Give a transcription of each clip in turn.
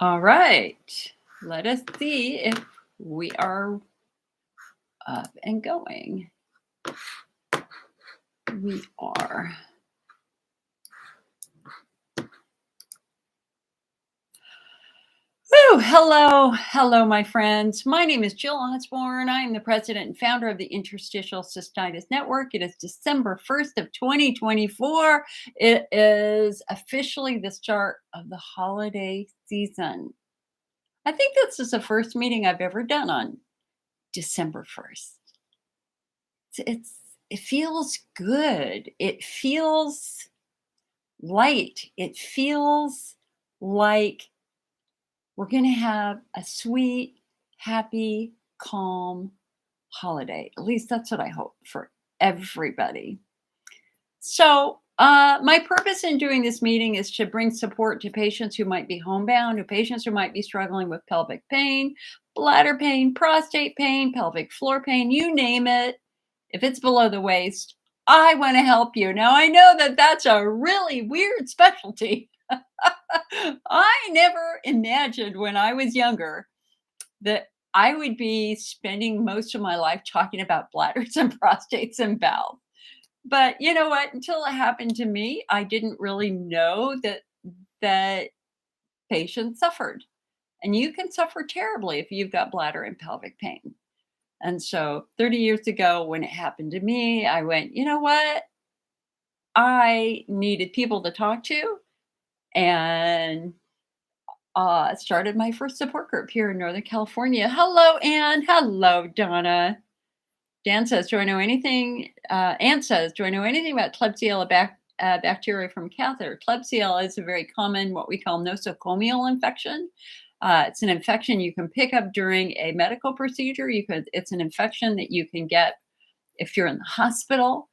All right. Let us see if we are up and going. We are. Woo, hello, my friends. My name is Jill Osborne. I am the president and founder of the Interstitial Cystitis Network. It is December 1st of 2024. It is officially the start of the holiday season. I think this is the first meeting I've ever done on December 1st. It feels good. It feels light. It feels like we're going to have a sweet, happy, calm holiday. At least that's what I hope for everybody. So, my purpose in doing this meeting is to bring support to patients who might be homebound, to patients who might be struggling with pelvic pain, bladder pain, prostate pain, pelvic floor pain, you name it. If it's below the waist, I want to help you. Now, I know that that's a really weird specialty. I never imagined when I was younger that I would be spending most of my life talking about bladders and prostates and valves. But you know what? Until it happened to me, I didn't really know that patients suffered. And you can suffer terribly if you've got bladder and pelvic pain. And so 30 years ago, when it happened to me, I went, you know what? I needed people to talk to and started my first support group here in Northern California. Hello, Ann. Hello, Donna. Dan says, do I know anything? Ann says, do I know anything about Klebsiella bacteria from catheter? Klebsiella is a very common, what we call nosocomial infection. It's an infection you can pick up during a medical procedure. It's an infection that you can get if you're in the hospital.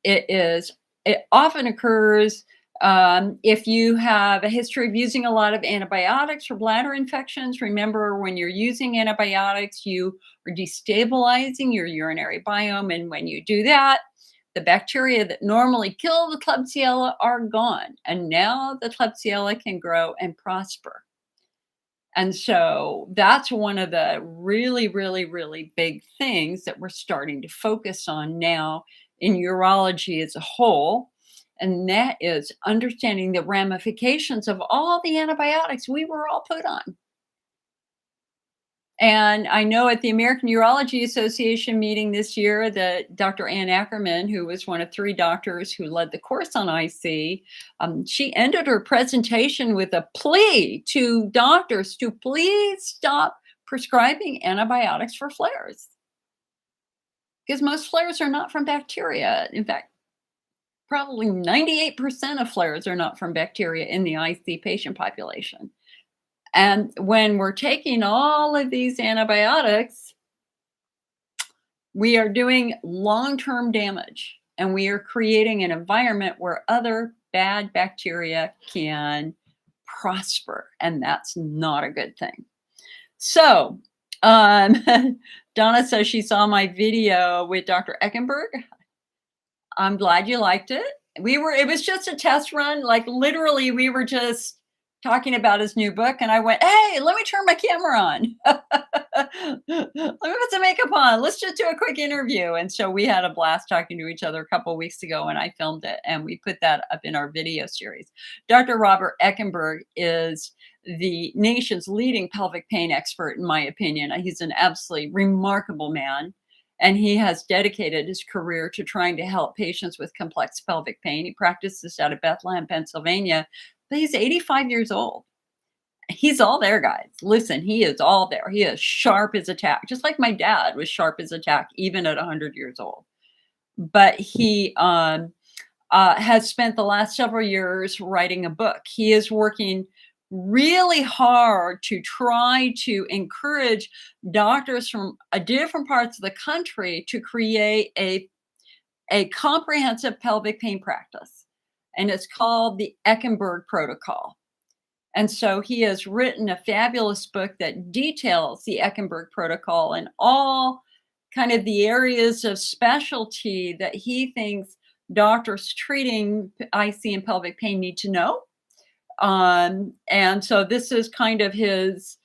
It often occurs if you have a history of using a lot of antibiotics for bladder infections. Remember, when you're using antibiotics, you are destabilizing your urinary biome. And when you do that, the bacteria that normally kill the Klebsiella are gone. And now the Klebsiella can grow and prosper. And so that's one of the really, really, really big things that we're starting to focus on now in urology as a whole. And that is understanding the ramifications of all the antibiotics we were all put on. And I know at the American Urology Association meeting this year that Dr. Ann Ackerman, who was one of 3 doctors who led the course on IC, she ended her presentation with a plea to doctors to please stop prescribing antibiotics for flares. Because most flares are not from bacteria. In fact, probably 98% of flares are not from bacteria in the IC patient population. And when we're taking all of these antibiotics, we are doing long-term damage, and we are creating an environment where other bad bacteria can prosper, and that's not a good thing. So, Donna says she saw my video with Dr. Eckenberg. I'm glad you liked it. It was just a test run. Like literally, we were just talking about his new book, and I went, hey, let me turn my camera on. Let me put some makeup on. Let's just do a quick interview. And so we had a blast talking to each other a couple of weeks ago, and I filmed it, and we put that up in our video series. Dr. Robert Eckenberg is the nation's leading pelvic pain expert, in my opinion. He's an absolutely remarkable man. And he has dedicated his career to trying to help patients with complex pelvic pain. He practices out of Bethlehem, Pennsylvania, but he's 85 years old. He's all there, guys. Listen, he is all there. He is sharp as a tack, just like my dad was sharp as a tack, even at 100 years old. But he has spent the last several years writing a book. He is working really hard to try to encourage doctors from different parts of the country to create a comprehensive pelvic pain practice. And it's called the Eckenberg Protocol. And so he has written a fabulous book that details the Eckenberg Protocol and all kind of the areas of specialty that he thinks doctors treating IC and pelvic pain need to know. And so this is kind of his,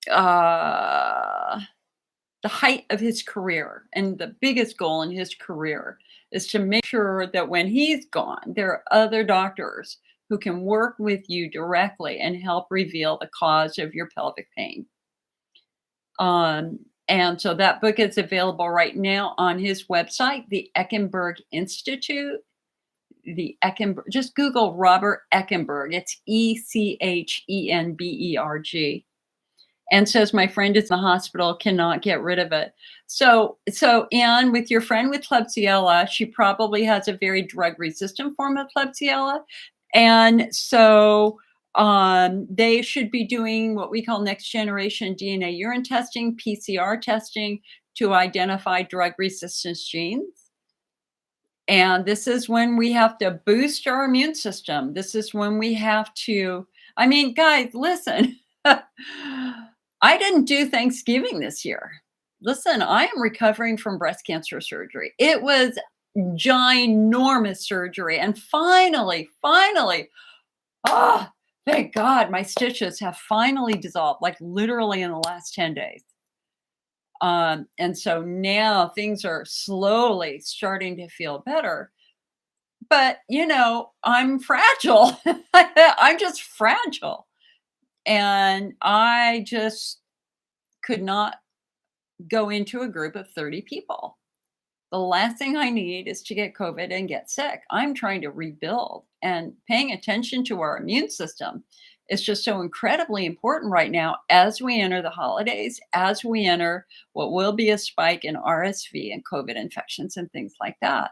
the height of his career, and the biggest goal in his career is to make sure that when he's gone, there are other doctors who can work with you directly and help reveal the cause of your pelvic pain. And so that book is available right now on his website, the Eckenberg Institute. The Eckenberg, just Google Robert Eckenberg. It's Echenberg. And says, my friend is in the hospital, cannot get rid of it. So Anne, with your friend with Klebsiella, she probably has a very drug-resistant form of Klebsiella. And so they should be doing what we call next generation DNA urine testing, PCR testing, to identify drug resistance genes. And this is when we have to boost our immune system. This is when we have to, I mean, guys, listen. I didn't do Thanksgiving this year. Listen, I am recovering from breast cancer surgery. It was ginormous surgery. And finally, thank God, my stitches have finally dissolved, like literally in the last 10 days. And so now things are slowly starting to feel better. But, I'm fragile. I'm just fragile. And I just could not go into a group of 30 people. The last thing I need is to get COVID and get sick. I'm trying to rebuild, and paying attention to our immune system is just so incredibly important right now as we enter the holidays, as we enter what will be a spike in RSV and COVID infections and things like that.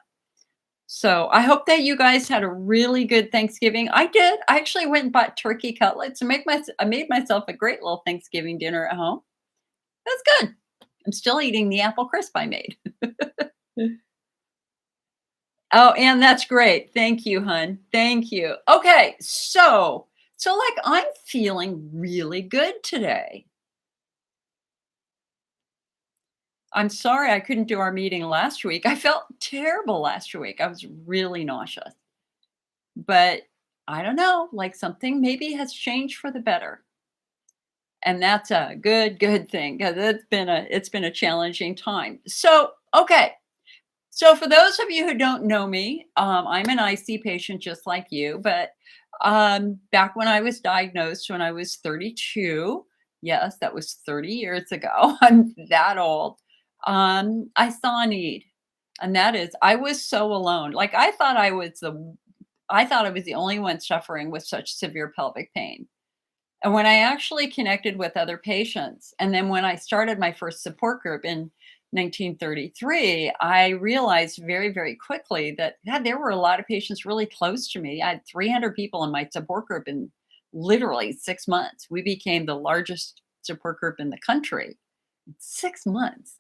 So I hope that you guys had a really good Thanksgiving. I did. I actually went and bought turkey cutlets and I made myself a great little Thanksgiving dinner at home. That's good. I'm still eating the apple crisp I made. Oh, and that's great. Thank you, hun. Thank you. Okay, so like I'm feeling really good today. I'm sorry I couldn't do our meeting last week. I felt terrible last week. I was really nauseous. But I don't know, like something maybe has changed for the better. And that's a good thing, because it's been a challenging time. So, okay. So for those of you who don't know me, I'm an IC patient just like you, but back when I was diagnosed when I was 32, yes, that was 30 years ago. I'm that old. I saw a need, and that is I was so alone. Like I thought I was the only one suffering with such severe pelvic pain. And when I actually connected with other patients, and then when I started my first support group in 1933, I realized very, very quickly that there were a lot of patients really close to me. I had 300 people in my support group in literally 6 months. We became the largest support group in the country in 6 months.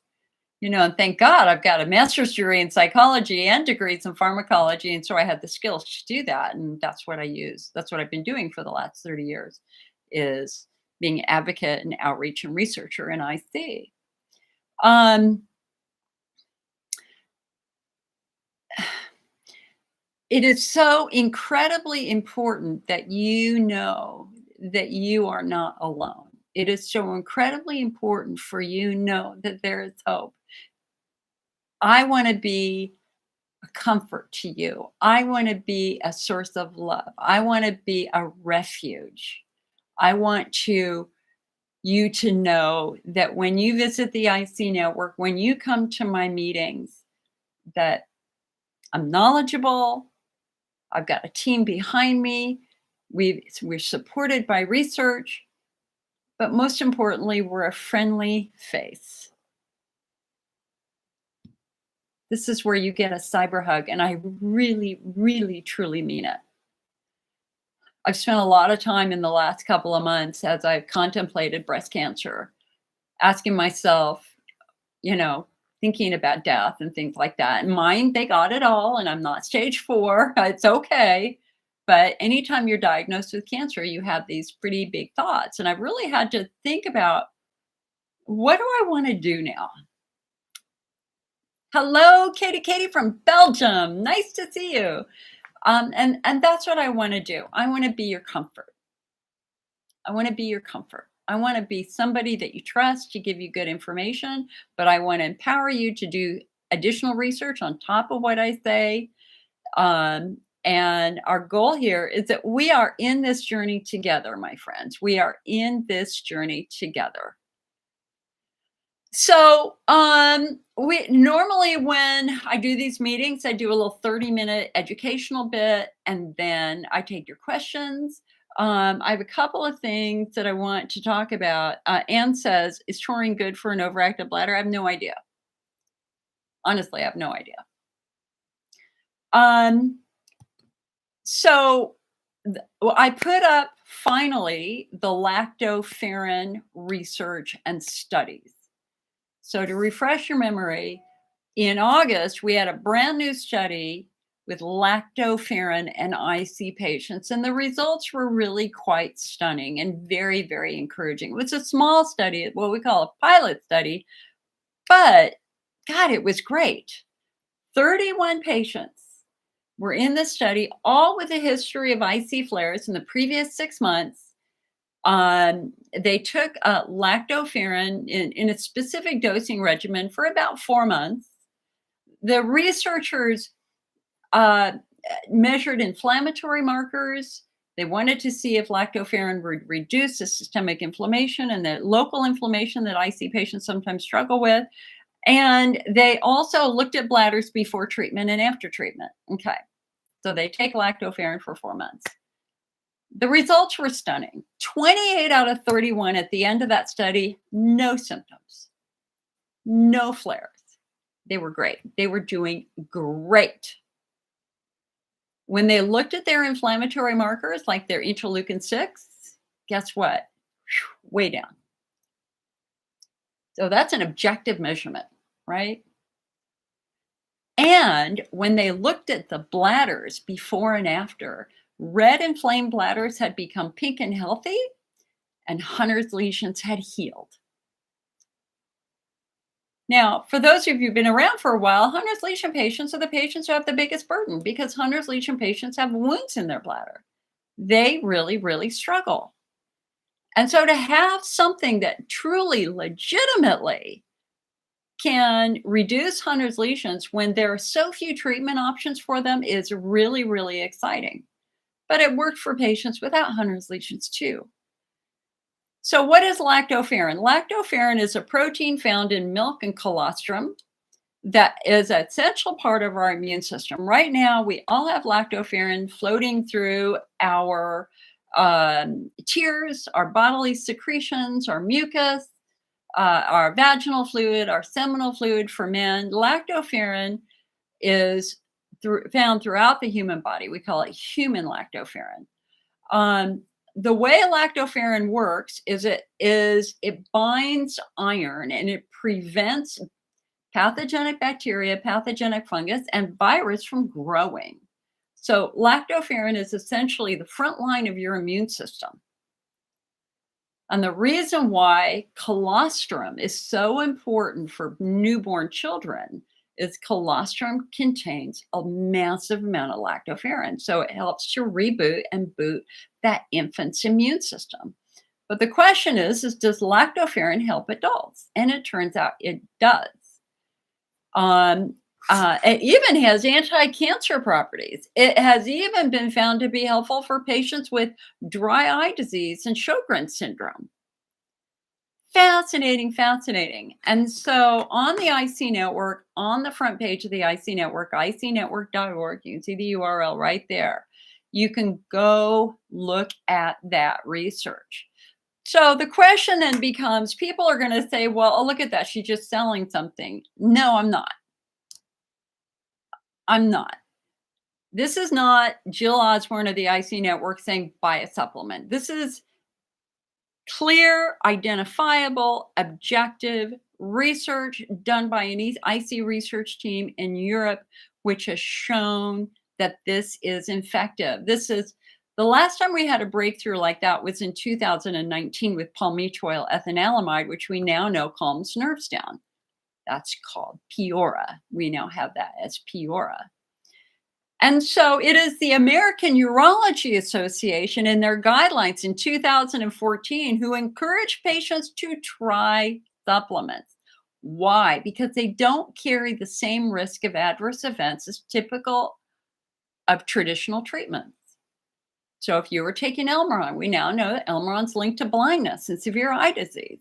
And thank God I've got a master's degree in psychology and degrees in pharmacology. And so I had the skills to do that. And that's what I use. That's what I've been doing for the last 30 years, is being an advocate and outreach and researcher in IC. It is so incredibly important that you know that you are not alone. It is so incredibly important for you to know that there is hope. I want to be a comfort to you. I want to be a source of love. I want to be a refuge. I want you to know that when you visit the IC network, when you come to my meetings, that I'm knowledgeable. I've got a team behind me. We're supported by research, but most importantly, we're a friendly face. This is where you get a cyber hug, and I really, really, truly mean it. I've spent a lot of time in the last couple of months as I've contemplated breast cancer, asking myself, thinking about death and things like that. And mine, they got it all, and I'm not stage 4. It's okay. But anytime you're diagnosed with cancer, you have these pretty big thoughts. And I've really had to think about, what do I want to do now? Hello, Katie from Belgium. Nice to see you. And that's what I want to do. I want to be your comfort. I want to be your comfort. I want to be somebody that you trust to give you good information, but I want to empower you to do additional research on top of what I say. And our goal here is that we are in this journey together, my friends. We are in this journey together. So, we normally, when I do these meetings, I do a little 30-minute educational bit, and then I take your questions. I have a couple of things that I want to talk about. Anne says, "Is taurine good for an overactive bladder?" I have no idea. Honestly, I have no idea. Um, so well, I put up finally the lactoferrin research and studies. So to refresh your memory, in August, we had a brand new study with lactoferrin and IC patients, and the results were really quite stunning and very, very encouraging. It was a small study, what we call a pilot study, but God, it was great. 31 patients were in the study, all with a history of IC flares in the previous 6 months. They took lactoferrin in a specific dosing regimen for about 4 months. The researchers uh, measured inflammatory markers. They wanted to see if lactoferrin would reduce the systemic inflammation and the local inflammation that IC patients sometimes struggle with. And they also looked at bladders before treatment and after treatment. Okay. So they take lactoferrin for 4 months. The results were stunning. 28 out of 31 at the end of that study, no symptoms, no flares. They were great. They were doing great. When they looked at their inflammatory markers, like their interleukin 6, guess what? Way down. So that's an objective measurement, right? And when they looked at the bladders before and after, red inflamed bladders had become pink and healthy, and Hunner's lesions had healed. Now, for those of you who've been around for a while, Hunner's lesion patients are the patients who have the biggest burden because Hunner's lesion patients have wounds in their bladder. They really, really struggle. And so to have something that truly, legitimately can reduce Hunner's lesions when there are so few treatment options for them is really, really exciting. But it worked for patients without Hunner's lesions too. So what is lactoferrin? Lactoferrin is a protein found in milk and colostrum that is an essential part of our immune system. Right now, we all have lactoferrin floating through our tears, our bodily secretions, our mucus, our vaginal fluid, our seminal fluid for men. Lactoferrin is found throughout the human body. We call it human lactoferrin. The way lactoferrin works is it binds iron and it prevents pathogenic bacteria, pathogenic fungus, and virus from growing. So lactoferrin is essentially the front line of your immune system. And the reason why colostrum is so important for newborn children is colostrum contains a massive amount of lactoferrin. So it helps to reboot and boot that infant's immune system. But the question is does lactoferrin help adults? And it turns out it does. It even has anti-cancer properties. It has even been found to be helpful for patients with dry eye disease and Sjogren's syndrome. Fascinating, fascinating. And so on the IC Network, on the front page of the IC Network, icnetwork.org, you can see the URL right there. You can go look at that research. So the question then becomes, people are going to say, well, oh, look at that. She's just selling something. No, I'm not. I'm not. This is not Jill Osborne of the IC Network saying buy a supplement. This is clear, identifiable, objective research done by an IC research team in Europe, which has shown that this is effective. This is the last time we had a breakthrough like that was in 2019 with palmitoyl ethanolamide, which we now know calms nerves down. That's called Peora. We now have that as Peora. And so it is the American Urology Association in their guidelines in 2014 who encourage patients to try supplements. Why? Because they don't carry the same risk of adverse events as typical of traditional treatments. So if you were taking Elmiron, we now know that Elmiron's linked to blindness and severe eye disease.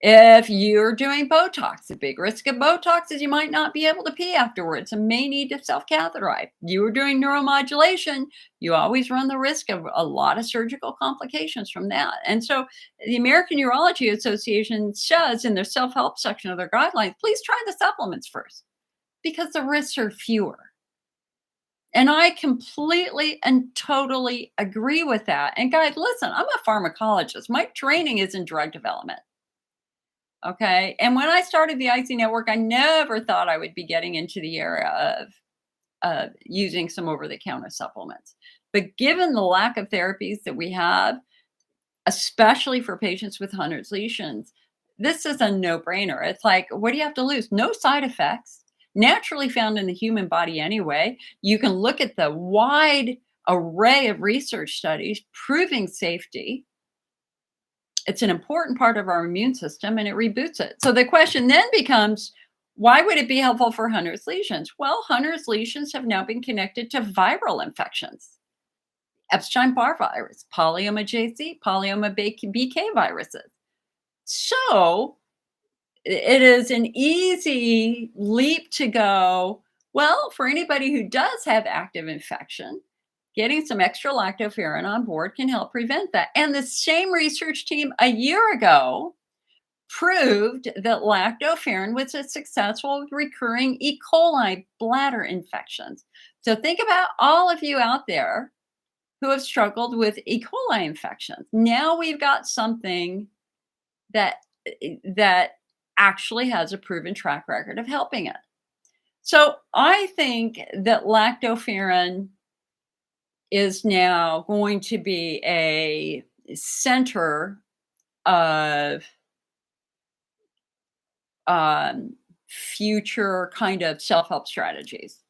If you're doing Botox, the big risk of Botox is you might not be able to pee afterwards and may need to self-catheterize. You are doing neuromodulation, you always run the risk of a lot of surgical complications from that. And so the American Urology Association says in their self-help section of their guidelines, please try the supplements first because the risks are fewer. And I completely and totally agree with that. And guys, listen, I'm a pharmacologist. My training is in drug development. Okay. And when I started the IC network, I never thought I would be getting into the area of using some over-the-counter supplements. But given the lack of therapies that we have, especially for patients with Hunner's lesions, this is a no-brainer. It's like, what do you have to lose? No side effects, naturally found in the human body anyway. You can look at the wide array of research studies proving safety. It's an important part of our immune system and it reboots it. So the question then becomes, why would it be helpful for Hunner's lesions? Well, Hunner's lesions have now been connected to viral infections. Epstein-Barr virus, polyoma JC, polyoma BK viruses. So it is an easy leap to go, well, for anybody who does have active infection, getting some extra lactoferrin on board can help prevent that. And the same research team a year ago proved that lactoferrin was a successful recurring E. coli bladder infections. So think about all of you out there who have struggled with E. coli infections. Now we've got something that actually has a proven track record of helping it. So I think that lactoferrin is now going to be a center of future kind of self-help strategies.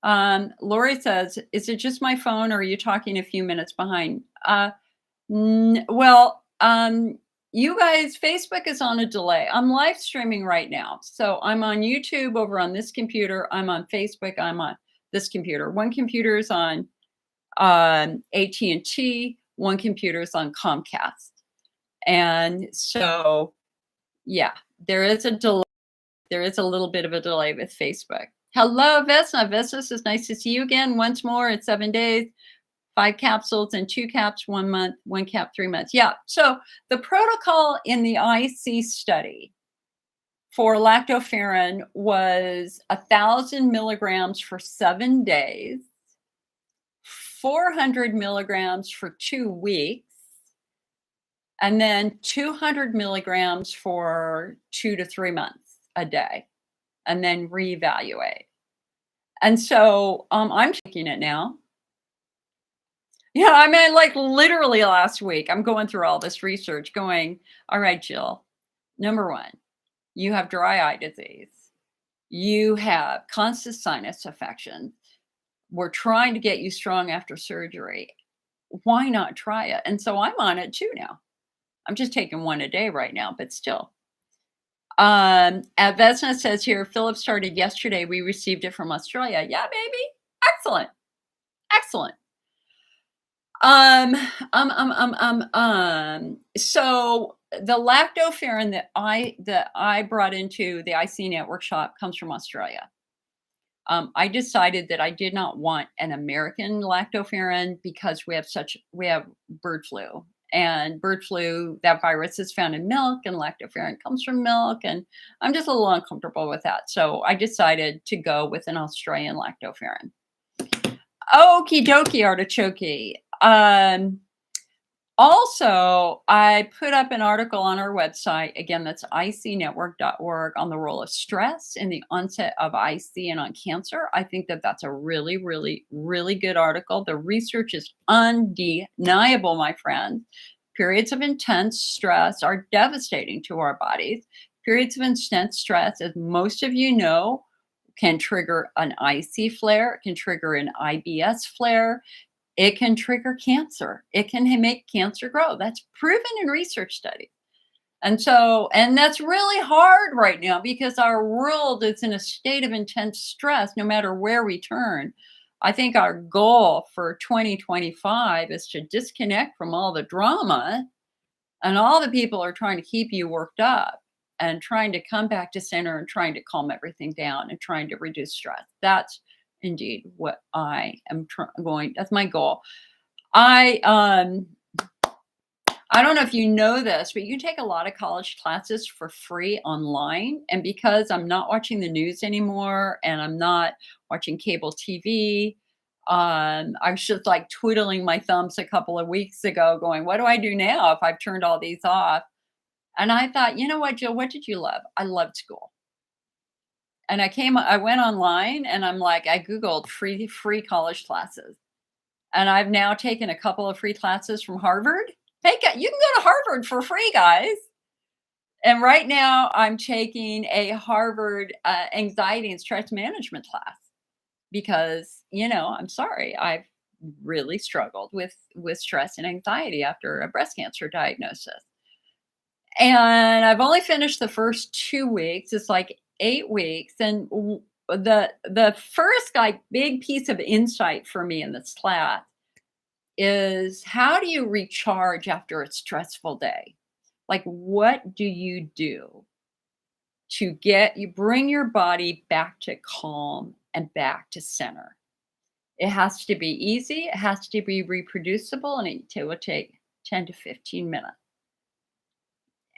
Lori says, is it just my phone or are you talking a few minutes behind? Well, you guys, Facebook is on a delay. I'm live streaming right now. So I'm on YouTube over on this computer. I'm on Facebook. I'm on this computer. One computer is on AT&T. One computer is on Comcast. And so, yeah, there is a delay. There is a little bit of a delay with Facebook. Hello, Vesna. Vesna says, nice to see you again once more. It's 7 days, 5 capsules and 2 caps, 1 month, 1 cap, 3 months. Yeah. So the protocol in the IC study for lactoferrin was 1,000 milligrams for 7 days, 400 milligrams for 2 weeks, and then 200 milligrams for 2 to 3 months a day, and then reevaluate. And so I'm taking it now. Yeah, I mean, like literally last week, I'm going through all this research going, all right, Jill, number one, you have dry eye disease. You have constant sinus infection. We're trying to get you strong after surgery. Why not try it? And so I'm on it too now. I'm just taking 1 a day right now, but still. Vesna says here, Philip started yesterday. We received it from Australia. Yeah, baby. Excellent. Excellent. So the lactoferrin that I brought into the IC network shop comes from Australia. I decided that I did not want an American lactoferrin because we have bird flu. And bird flu, that virus is found in milk, and lactoferrin comes from milk. And I'm just a little uncomfortable with that. So I decided to go with an Australian lactoferrin. Okie dokie, artichoke. Also, I put up an article on our website. Again, that's icnetwork.org on the role of stress in the onset of IC and on cancer. I think that that's a really, really, really good article. The research is undeniable, my friends. Periods of intense stress are devastating to our bodies. Periods of intense stress, as most of you know, can trigger an IC flare, it can trigger an IBS flare, it can trigger cancer. It can make cancer grow. That's proven in research studies. And that's really hard right now because our world is in a state of intense stress no matter where we turn. I think our goal for 2025 is to disconnect from all the drama and all the people are trying to keep you worked up and trying to come back to center and trying to calm everything down and trying to reduce stress. That's indeed what I am that's my goal. I don't know if you know this, but you can take a lot of college classes for free online. And because I'm not watching the news anymore and I'm not watching cable TV, I was just like twiddling my thumbs a couple of weeks ago going, what do I do now if I've turned all these off? And I thought, you know what, Jill, what did you love? I loved school. And I went online and I'm like, I Googled free college classes. And I've now taken a couple of free classes from Harvard. Hey, you can go to Harvard for free, guys. And right now I'm taking a Harvard anxiety and stress management class because, I'm sorry, I've really struggled with stress and anxiety after a breast cancer diagnosis. And I've only finished the first 2 weeks. It's like 8 weeks. And the first big piece of insight for me in this class is how do you recharge after a stressful day? Like, what do you do to bring your body back to calm and back to center? It has to be easy. It has to be reproducible, and it will take 10 to 15 minutes.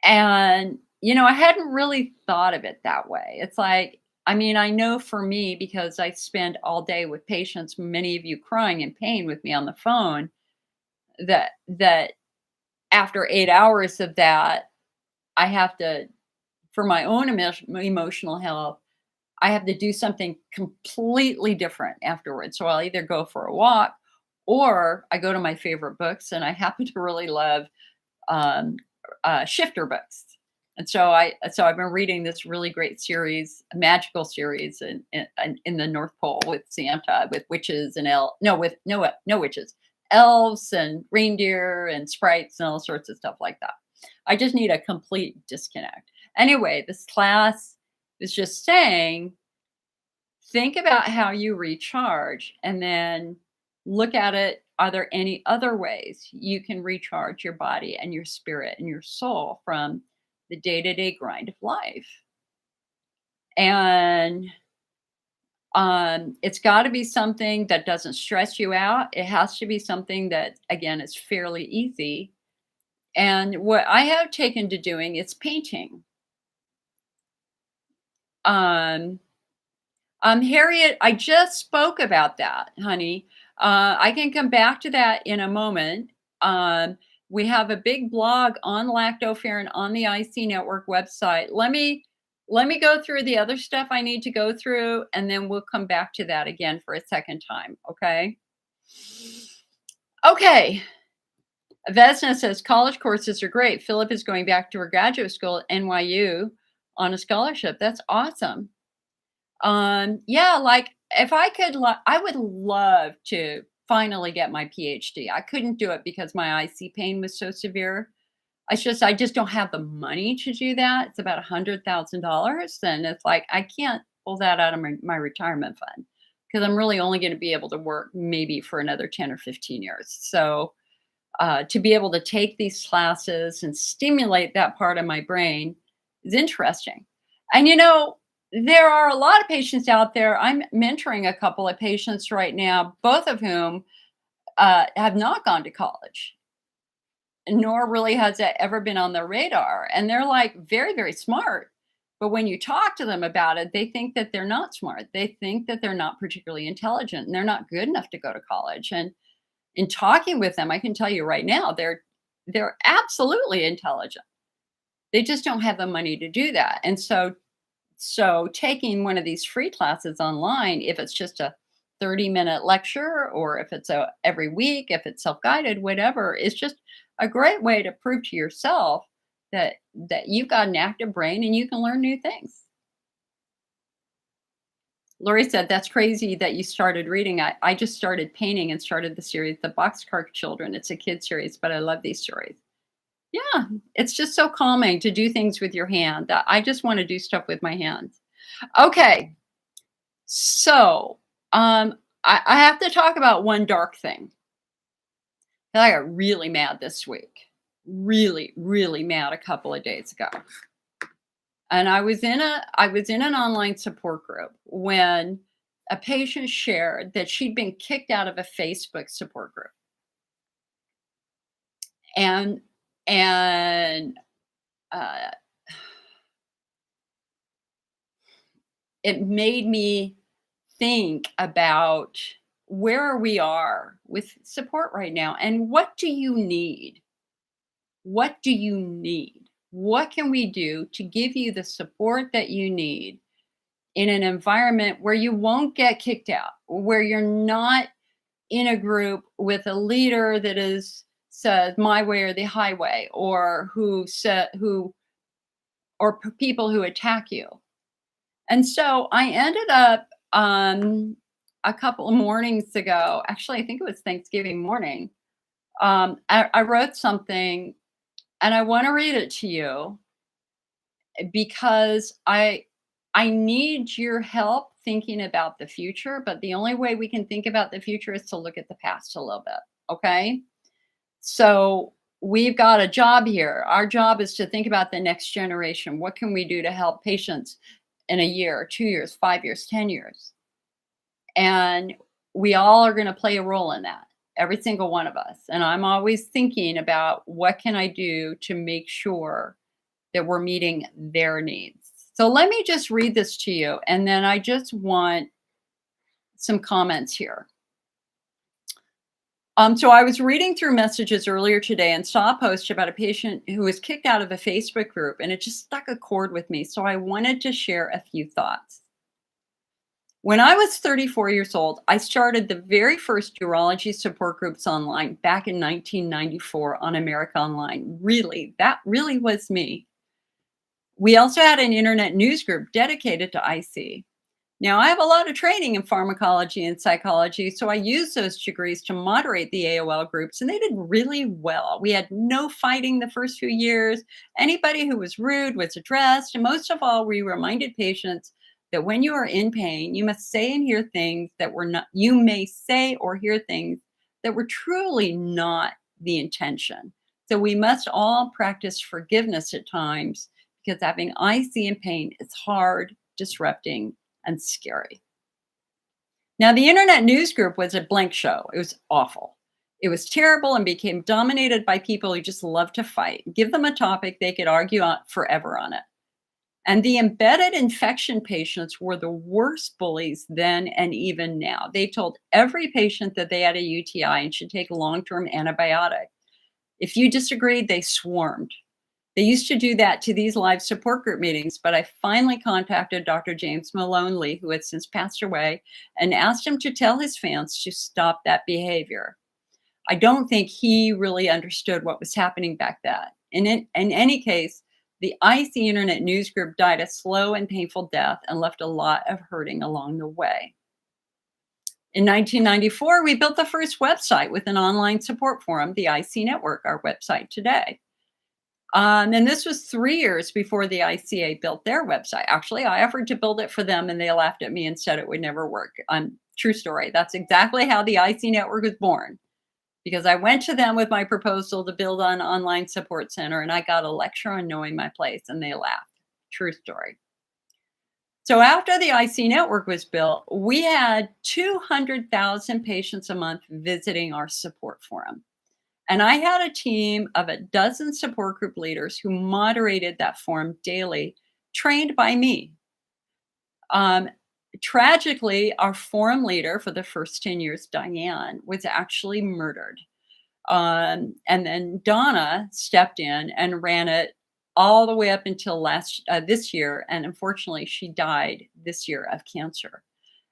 And, I hadn't really thought of it that way. It's like, I know for me, because I spend all day with patients, many of you crying in pain with me on the phone, that after 8 hours of that, I have to, for my own emotional health, I have to do something completely different afterwards. So I'll either go for a walk or I go to my favorite books, and I happen to really love shifter books. And so I've been reading this really great series, a magical series in the North Pole with Santa, with witches and no witches, elves and reindeer and sprites and all sorts of stuff like that. I just need a complete disconnect. Anyway, this class is just saying, think about how you recharge and then look at it. Are there any other ways you can recharge your body and your spirit and your soul from the day-to-day grind of life? And it's got to be something that doesn't stress you out. It has to be something that, again, is fairly easy. And what I have taken to doing is painting. Harriet, I just spoke about that, honey. I can come back to that in a moment. We have a big blog on lactoferrin on the IC Network website. Let me go through the other stuff I need to go through, and then we'll come back to that again for a second time, okay? Okay. Vesna says, college courses are great. Philip is going back to her graduate school at NYU on a scholarship. That's awesome. Yeah, like if I could, I would love to finally get my PhD. I couldn't do it because my IC pain was so severe. I just don't have the money to do that. It's about $100,000. And it's like, I can't pull that out of my retirement fund because I'm really only going to be able to work maybe for another 10 or 15 years. So to be able to take these classes and stimulate that part of my brain is interesting. And, there are a lot of patients out there. I'm mentoring a couple of patients right now, both of whom have not gone to college, nor really has that ever been on their radar. And they're like very, very smart. But when you talk to them about it, they think that they're not smart. They think that they're not particularly intelligent and they're not good enough to go to college. And in talking with them, I can tell you right now, they're absolutely intelligent. They just don't have the money to do that. And so taking one of these free classes online, if it's just a 30-minute lecture or if it's every week, if it's self-guided, whatever, is just a great way to prove to yourself that you've got an active brain and you can learn new things. Lori said, that's crazy that you started reading. I just started painting and started the series, The Boxcar Children. It's a kid series, but I love these stories. Yeah, it's just so calming to do things with your hand. I just want to do stuff with my hands. Okay, so I have to talk about one dark thing. I got really mad this week. Really, really mad a couple of days ago. And I was in an online support group when a patient shared that she'd been kicked out of a Facebook support group. And uh, it made me think about where we are with support right now and what do you need? What do you need? What can we do to give you the support that you need in an environment where you won't get kicked out, where you're not in a group with a leader that says my way or the highway, or people who attack you? And so I ended up a couple of mornings ago, actually, I think it was Thanksgiving morning. I wrote something and I want to read it to you because I need your help thinking about the future, but the only way we can think about the future is to look at the past a little bit. Okay. So we've got a job here. Our job is to think about the next generation. What can we do to help patients in a year, 2 years, 5 years, 10 years? And we all are going to play a role in that, every single one of us. And I'm always thinking about what can I do to make sure that we're meeting their needs. So let me just read this to you. And then I just want some comments here. So I was reading through messages earlier today and saw a post about a patient who was kicked out of a Facebook group, and it just struck a chord with me. So I wanted to share a few thoughts. When I was 34 years old, I started the very first urology support groups online back in 1994 on America Online. That really was me. We also had an internet news group dedicated to IC. Now, I have a lot of training in pharmacology and psychology, so I used those degrees to moderate the AOL groups, and they did really well. We had no fighting the first few years. Anybody who was rude was addressed, and most of all, we reminded patients that when you are in pain, you must say and hear things that were not, you may say or hear things that were truly not the intention. So we must all practice forgiveness at times, because having IC and pain is hard, disrupting, and scary. Now, the internet news group was a blank show. It was awful. It was terrible and became dominated by people who just love to fight. Give them a topic, they could argue on forever on it. And the embedded infection patients were the worst bullies then and even now. They told every patient that they had a UTI and should take a long-term antibiotic. If you disagreed, they swarmed. They used to do that to these live support group meetings, but I finally contacted Dr. James Malone Lee, who had since passed away, and asked him to tell his fans to stop that behavior. I don't think he really understood what was happening back then. In any case, the IC Internet News Group died a slow and painful death and left a lot of hurting along the way. In 1994, we built the first website with an online support forum, the IC Network, our website today. And this was 3 years before the ICA built their website. Actually, I offered to build it for them and they laughed at me and said it would never work. True story. That's exactly how the IC Network was born, because I went to them with my proposal to build an online support center and I got a lecture on knowing my place and they laughed. True story. So after the IC Network was built, we had 200,000 patients a month visiting our support forum. And I had a team of a dozen support group leaders who moderated that forum daily, trained by me. Tragically, our forum leader for the first 10 years, Diane, was actually murdered. And then Donna stepped in and ran it all the way up until this year. And unfortunately, she died this year of cancer.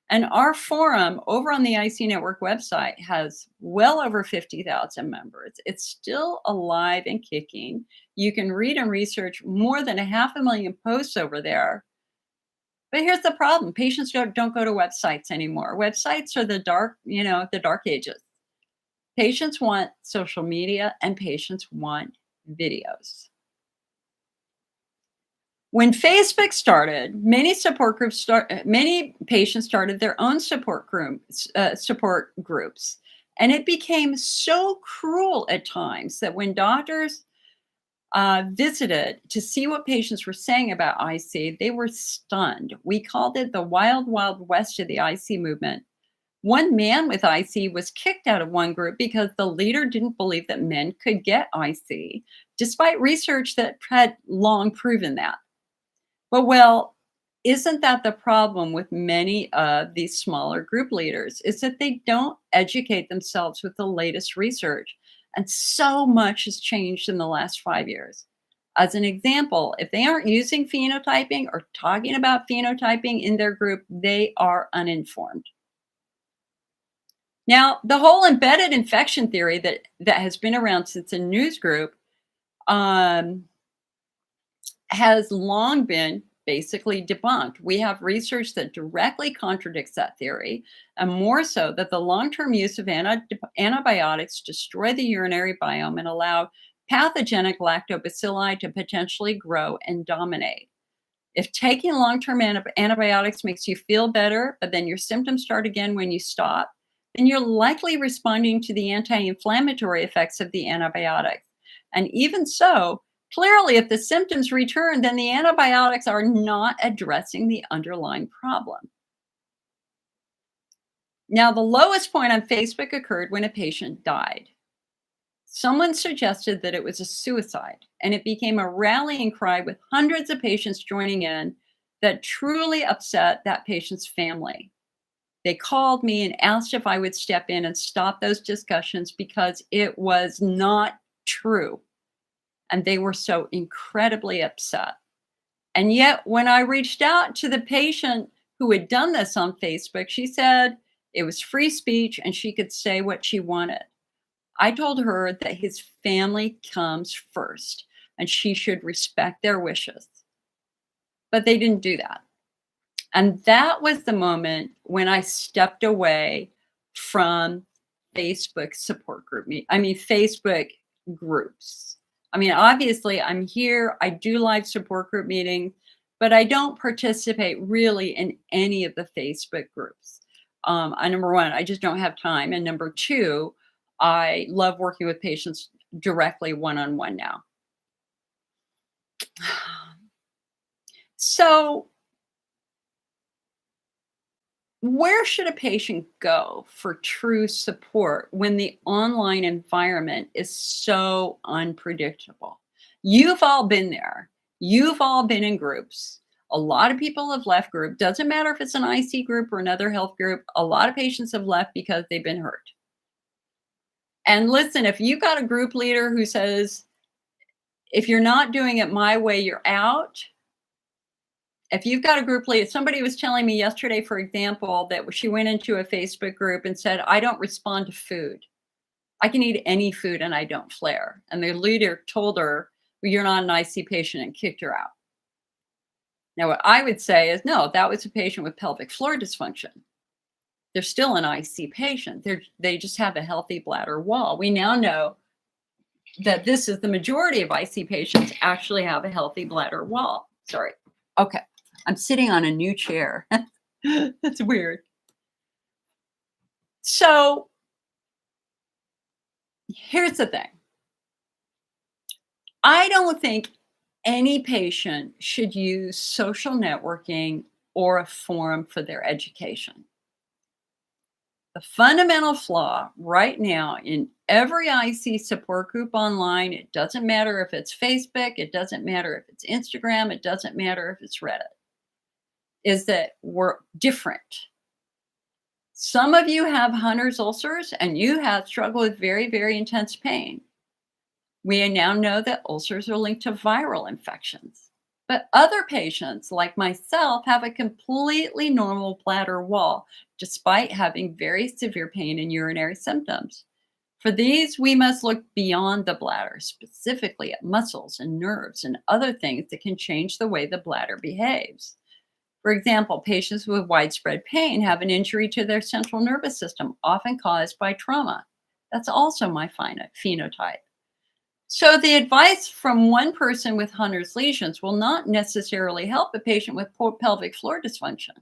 And our forum over on the IC Network website has well over 50,000 members. It's still alive and kicking. You can read and research more than 500,000 posts over there. But here's the problem. Patients don't go to websites anymore. Websites are the dark ages. Patients want social media and patients want videos. When Facebook started, many patients started their own support groups, and it became so cruel at times that when doctors visited to see what patients were saying about IC, they were stunned. We called it the wild, wild west of the IC movement. One man with IC was kicked out of one group because the leader didn't believe that men could get IC, despite research that had long proven that. But well, isn't that the problem with many of these smaller group leaders, is that they don't educate themselves with the latest research. And so much has changed in the last 5 years. As an example, if they aren't using phenotyping or talking about phenotyping in their group, they are uninformed. Now, the whole embedded infection theory that has been around since the news group has long been basically debunked. We have research that directly contradicts that theory, and more so that the long-term use of antibiotics destroy the urinary biome and allow pathogenic lactobacilli to potentially grow and dominate. If taking long-term antibiotics makes you feel better, but then your symptoms start again when you stop, then you're likely responding to the anti-inflammatory effects of the antibiotics. And even so, clearly, if the symptoms return, then the antibiotics are not addressing the underlying problem. Now, the lowest point on Facebook occurred when a patient died. Someone suggested that it was a suicide, and it became a rallying cry with hundreds of patients joining in that truly upset that patient's family. They called me and asked if I would step in and stop those discussions because it was not true. And they were so incredibly upset. And yet, when I reached out to the patient who had done this on Facebook, she said it was free speech and she could say what she wanted. I told her that his family comes first and she should respect their wishes. But they didn't do that. And that was the moment when I stepped away from Facebook support group Facebook groups. I mean, obviously, I'm here. I do live support group meetings, but I don't participate really in any of the Facebook groups. Number one, I just don't have time. And number two, I love working with patients directly one-on-one now. So, where should a patient go for true support when the online environment is so unpredictable? You've all been there. You've all been in groups. A lot of people have left group. Doesn't matter if it's an IC group or another health group. A lot of patients have left because they've been hurt. And listen, if you got a group leader who says, if you're not doing it my way, you're out. If you've got a group lead, somebody was telling me yesterday, for example, that she went into a Facebook group and said, I don't respond to food. I can eat any food and I don't flare. And the leader told her, well, you're not an IC patient, and kicked her out. Now, what I would say is, no, that was a patient with pelvic floor dysfunction. They're still an IC patient. They just have a healthy bladder wall. We now know that this is the majority of IC patients actually have a healthy bladder wall. Sorry. Okay. I'm sitting on a new chair. That's weird. So here's the thing. I don't think any patient should use social networking or a forum for their education. The fundamental flaw right now in every IC support group online, it doesn't matter if it's Facebook, it doesn't matter if it's Instagram, it doesn't matter if it's Reddit, is that we're different. Some of you have Hunner's ulcers and you have struggled with very, very intense pain. We now know that ulcers are linked to viral infections. But other patients, like myself, have a completely normal bladder wall, despite having very severe pain and urinary symptoms. For these, we must look beyond the bladder, specifically at muscles and nerves and other things that can change the way the bladder behaves. For example, patients with widespread pain have an injury to their central nervous system, often caused by trauma. That's also my phenotype. So, the advice from one person with Hunner's lesions will not necessarily help a patient with pelvic floor dysfunction.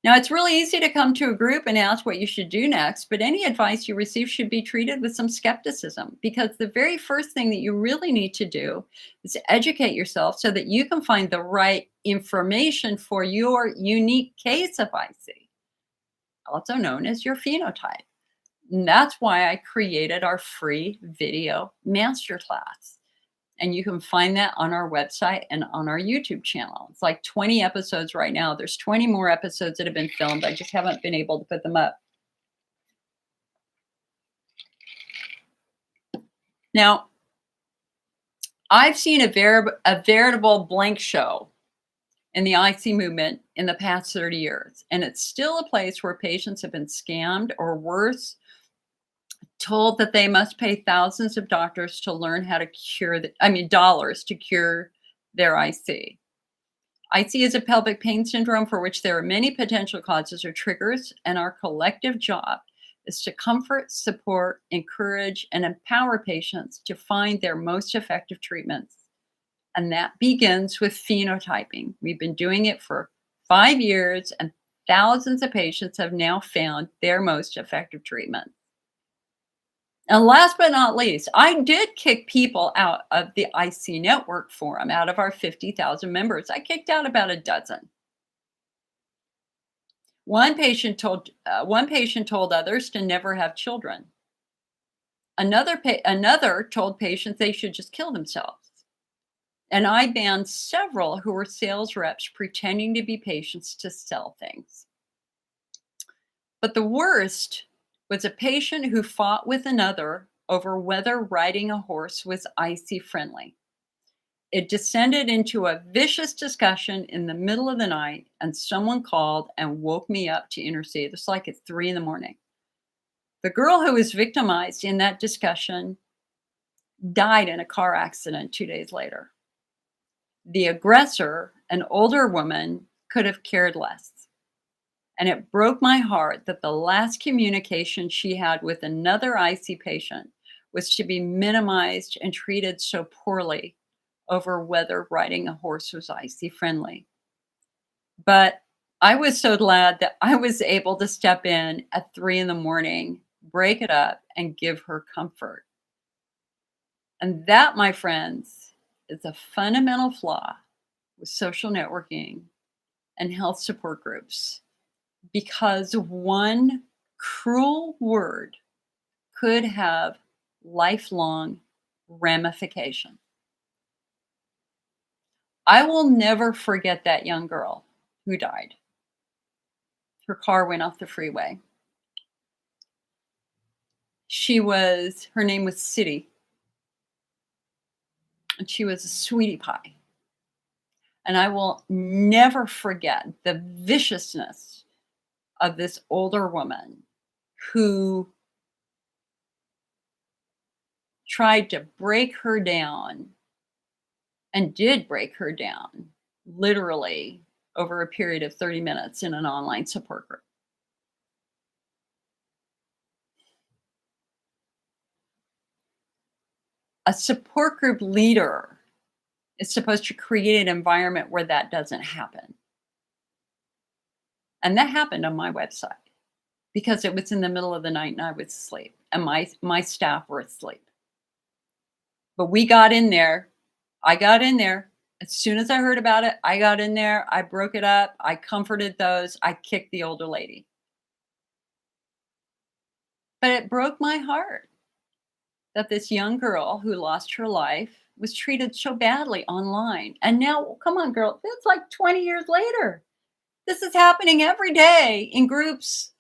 Now, it's really easy to come to a group and ask what you should do next, but any advice you receive should be treated with some skepticism because the very first thing that you really need to do is educate yourself so that you can find the right information for your unique case of IC, also known as your phenotype. And that's why I created our free video masterclass. And you can find that on our website and on our YouTube channel. It's like 20 episodes right now. There's 20 more episodes that have been filmed. I just haven't been able to put them up. Now, I've seen a veritable blank show in the IC movement in the past 30 years. And it's still a place where patients have been scammed or worse, told that they must pay thousands of dollars to learn how to dollars to cure their IC. IC is a pelvic pain syndrome for which there are many potential causes or triggers, and our collective job is to comfort, support, encourage, and empower patients to find their most effective treatments. And that begins with phenotyping. We've been doing it for 5 years, and thousands of patients have now found their most effective treatment. And last but not least, I did kick people out of the IC Network forum. Out of our 50,000 members, I kicked out about a dozen. One patient told others to never have children. Another told patients they should just kill themselves. And I banned several who were sales reps pretending to be patients to sell things. But the worst was a patient who fought with another over whether riding a horse was IC friendly. It descended into a vicious discussion in the middle of the night, and someone called and woke me up to intercede. It's like at 3 a.m. The girl who was victimized in that discussion died in a car accident 2 days later. The aggressor, an older woman, could have cared less. And it broke my heart that the last communication she had with another IC patient was to be minimized and treated so poorly over whether riding a horse was IC friendly. But I was so glad that I was able to step in at 3 a.m, break it up, and give her comfort. And that, my friends, is a fundamental flaw with social networking and health support groups. Because one cruel word could have lifelong ramification. I will never forget that young girl who died. Her car went off the freeway. Her name was City. And she was a sweetie pie. And I will never forget the viciousness of this older woman who tried to break her down and did break her down literally over a period of 30 minutes in an online support group. A support group leader is supposed to create an environment where that doesn't happen. And that happened on my website because it was in the middle of the night and I was asleep and my staff were asleep. But we got in there. I got in there. As soon as I heard about it, I got in there. I broke it up. I comforted those. I kicked the older lady. But it broke my heart that this young girl who lost her life was treated so badly online. And now, come on, girl, it's like 20 years later. This is happening every day in groups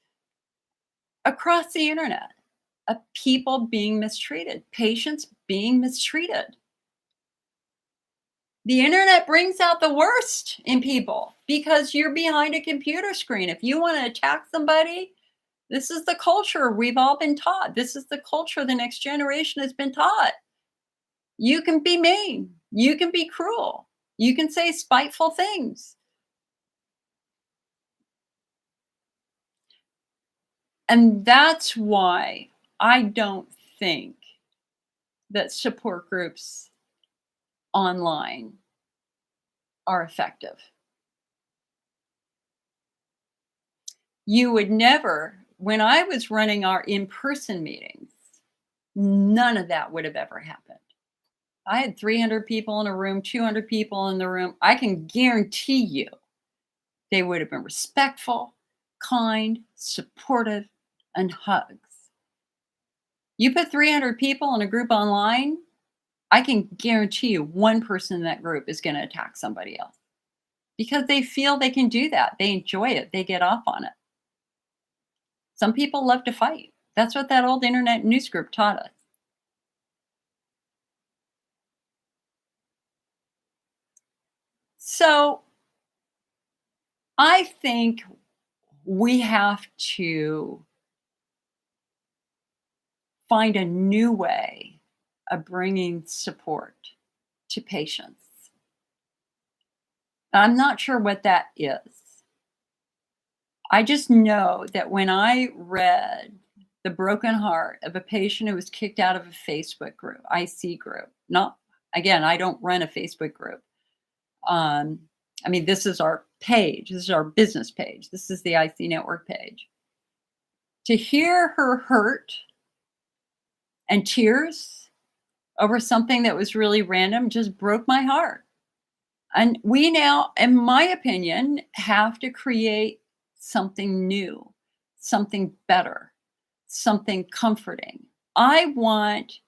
across the internet of people being mistreated, patients being mistreated. The internet brings out the worst in people because you're behind a computer screen. If you want to attack somebody, this is the culture we've all been taught. This is the culture the next generation has been taught. You can be mean. You can be cruel. You can say spiteful things. And that's why I don't think that support groups online are effective. You would never, when I was running our in-person meetings, none of that would have ever happened. I had 300 people in a room, 200 people in the room. I can guarantee you they would have been respectful, kind, supportive, and hugs. You put 300 people in a group online, I can guarantee you one person in that group is going to attack somebody else because they feel they can do that. They enjoy it. They get off on it. Some people love to fight. That's what that old internet news group taught us. So I think we have to find a new way of bringing support to patients. I'm not sure what that is. I just know that when I read the broken heart of a patient who was kicked out of a Facebook group, IC group, not again, I don't run a Facebook group. Um, I mean, this is our page. This is our business page. This is the IC network page. To hear her hurt and tears over something that was really random just broke my heart. And we now, in my opinion, have to create something new, something better, something comforting. I want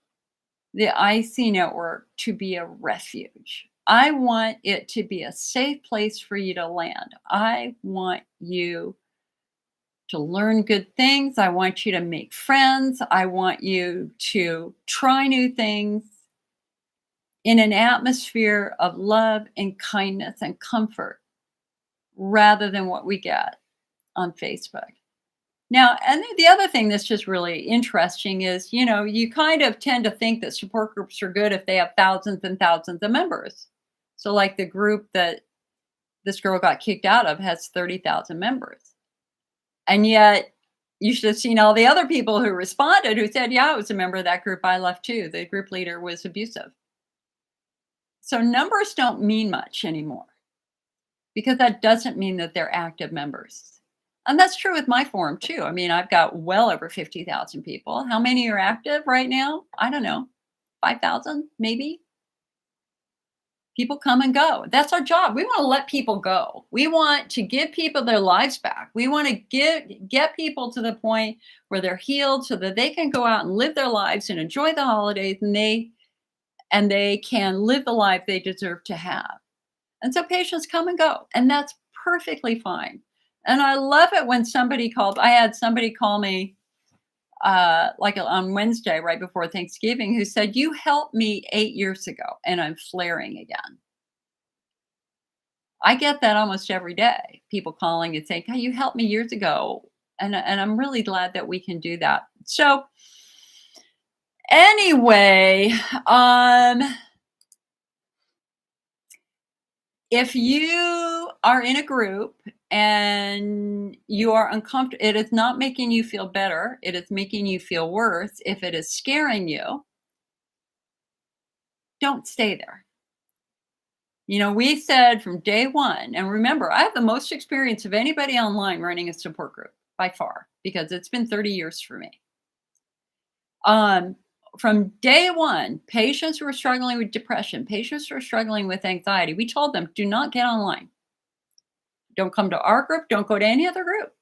the IC network to be a refuge. I want it to be a safe place for you to land. I want you to learn good things. I want you to make friends. I want you to try new things in an atmosphere of love and kindness and comfort rather than what we get on Facebook. Now, and the other thing that's just really interesting is, you kind of tend to think that support groups are good if they have thousands and thousands of members. So, like the group that this girl got kicked out of has 30,000 members. And yet, you should have seen all the other people who responded who said, yeah, I was a member of that group. I left too. The group leader was abusive. So, numbers don't mean much anymore because that doesn't mean that they're active members. And that's true with my forum too. I mean, I've got well over 50,000 people. How many are active right now? I don't know. 5,000 maybe. People come and go. That's our job. We want to let people go. We want to give people their lives back. We want to get people to the point where they're healed so that they can go out and live their lives and enjoy the holidays and they can live the life they deserve to have. And so patients come and go, and that's perfectly fine. And I love it when I had somebody call me like on Wednesday, right before Thanksgiving, who said, you helped me 8 years ago and I'm flaring again. I get that almost every day. People calling and saying, hey, you helped me years ago. And I'm really glad that we can do that. So anyway, if you are in a group and you are uncomfortable, it is not making you feel better. It is making you feel worse. If it is scaring you, don't stay there. We said from day one, and remember, I have the most experience of anybody online running a support group by far, because it's been 30 years for me. From day one, patients who are struggling with depression, patients who are struggling with anxiety, we told them, do not get online. Don't come to our group. Don't go to any other group.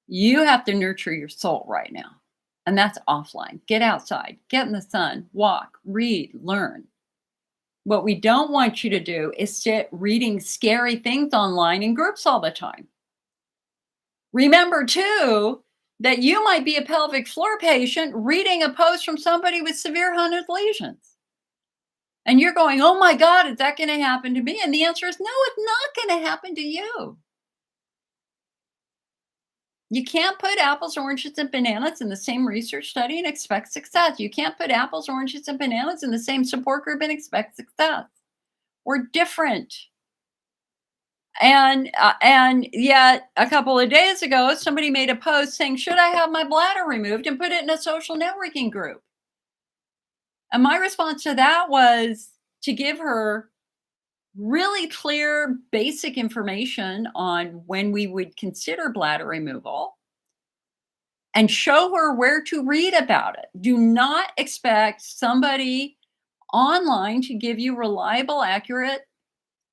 You have to nurture your soul right now. And that's offline. Get outside, get in the sun, walk, read, learn. What we don't want you to do is sit reading scary things online in groups all the time. Remember, too, that you might be a pelvic floor patient reading a post from somebody with severe Hunner's lesions. And you're going, oh my God, is that going to happen to me? And the answer is no, it's not going to happen to you. You can't put apples, oranges, and bananas in the same research study and expect success. You can't put apples, oranges, and bananas in the same support group and expect success. We're different. And yet a couple of days ago, somebody made a post saying, "Should I have my bladder removed?" and put it in a social networking group. And my response to that was to give her really clear, basic information on when we would consider bladder removal and show her where to read about it. Do not expect somebody online to give you reliable, accurate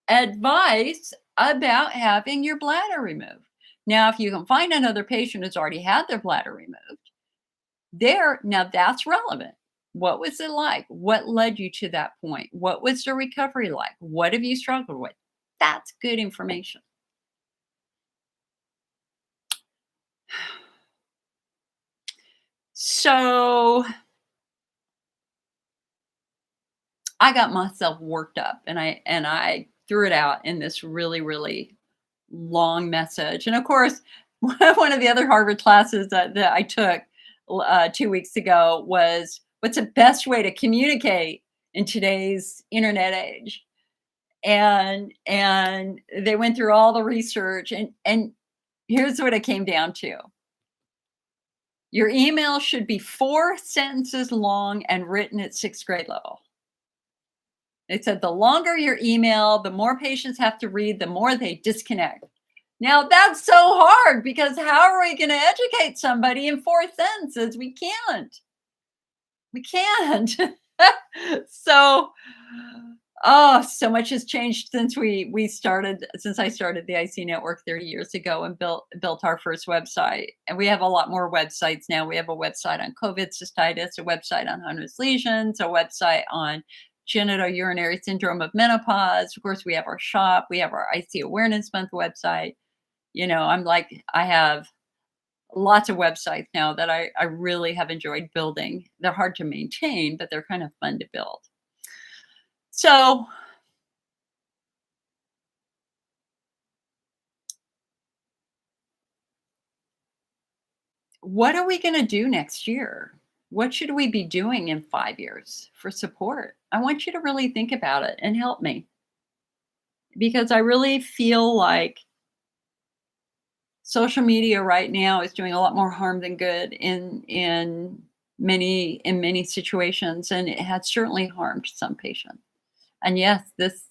advice about having your bladder removed. Now, if you can find another patient who's already had their bladder removed, now that's relevant. What was it like? What led you to that point? What was the recovery like? What have you struggled with? That's good information. So I got myself worked up and I threw it out in this really, really long message. And of course, one of the other Harvard classes that I took 2 weeks ago was what's the best way to communicate in today's internet age. And they went through all the research and here's what it came down to. Your email should be 4 sentences long and written at 6th grade level. They said the longer your email, the more patients have to read, the more they disconnect. Now that's so hard because how are we going to educate somebody in 4 sentences? We can't. We can't. So, oh, so much has changed since since I started the IC network 30 years ago and built our first website. And we have a lot more websites now. We have a website on COVID cystitis, a website on Hunner's lesions, a website on genitourinary syndrome of menopause. Of course, we have our shop. We have our IC Awareness Month website. I have lots of websites now that I really have enjoyed building. They're hard to maintain, but they're kind of fun to build. So what are we going to do next year? What should we be doing in 5 years for support? I want you to really think about it and help me because I really feel like social media right now is doing a lot more harm than good in many situations, and it has certainly harmed some patients. And yes, this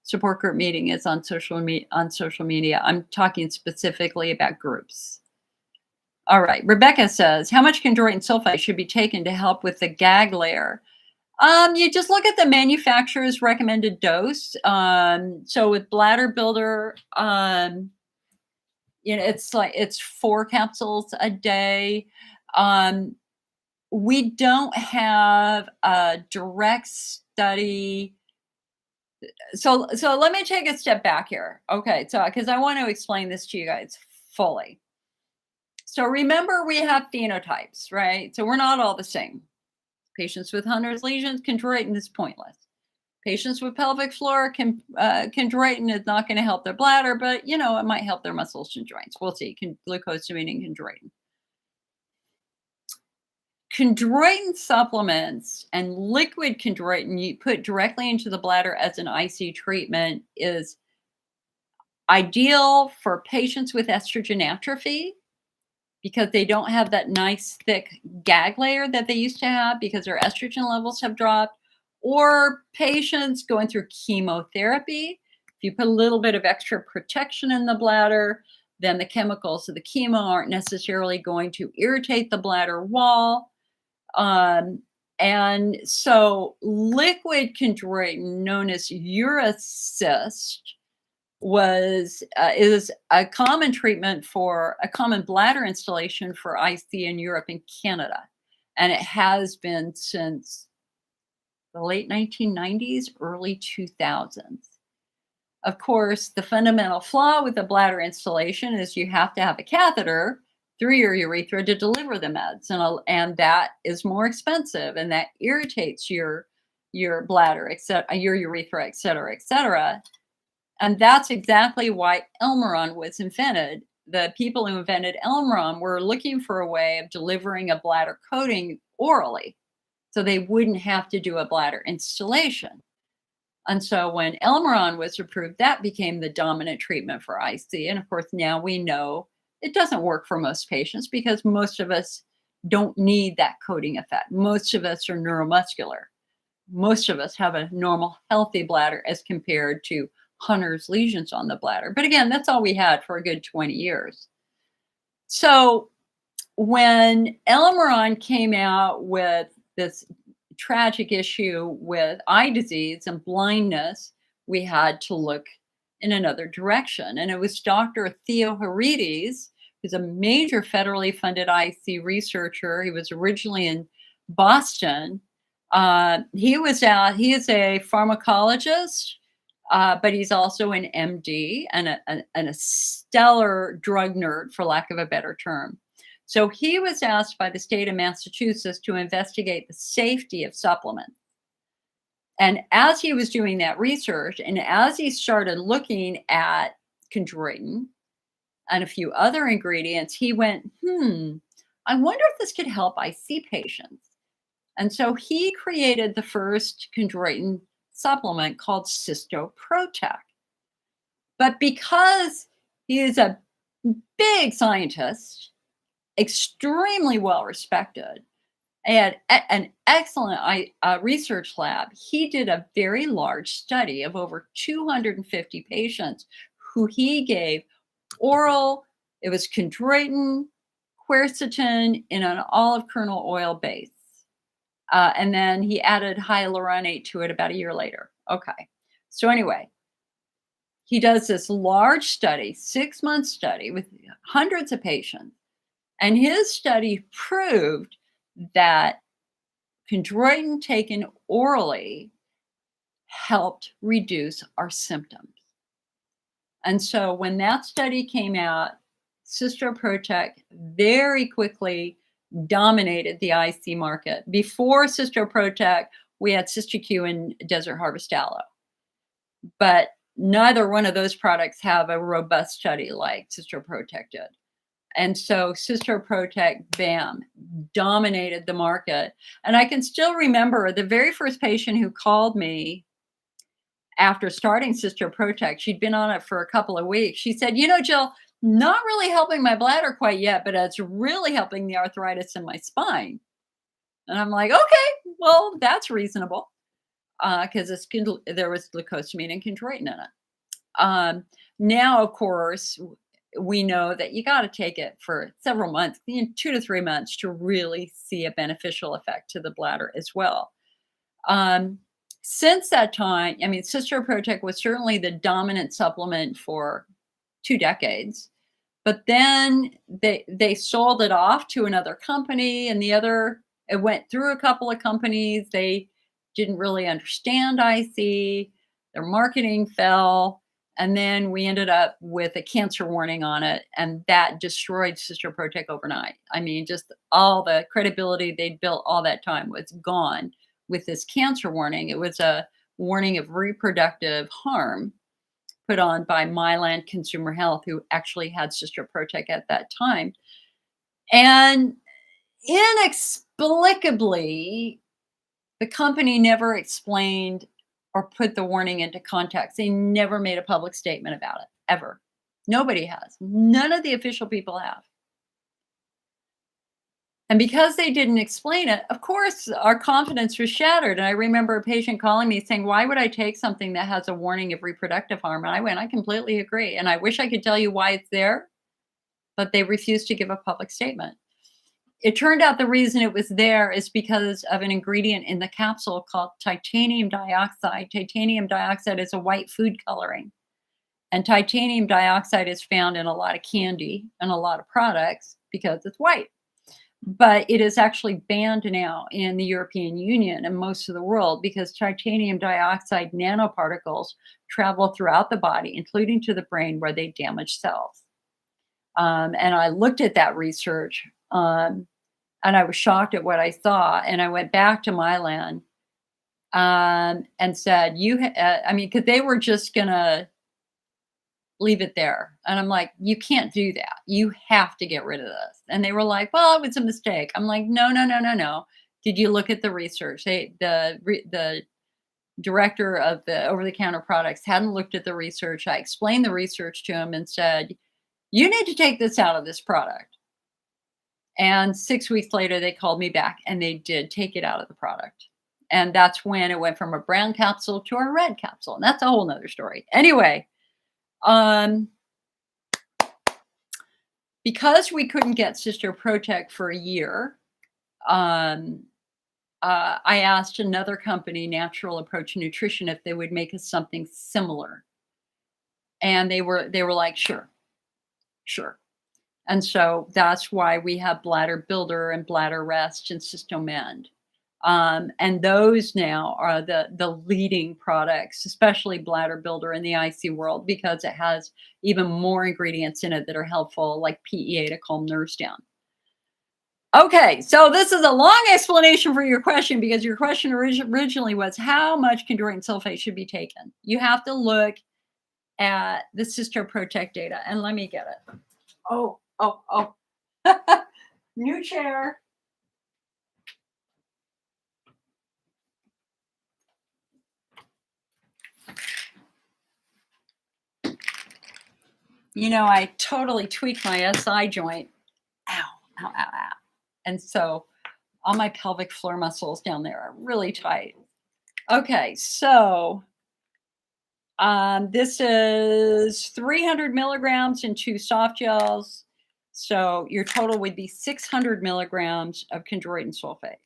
support group meeting is on social media. I'm talking specifically about groups. All right, Rebecca says, how much chondroitin sulfate should be taken to help with the gag layer? You just look at the manufacturer's recommended dose. So with Bladder Builder, it's 4 capsules a day. We don't have a direct study. So let me take a step back here. Okay, so because I want to explain this to you guys fully. So remember, we have phenotypes, right? So we're not all the same. Patients with Hunner's lesions, chondroitin is pointless. Patients with pelvic floor, chondroitin is not going to help their bladder, but it might help their muscles and joints. We'll see. Glucosamine and chondroitin. Chondroitin supplements and liquid chondroitin you put directly into the bladder as an IC treatment is ideal for patients with estrogen atrophy because they don't have that nice thick gag layer that they used to have because their estrogen levels have dropped, or patients going through chemotherapy. If you put a little bit of extra protection in the bladder, then the chemicals of the chemo aren't necessarily going to irritate the bladder wall. And so liquid chondroitin, known as Uracyst, is a common treatment for a common bladder installation for IC in Europe and Canada. And it has been since the late 1990s, early 2000s. Of course, the fundamental flaw with the bladder installation is you have to have a catheter through your urethra to deliver the meds. And that is more expensive and that irritates your bladder, your urethra, et cetera, et cetera. And that's exactly why Elmiron was invented. The people who invented Elmiron were looking for a way of delivering a bladder coating orally so they wouldn't have to do a bladder installation. And so when Elmiron was approved, that became the dominant treatment for IC. And of course, now we know it doesn't work for most patients because most of us don't need that coating effect. Most of us are neuromuscular. Most of us have a normal, healthy bladder as compared to Hunner's lesions on the bladder. But again, that's all we had for a good 20 years. So when Elmiron came out with this tragic issue with eye disease and blindness, we had to look in another direction. And it was Dr. Theo Harides, who's a major federally funded IC researcher. He was originally in Boston. He is a pharmacologist, but he's also an MD and a stellar drug nerd, for lack of a better term. So he was asked by the state of Massachusetts to investigate the safety of supplements. And as he was doing that research, and as he started looking at chondroitin and a few other ingredients, he went, I wonder if this could help IC patients. And so he created the first chondroitin supplement called Cystoprotect. But because he is a big scientist, extremely well respected, and an excellent research lab, he did a very large study of over 250 patients who he gave oral, it was chondroitin, quercetin in an olive kernel oil base. And then he added hyaluronate to it about a year later. Okay. So anyway, he does this large study, 6-month study with hundreds of patients. And his study proved that chondroitin taken orally helped reduce our symptoms. And so when that study came out, Cystoprotect very quickly dominated the IC market. Before Cystoprotect, we had CystiQ and Desert Harvest Aloe. But neither one of those products have a robust study like Cystoprotect did. And so Cystoprotect, bam, dominated the market. And I can still remember the very first patient who called me after starting Cystoprotect. She'd been on it for a couple of weeks. She said, Jill, not really helping my bladder quite yet, but it's really helping the arthritis in my spine. And I'm like, okay, well, that's reasonable because there was glucosamine and chondroitin in it. Now, of course, we know that you got to take it for several months, 2 to 3 months, to really see a beneficial effect to the bladder as well. Since that time, Cystoprotect was certainly the dominant supplement for 2 decades, but then they sold it off to another company, and it went through a couple of companies. They didn't really understand IC. Their marketing fell. And then we ended up with a cancer warning on it, and that destroyed Cystoprotect overnight. Just all the credibility they'd built all that time was gone with this cancer warning. It was a warning of reproductive harm put on by Mylan Consumer Health, who actually had Cystoprotect at that time. And inexplicably, the company never explained or put the warning into context. They never made a public statement about it, ever. Nobody has. None of the official people have. And because they didn't explain it, of course, our confidence was shattered. And I remember a patient calling me saying, why would I take something that has a warning of reproductive harm? And I went, I completely agree. And I wish I could tell you why it's there, but they refused to give a public statement. It turned out the reason it was there is because of an ingredient in the capsule called titanium dioxide. Titanium dioxide is a white food coloring. And titanium dioxide is found in a lot of candy and a lot of products because it's white. But it is actually banned now in the European Union and most of the world because titanium dioxide nanoparticles travel throughout the body, including to the brain, where they damage cells. And I looked at that research and I was shocked at what I saw. And I went back to Mylan and said, because they were just going to leave it there. And I'm like, you can't do that. You have to get rid of this. And they were like, well, it was a mistake. I'm like, no. Did you look at the research? The director of the over-the-counter products hadn't looked at the research. I explained the research to him and said, you need to take this out of this product. And 6 weeks later, they called me back and they did take it out of the product. And that's when it went from a brown capsule to a red capsule. And that's a whole nother story. Anyway, because we couldn't get Cystoprotect for a year, I asked another company, Natural Approach Nutrition, if they would make us something similar. And they were like, sure. And so that's why we have Bladder Builder and Bladder Rest and Cystomend. And those now are the leading products, especially Bladder Builder in the IC world, because it has even more ingredients in it that are helpful, like PEA to calm nerves down. Okay, so this is a long explanation for your question, because your question originally was how much chondroitin sulfate should be taken. You have to look at the Cystoprotect data, and let me get it. Oh. New chair. You know, I totally tweaked my SI joint. Ow. And so all my pelvic floor muscles down there are really tight. Okay, so this is 300 milligrams in 2 soft gels. So your total would be 600 milligrams of chondroitin sulfate.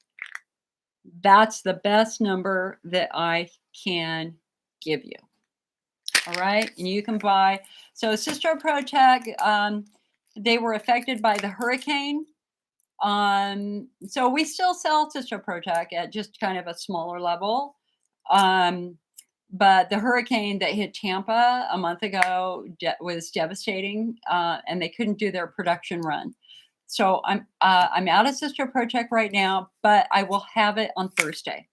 That's the best number that I can give you. All right, and you can buy. So Cystoprotect, they were affected by the hurricane. So we still sell Cystoprotect at just kind of a smaller level. But the hurricane that hit Tampa a month ago was devastating, and they couldn't do their production run. So I'm out of Cystoprotect right now, but I will have it on Thursday.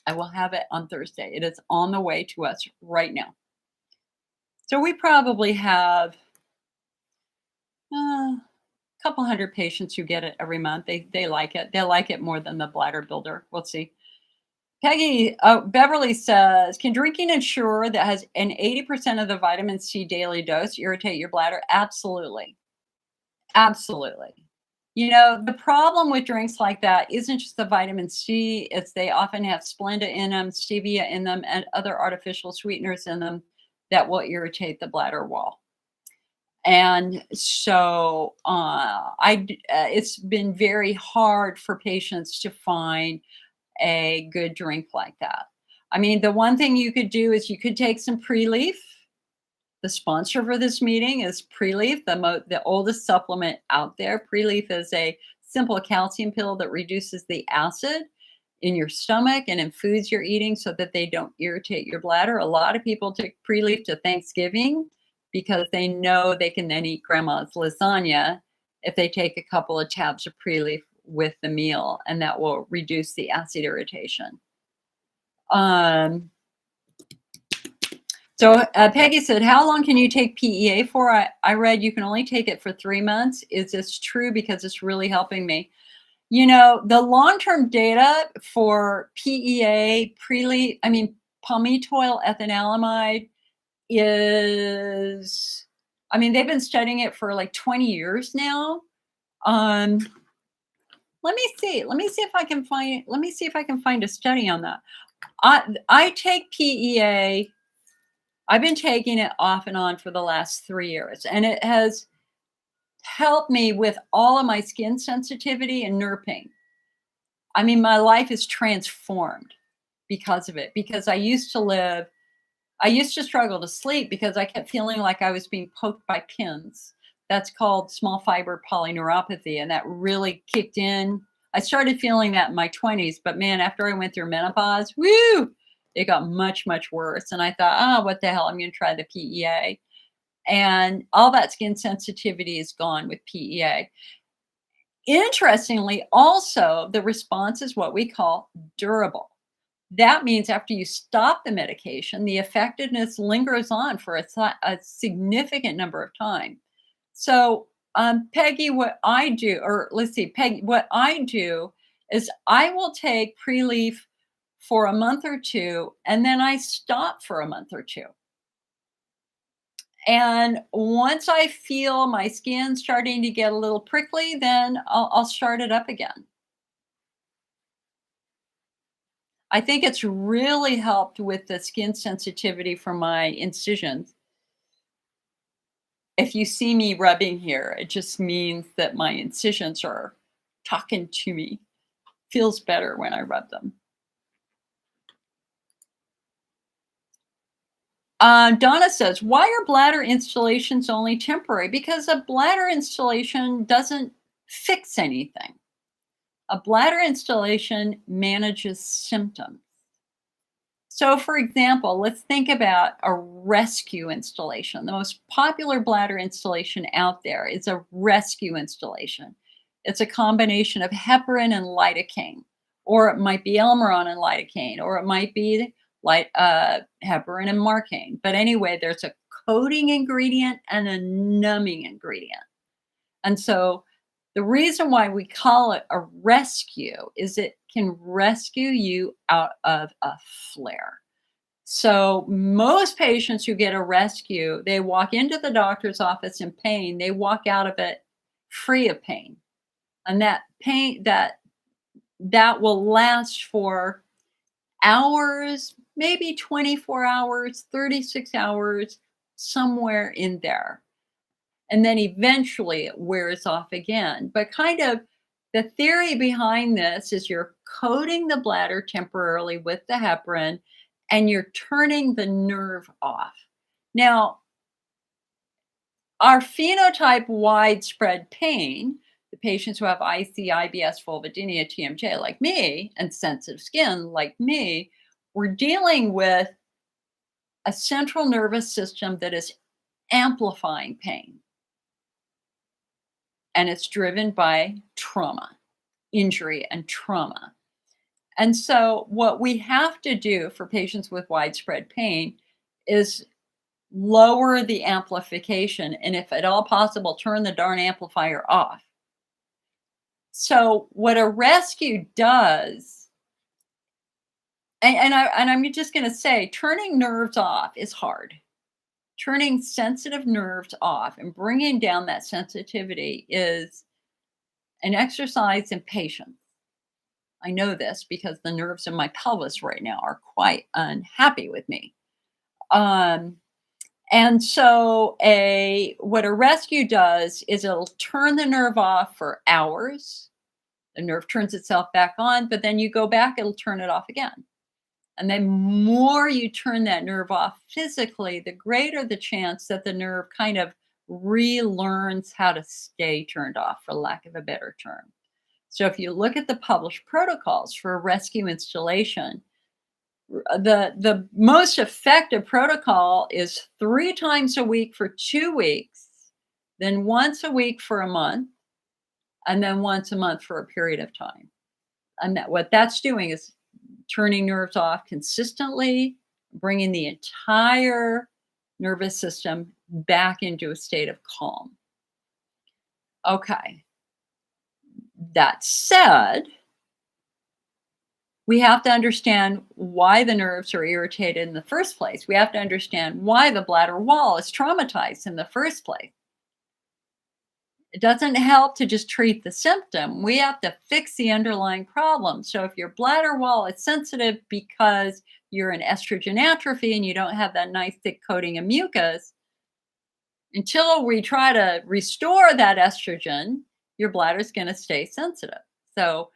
It is on the way to us right now. So we probably have a couple hundred patients who get it every month. They like it. They like it more than the Bladder Builder. We'll see. Beverly says, can drinking Ensure that has an 80% of the vitamin C daily dose irritate your bladder? Absolutely. You know, the problem with drinks like that isn't just the vitamin C, it's they often have Splenda in them, stevia in them, and other artificial sweeteners in them that will irritate the bladder wall. And so it's been very hard for patients to find a good drink like that. I mean, the one thing you could do is you could take some Pre-Leaf. The sponsor for this meeting is Pre-Leaf, the oldest supplement out there. Pre-Leaf is a simple calcium pill that reduces the acid in your stomach and in foods you're eating so that they don't irritate your bladder. A lot of people take Pre-Leaf to Thanksgiving because they know they can then eat grandma's lasagna if they take a couple of tabs of Pre-Leaf with the meal, and that will reduce the acid irritation. So Peggy said, how long can you take PEA for? I read you can only take it for 3 months. Is this true? Because it's really helping me. You know, the long-term data for PEA, palmitoyl ethanolamide is, I mean, they've been studying it for like 20 years now. Let me see if I can find a study on that. I take PEA. I've been taking it off and on for the last 3 years, and it has helped me with all of my skin sensitivity and nerve pain. I mean, my life is transformed because of it, because I used to struggle to sleep because I kept feeling like I was being poked by pins. That's called small fiber polyneuropathy, and that really kicked in. I started feeling that in my 20s, but man, after I went through menopause, woo, it got much, much worse. And I thought, what the hell, I'm going to try the PEA. And all that skin sensitivity is gone with PEA. Interestingly, also, the response is what we call durable. That means after you stop the medication, the effectiveness lingers on for a significant number of time. So, Peggy, what I do is I will take Pre-Leaf for a month or two, and then I stop for a month or two. And once I feel my skin starting to get a little prickly, then I'll start it up again. I think it's really helped with the skin sensitivity for my incisions. If you see me rubbing here, it just means that my incisions are talking to me. Feels better when I rub them. Donna says, why are bladder installations only temporary? Because a bladder installation doesn't fix anything. A bladder installation manages symptoms. So, for example, let's think about a rescue installation. The most popular bladder installation out there is a rescue installation. It's a combination of heparin and lidocaine, or it might be Elmiron and lidocaine, or it might be heparin and marcaine. But anyway, there's a coating ingredient and a numbing ingredient. And so the reason why we call it a rescue is it can rescue you out of a flare. So most patients who get a rescue, they walk into the doctor's office in pain, they walk out of it free of pain. And that pain that will last for hours, maybe 24 hours, 36 hours, somewhere in there. And then eventually it wears off again. But kind of the theory behind this is you're coating the bladder temporarily with the heparin and you're turning the nerve off. Now, our phenotype widespread pain, the patients who have IC, IBS, vulvodynia, TMJ like me, and sensitive skin like me, we're dealing with a central nervous system that is amplifying pain. And it's driven by trauma, injury, and trauma. And so, what we have to do for patients with widespread pain is lower the amplification, and if at all possible, turn the darn amplifier off. So, what a rescue does, and I'm just going to say, turning nerves off is hard. Turning sensitive nerves off and bringing down that sensitivity is an exercise in patience. I know this because the nerves in my pelvis right now are quite unhappy with me. And so what a rescue does is it'll turn the nerve off for hours. The nerve turns itself back on, but then you go back, it'll turn it off again. And the more you turn that nerve off physically, the greater the chance that the nerve kind of relearns how to stay turned off, for lack of a better term. So if you look at the published protocols for a rescue installation, the most effective protocol is 3 times a week for 2 weeks, then once a week for a month, and then once a month for a period of time. And what that's doing is turning nerves off consistently, bringing the entire nervous system back into a state of calm. Okay. That said, we have to understand why the nerves are irritated in the first place. We have to understand why the bladder wall is traumatized in the first place. It doesn't help to just treat the symptom. We have to fix the underlying problem. So if your bladder wall is sensitive because you're in estrogen atrophy and you don't have that nice thick coating of mucus, until we try to restore that estrogen, your bladder is going to stay sensitive. So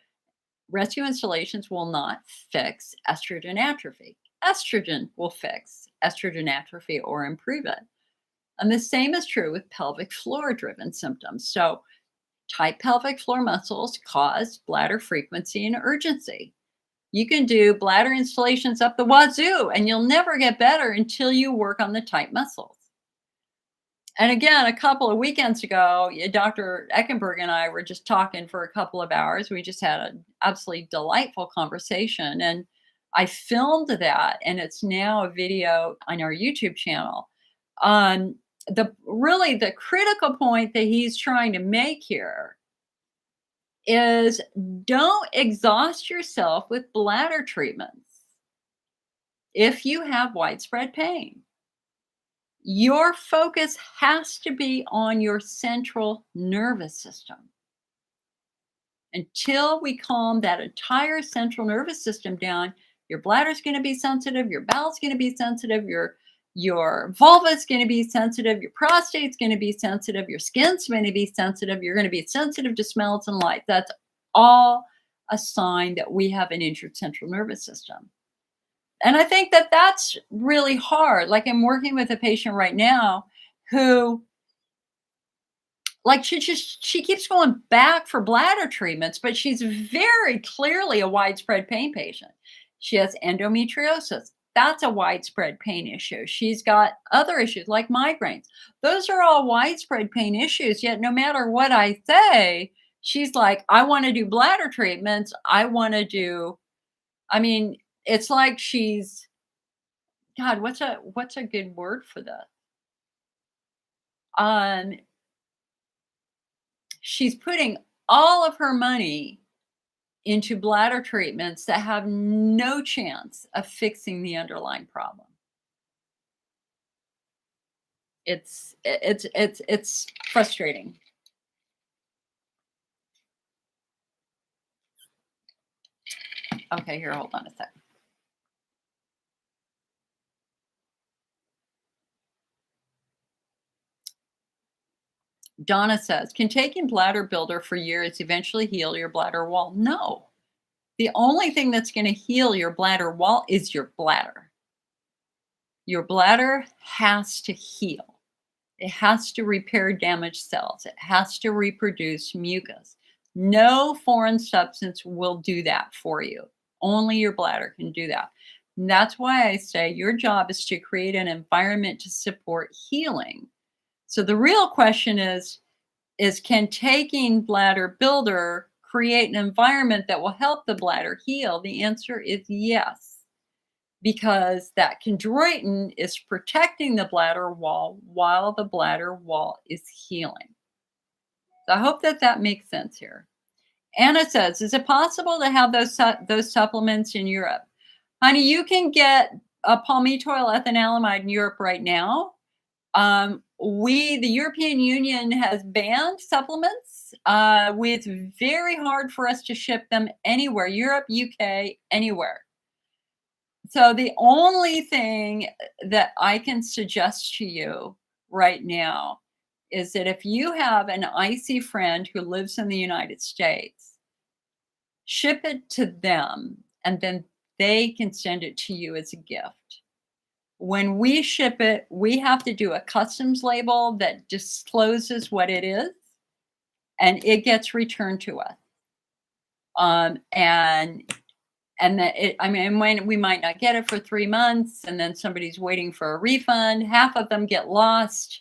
rescue installations will not fix estrogen atrophy. Estrogen will fix estrogen atrophy or improve it. And the same is true with pelvic floor-driven symptoms. So tight pelvic floor muscles cause bladder frequency and urgency. You can do bladder installations up the wazoo, and you'll never get better until you work on the tight muscles. And again, a couple of weekends ago, Dr. Eckenberg and I were just talking for a couple of hours. We just had an absolutely delightful conversation. And I filmed that, and it's now a video on our YouTube channel. The critical point that he's trying to make here is don't exhaust yourself with bladder treatments. if you have widespread pain, your focus has to be on your central nervous system. Until we calm that entire central nervous system down, your bladder's going to be sensitive, your bowel's going to be sensitive, your vulva's going to be sensitive, your prostate's going to be sensitive, your skin's going to be sensitive, you're going to be sensitive to smells and light. That's all a sign that we have an injured central nervous system. And I think that that's really hard. Like, I'm working with a patient right now who, like, she keeps going back for bladder treatments, but she's very clearly a widespread pain patient. She has endometriosis. That's a widespread pain issue. She's got other issues like migraines. Those are all widespread pain issues. Yet no matter what I say, she's like, I want to do bladder treatments. I want to do, I mean, it's like she's, God, what's a good word for that? Um, she's putting all of her money into bladder treatments that have no chance of fixing the underlying problem. It's frustrating. Okay, here, hold on a sec. Donna says, can taking bladder builder for years eventually heal your bladder wall? No. The only thing that's going to heal your bladder wall is your bladder. Your bladder has to heal. It has to repair damaged cells. It has to reproduce mucus. No foreign substance will do that for you. Only your bladder can do that. And that's why I say your job is to create an environment to support healing. So the real question is can taking bladder builder create an environment that will help the bladder heal? The answer is yes, because that chondroitin is protecting the bladder wall while the bladder wall is healing. So I hope that that makes sense here. Anna says, is it possible to have those supplements in Europe? Honey, you can get a palmitoyl ethanolamide in Europe right now. The European Union has banned supplements. It's very hard for us to ship them anywhere, Europe, UK, anywhere. So the only thing that I can suggest to you right now is that if you have an icy friend who lives in the United States, ship it to them and then they can send it to you as a gift. When we ship it, we have to do a customs label that discloses what it is, and it gets returned to us. And that when we might not get it for 3 months, and then somebody's waiting for a refund. Half of them get lost.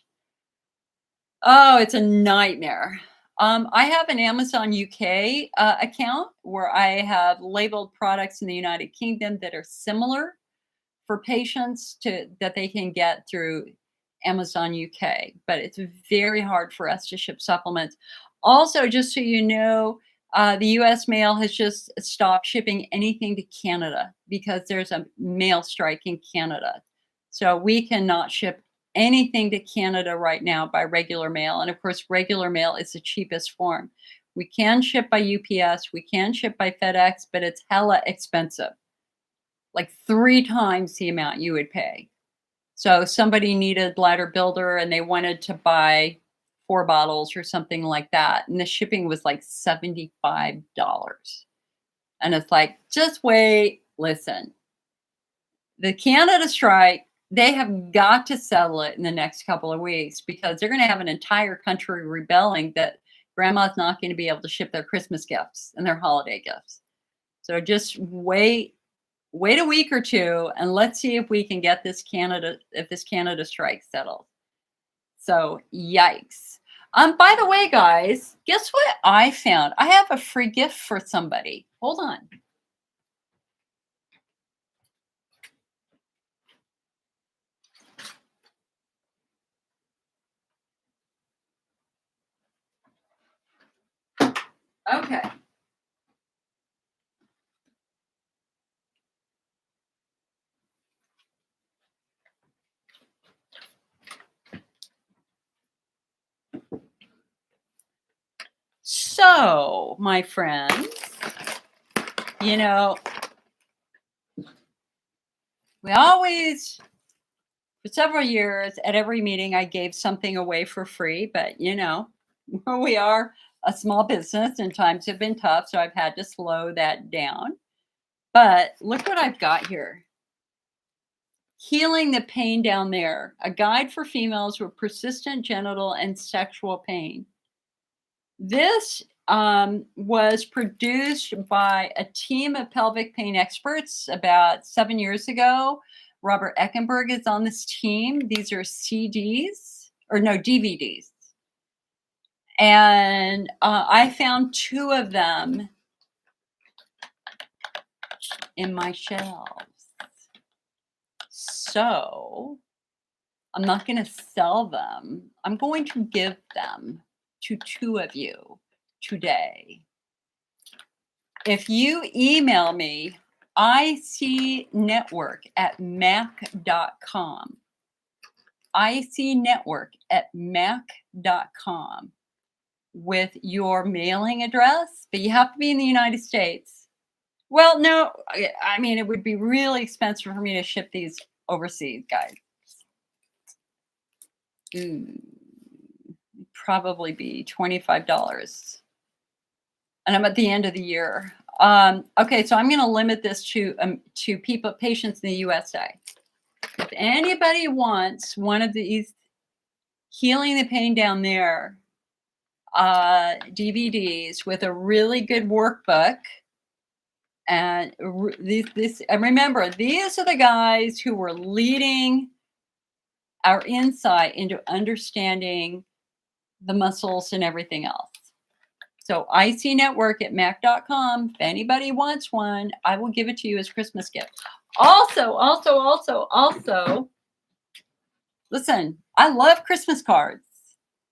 Oh, it's a nightmare. I have an Amazon UK account where I have labeled products in the United Kingdom that are similar for patients that they can get through Amazon UK, but it's very hard for us to ship supplements. Also, just so you know, the US mail has just stopped shipping anything to Canada because there's a mail strike in Canada. So we cannot ship anything to Canada right now by regular mail. And of course, regular mail is the cheapest form. We can ship by UPS, we can ship by FedEx, but it's hella expensive. Like 3 times the amount you would pay. So somebody needed bladder builder and they wanted to buy 4 bottles or something like that. And the shipping was like $75. And it's like, just wait, listen. The Canada strike, they have got to settle it in the next couple of weeks because they're going to have an entire country rebelling that grandma's not going to be able to ship their Christmas gifts and their holiday gifts. So just wait a week or 2 and let's see if we can get this Canada strike settled. So yikes. By the way, guys, guess what I found? I have a free gift for somebody. Hold on. Okay. So, my friends, you know, we always, for several years, at every meeting, I gave something away for free. But, we are a small business and times have been tough. So I've had to slow that down. But look what I've got here. Healing the pain down there, a guide for females with persistent genital and sexual pain. This was produced by a team of pelvic pain experts about 7 years ago. Robert Eckenberg is on this team. These are CDs, or no, DVDs. And I found 2 of them in my shelves. So I'm not going to sell them. I'm going to give them to 2 of you today. If you email me, icnetwork@mac.com, icnetwork@mac.com, with your mailing address, but you have to be in the United States. Well, no, I mean, it would be really expensive for me to ship these overseas, guys. Probably be $25. And I'm at the end of the year. Okay, so I'm going to limit this to patients in the USA. If anybody wants one of these healing the pain down there DVDs with a really good workbook, and and remember, these are the guys who were leading our insight into understanding the muscles and everything else. So icnetwork@mac.com. If anybody wants one, I will give it to you as Christmas gift. Also, listen, I love Christmas cards.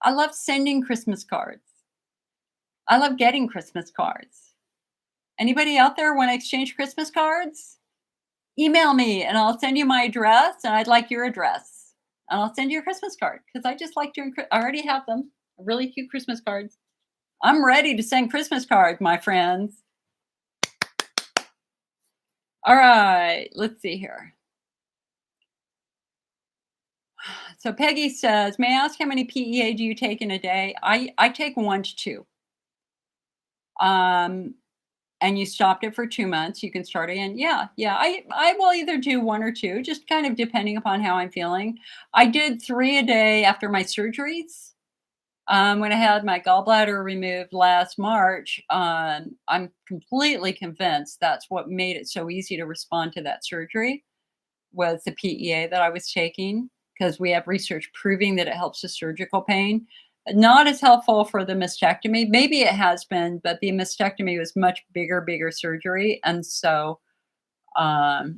I love sending Christmas cards. I love getting Christmas cards. Anybody out there want to exchange Christmas cards? Email me and I'll send you my address, and I'd like your address. And I'll send you a Christmas card because I just like doing, I already have them. Really cute Christmas cards. I'm ready to send Christmas cards, my friends. All right, let's see here. So Peggy says, may I ask how many PEA do you take in a day? I take 1 to 2. And you stopped it for 2 months. You can start again. Yeah. I will either do 1 or 2, just kind of depending upon how I'm feeling. I did 3 a day after my surgeries. When I had my gallbladder removed last March, I'm completely convinced that's what made it so easy to respond to that surgery, was the PEA that I was taking, because we have research proving that it helps with surgical pain. Not as helpful for the mastectomy. Maybe it has been, but the mastectomy was much bigger surgery. And so, but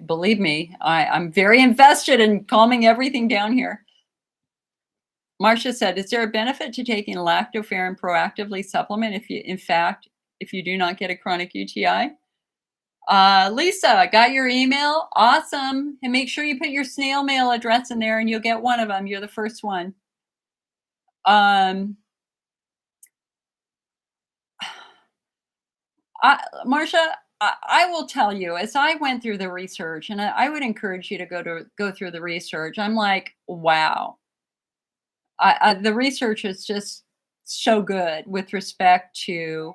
believe me, I'm very invested in calming everything down here. Marcia said, is there a benefit to taking lactoferrin proactively supplement if you do not get a chronic UTI? Lisa, got your email? Awesome. And make sure you put your snail mail address in there and you'll get one of them. You're the first one. Marcia, I will tell you, as I went through the research, and I would encourage you to go through the research. I'm like, wow. The research is just so good with respect to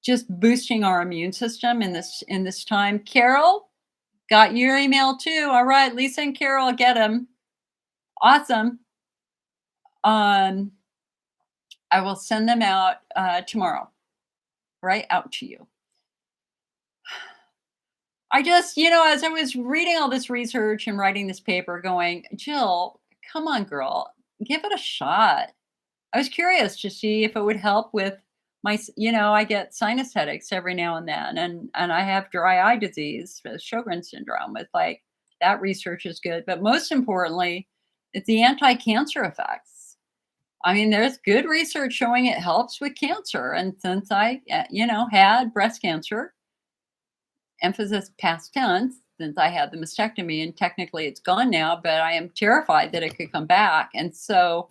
just boosting our immune system in this time. Carol, got your email too. All right, Lisa and Carol, get them. Awesome. I will send them out tomorrow, right out to you. I just, as I was reading all this research and writing this paper, going, Jill, come on, girl, give it a shot. I was curious to see if it would help with my, I get sinus headaches every now and then, and I have dry eye disease, Sjogren's syndrome. It's like, that research is good, but most importantly, it's the anti-cancer effects. I mean, there's good research showing it helps with cancer. And since I, had breast cancer, emphasis past tense, since I had the mastectomy, and technically it's gone now, but I am terrified that it could come back. And so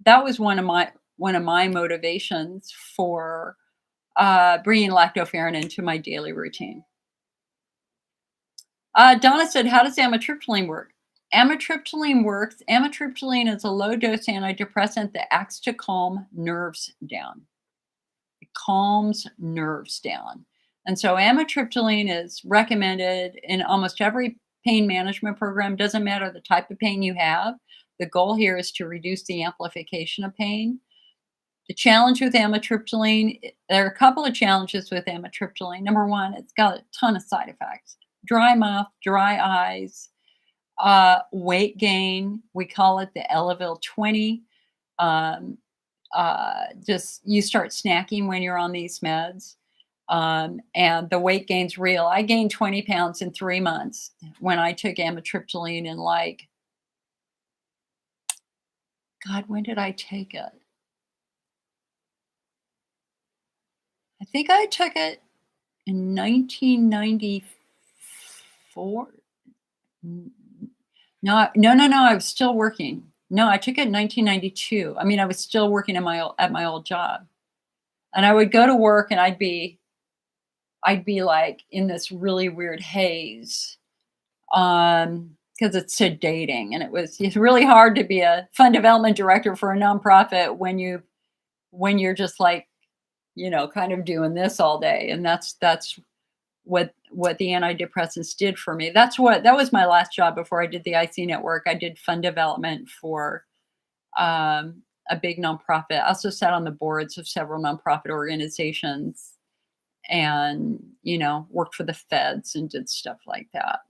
that was one of one of my motivations for bringing lactoferrin into my daily routine. Donna said, how does amitriptyline work? Amitriptyline works. Amitriptyline is a low-dose antidepressant that acts to calm nerves down. It calms nerves down. And so amitriptyline is recommended in almost every pain management program. Doesn't matter the type of pain you have. The goal here is to reduce the amplification of pain. The challenge with amitriptyline, there are a couple of challenges with amitriptyline. Number one, it's got a ton of side effects. Dry mouth, dry eyes, weight gain. We call it the Elevil 20. Just you start snacking when you're on these meds. And the weight gain's real. I gained 20 pounds in 3 months when I took amitriptyline in God, when did I take it? I think I took it in 1994. No, I was still working. No, I took it in 1992. I mean, I was still working at my old job. And I would go to work and I'd be like in this really weird haze. Because it's sedating, and it's really hard to be a fund development director for a nonprofit when you're just like, kind of doing this all day. And that's what the antidepressants did for me. That was my last job before I did the IC network. I did fund development for a big nonprofit. I also sat on the boards of several nonprofit organizations and, worked for the feds and did stuff like that.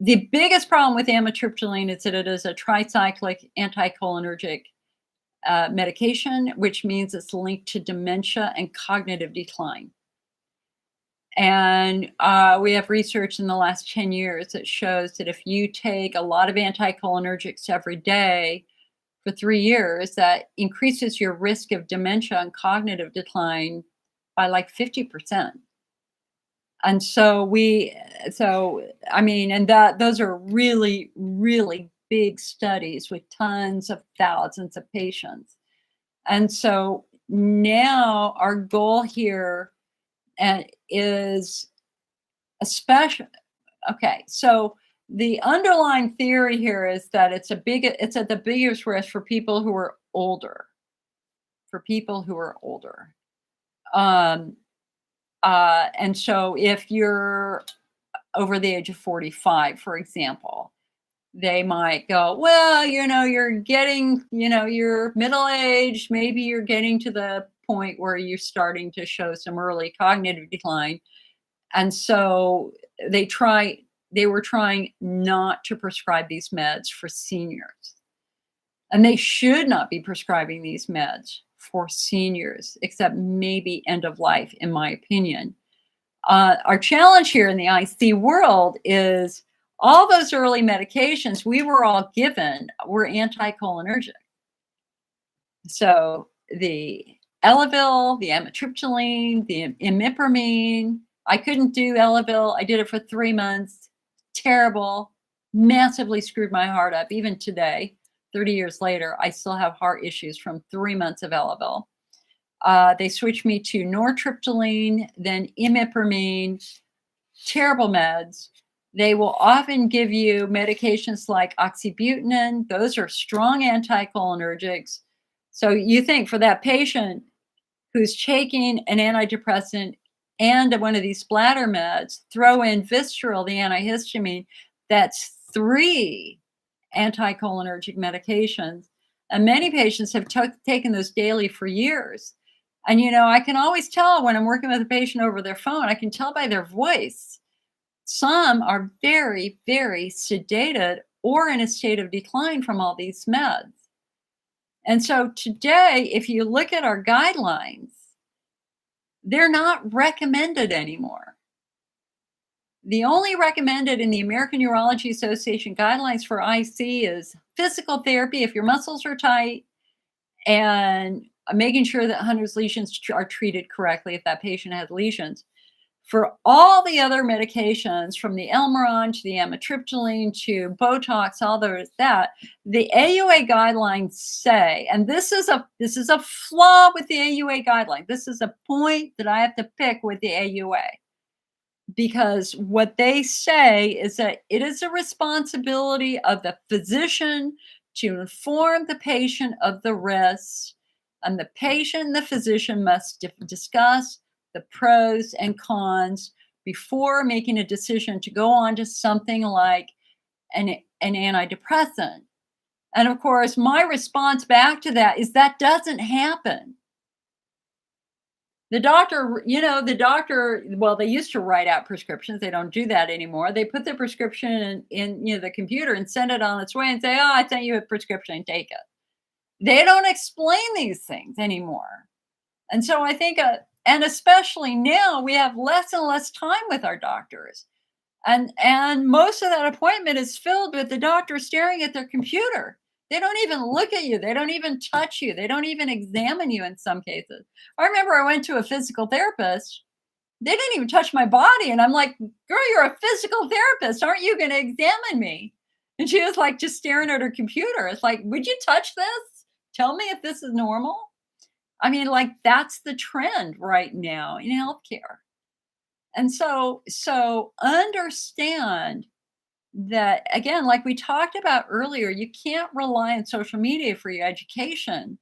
The biggest problem with amitriptyline is that it is a tricyclic anticholinergic medication, which means it's linked to dementia and cognitive decline. And we have research in the last 10 years that shows that if you take a lot of anticholinergics every day for 3 years, that increases your risk of dementia and cognitive decline by like 50%. And those are really, really big studies with tons of thousands of patients. And so now our goal here is so the underlying theory here is that it's at the biggest risk for people who are older. And so if you're over the age of 45, for example, they might go, well, you're getting, you're middle-aged, maybe you're getting to the point where you're starting to show some early cognitive decline. And so they were trying not to prescribe these meds for seniors. And they should not be prescribing these meds for seniors, except maybe end of life, in my opinion. Our challenge here in the IC world is all those early medications we were all given were anticholinergic. So the Elevil, the amitriptyline, the imipramine. I couldn't do Elevil. I did it for 3 months. Terrible. Massively screwed my heart up. Even today, 30 years later, I still have heart issues from 3 months of Elevil. They switched me to nortriptyline, then imipramine. Terrible meds. They will often give you medications like oxybutynin. Those are strong anticholinergics. So you think for that patient who's taking an antidepressant and one of these splatter meds, throw in Visceral, the antihistamine, that's 3 anticholinergic medications. And many patients have taken those daily for years. And, I can always tell when I'm working with a patient over their phone, I can tell by their voice. Some are very, very sedated or in a state of decline from all these meds. And so today, if you look at our guidelines, they're not recommended anymore. The only recommended in the American Urology Association guidelines for IC is physical therapy if your muscles are tight, and making sure that Hunner's lesions are treated correctly if that patient has lesions. For all the other medications, from the Elmiron to the amitriptyline to Botox, all those that the AUA guidelines say, and this is a flaw with the AUA guideline. This is a point that I have to pick with the AUA, because what they say is that it is a responsibility of the physician to inform the patient of the risks, and the patient and the physician must discuss the pros and cons before making a decision to go on to something like an antidepressant. And of course, my response back to that is that doesn't happen. Well, they used to write out prescriptions. They don't do that anymore. They put the prescription in the computer and send it on its way and say, oh, I sent you a prescription, take it. They don't explain these things anymore. And so I think, and especially now, we have less and less time with our doctors. And most of that appointment is filled with the doctor staring at their computer. They don't even look at you. They don't even touch you. They don't even examine you in some cases. I remember I went to a physical therapist. They didn't even touch my body. And I'm like, girl, you're a physical therapist. Aren't you going to examine me? And she was like just staring at her computer. It's like, would you touch this? Tell me if this is normal. I mean, like, that's the trend right now in healthcare. And so understand that, again, like we talked about earlier, you can't rely on social media for your education.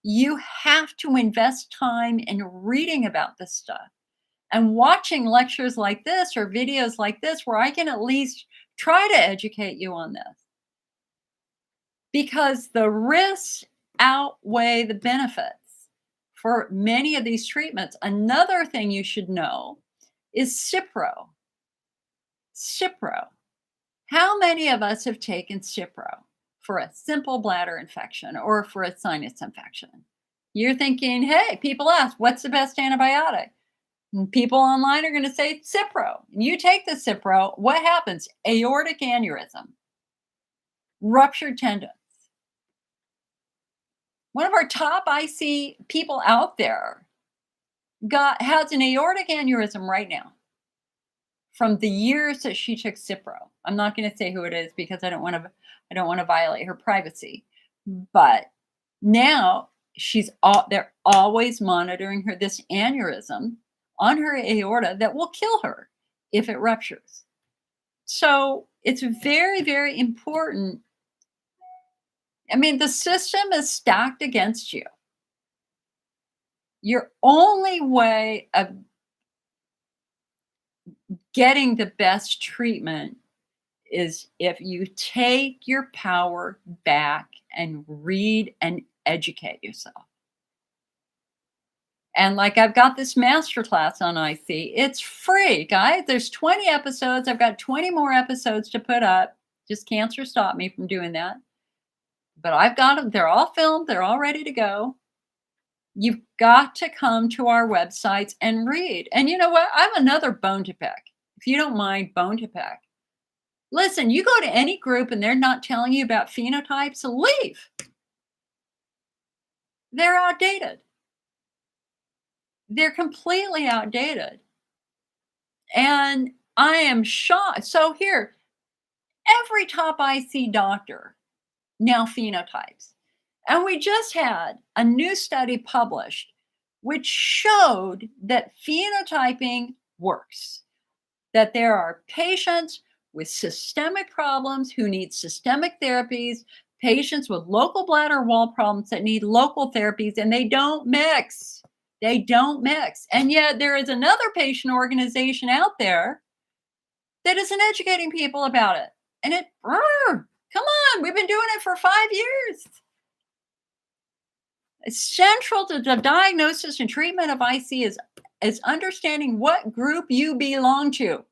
You have to invest time in reading about this stuff and watching lectures like this or videos like this, where I can at least try to educate you on this. Because the risks outweigh the benefits for many of these treatments. Another thing you should know is Cipro. Cipro. How many of us have taken Cipro for a simple bladder infection or for a sinus infection? You're thinking, hey, people ask, what's the best antibiotic? And people online are going to say Cipro. And you take the Cipro, what happens? Aortic aneurysm, ruptured tendons. One of our top IC people out there has an aortic aneurysm right now from the years that she took Cipro. I'm not going to say who it is because I don't want to violate her privacy. But now they're always monitoring her, this aneurysm on her aorta that will kill her if it ruptures. So it's very, very important. I mean, the system is stacked against you. Your only way of getting the best treatment is if you take your power back and read and educate yourself. And like, I've got this masterclass on IC. It's free, guys. There's 20 episodes. I've got 20 more episodes to put up. Just cancer stopped me from doing that. But I've got them. They're all filmed. They're all ready to go. You've got to come to our websites and read. And you know what? I have another bone to pick. If you don't mind, bone to pick. Listen, you go to any group and they're not telling you about phenotypes, leave. They're outdated. They're completely outdated. And I am shocked. So here, every top IC doctor now phenotypes. And we just had a new study published which showed that phenotyping works. That there are patients with systemic problems who need systemic therapies, patients with local bladder wall problems that need local therapies, and they don't mix. They don't mix. And yet there is another patient organization out there that isn't educating people about it. And come on, we've been doing it for 5 years. It's central to the diagnosis and treatment of IC is understanding what group you belong to.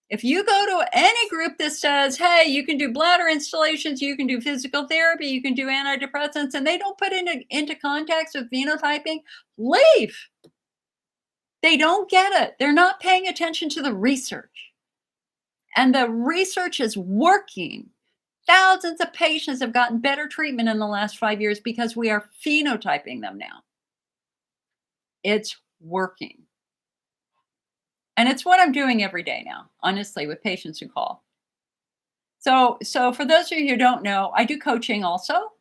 If you go to any group that says, hey, you can do bladder installations, you can do physical therapy, you can do antidepressants, and they don't put into context with phenotyping, leave. They don't get it. They're not paying attention to the research. And the research is working. Thousands of patients have gotten better treatment in the last 5 years because we are phenotyping them now. It's working. And it's what I'm doing every day now, honestly, with patients who call. So for those of you who don't know, I do coaching also.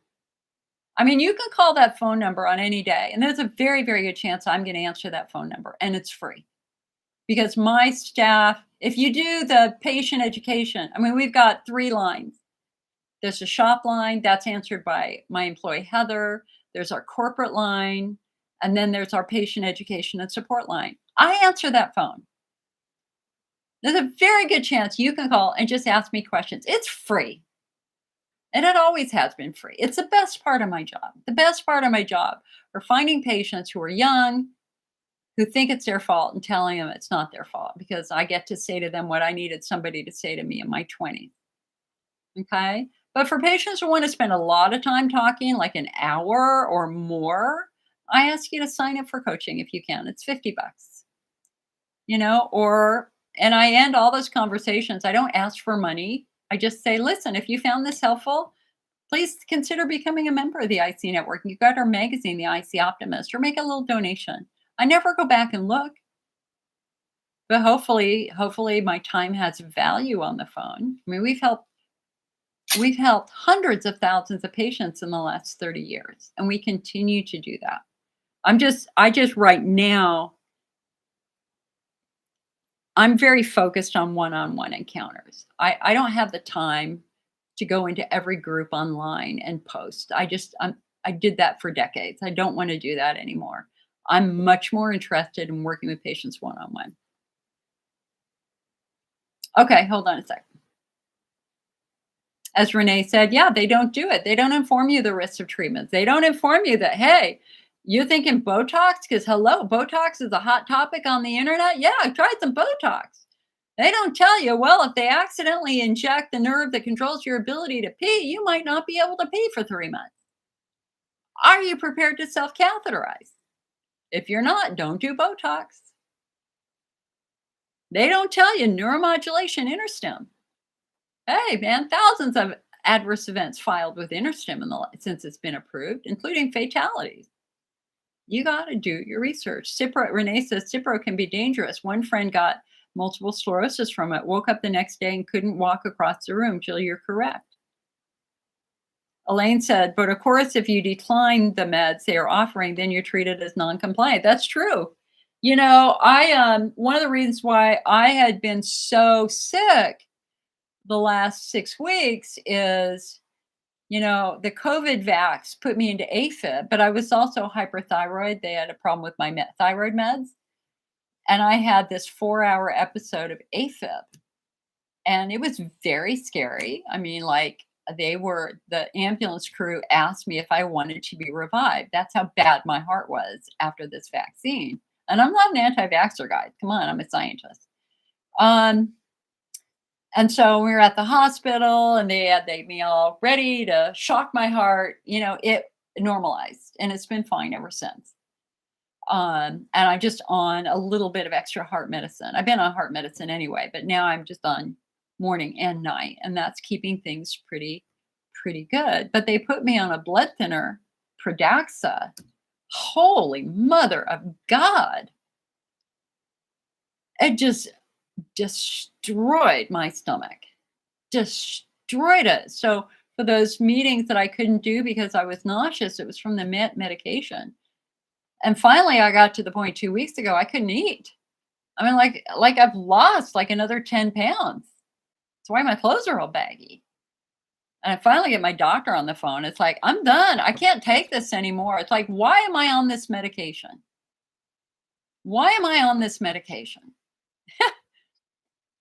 I mean, you can call that phone number on any day, and there's a very, very good chance I'm going to answer that phone number, and it's free because my staff, if you do the patient education, I mean, we've got 3 lines. There's a shop line that's answered by my employee, Heather. There's our corporate line, and then there's our patient education and support line. I answer that phone. There's a very good chance you can call and just ask me questions. It's free. And it always has been free. It's the best part of my job. The best part of my job are finding patients who are young, who think it's their fault and telling them it's not their fault because I get to say to them what I needed somebody to say to me in my 20s. Okay. But for patients who want to spend a lot of time talking, like an hour or more, I ask you to sign up for coaching if you can. It's $50, and I end all those conversations. I don't ask for money. I just say, listen, if you found this helpful, please consider becoming a member of the IC Network. You've got our magazine, the IC Optimist, or make a little donation. I never go back and look, but hopefully my time has value on the phone. I mean, we've helped hundreds of thousands of patients in the last 30 years, and we continue to do that. I just right now, I'm very focused on one-on-one encounters. I don't have the time to go into every group online and post. I did that for decades. I don't want to do that anymore. I'm much more interested in working with patients one-on-one. Okay, hold on a sec. As Renee said, yeah, they don't do it. They don't inform you the risks of treatments. They don't inform you that, hey, you're thinking Botox? Because hello, Botox is a hot topic on the internet. Yeah, I tried some Botox. They don't tell you, well, if they accidentally inject the nerve that controls your ability to pee, you might not be able to pee for 3 months. Are you prepared to self-catheterize? If you're not, don't do Botox. They don't tell you neuromodulation InterStim. Hey, man, thousands of adverse events filed with InterStim since it's been approved, including fatalities. You got to do your research. Renee says Cipro can be dangerous. One friend got multiple sclerosis from it, woke up the next day and couldn't walk across the room. Jill, you're correct. Elaine said, but of course, if you decline the meds they are offering, then you're treated as non-compliant. That's true. One of the reasons why I had been so sick the last 6 weeks is the COVID vax put me into AFib, but I was also hyperthyroid. They had a problem with my thyroid meds. And I had this 4-hour episode of AFib. And it was very scary. I mean, the ambulance crew asked me if I wanted to be revived. That's how bad my heart was after this vaccine. And I'm not an anti-vaxxer guy. Come on, I'm a scientist. And so we were at the hospital and they had me all ready to shock my heart. It normalized and it's been fine ever since. And I'm just on a little bit of extra heart medicine. I've been on heart medicine anyway, but now I'm just on morning and night, and that's keeping things pretty good. But they put me on a blood thinner, Pradaxa. Holy mother of God. It just destroyed my stomach, destroyed it. So for those meetings that I couldn't do because I was nauseous, it was from the medication. And finally I got to the point 2 weeks ago, I couldn't eat. I mean, like I've lost like another 10 pounds. That's why my clothes are all baggy. And I finally get my doctor on the phone. It's like, I'm done. I can't take this anymore. It's like, why am I on this medication? Why am I on this medication?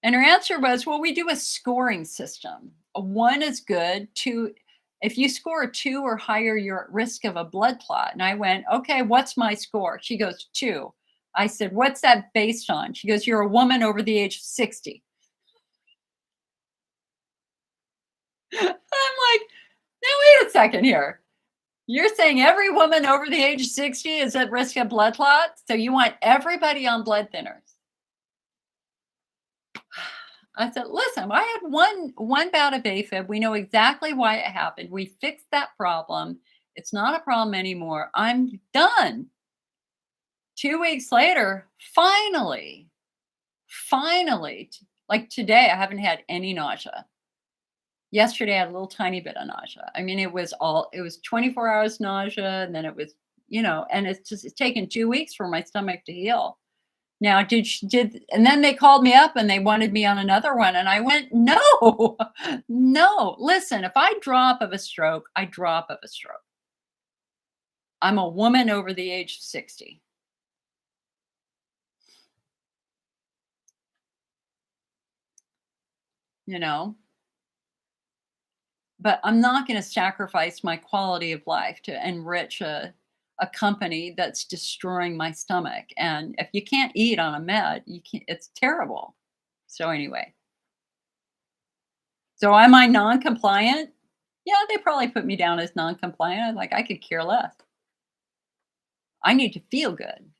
And her answer was, well, we do a scoring system. A 1 is good. 2, if you score a 2 or higher, you're at risk of a blood clot. And I went, okay, what's my score? She goes, 2. I said, what's that based on? She goes, you're a woman over the age of 60. I'm like, now wait a second here. You're saying every woman over the age of 60 is at risk of blood clots? So you want everybody on blood thinners? I said, listen, I had one bout of AFib. We know exactly why it happened. We fixed that problem. It's not a problem anymore. I'm done. 2 weeks later, finally, Finally, like today, I haven't had any nausea. Yesterday, I had a little tiny bit of nausea. I mean, it was 24 hours nausea, and then it was, and it's taken 2 weeks for my stomach to heal. Now, and then they called me up and they wanted me on another one, and I went, "No, no. Listen, if I drop of a stroke, I drop of a stroke. I'm a woman over the age of 60." You know? But I'm not gonna sacrifice my quality of life to enrich a company that's destroying my stomach, and if you can't eat on a med, you can't it's terrible. So anyway. So am I non-compliant? Yeah, they probably put me down as non-compliant, like, I could care less. I need to feel good.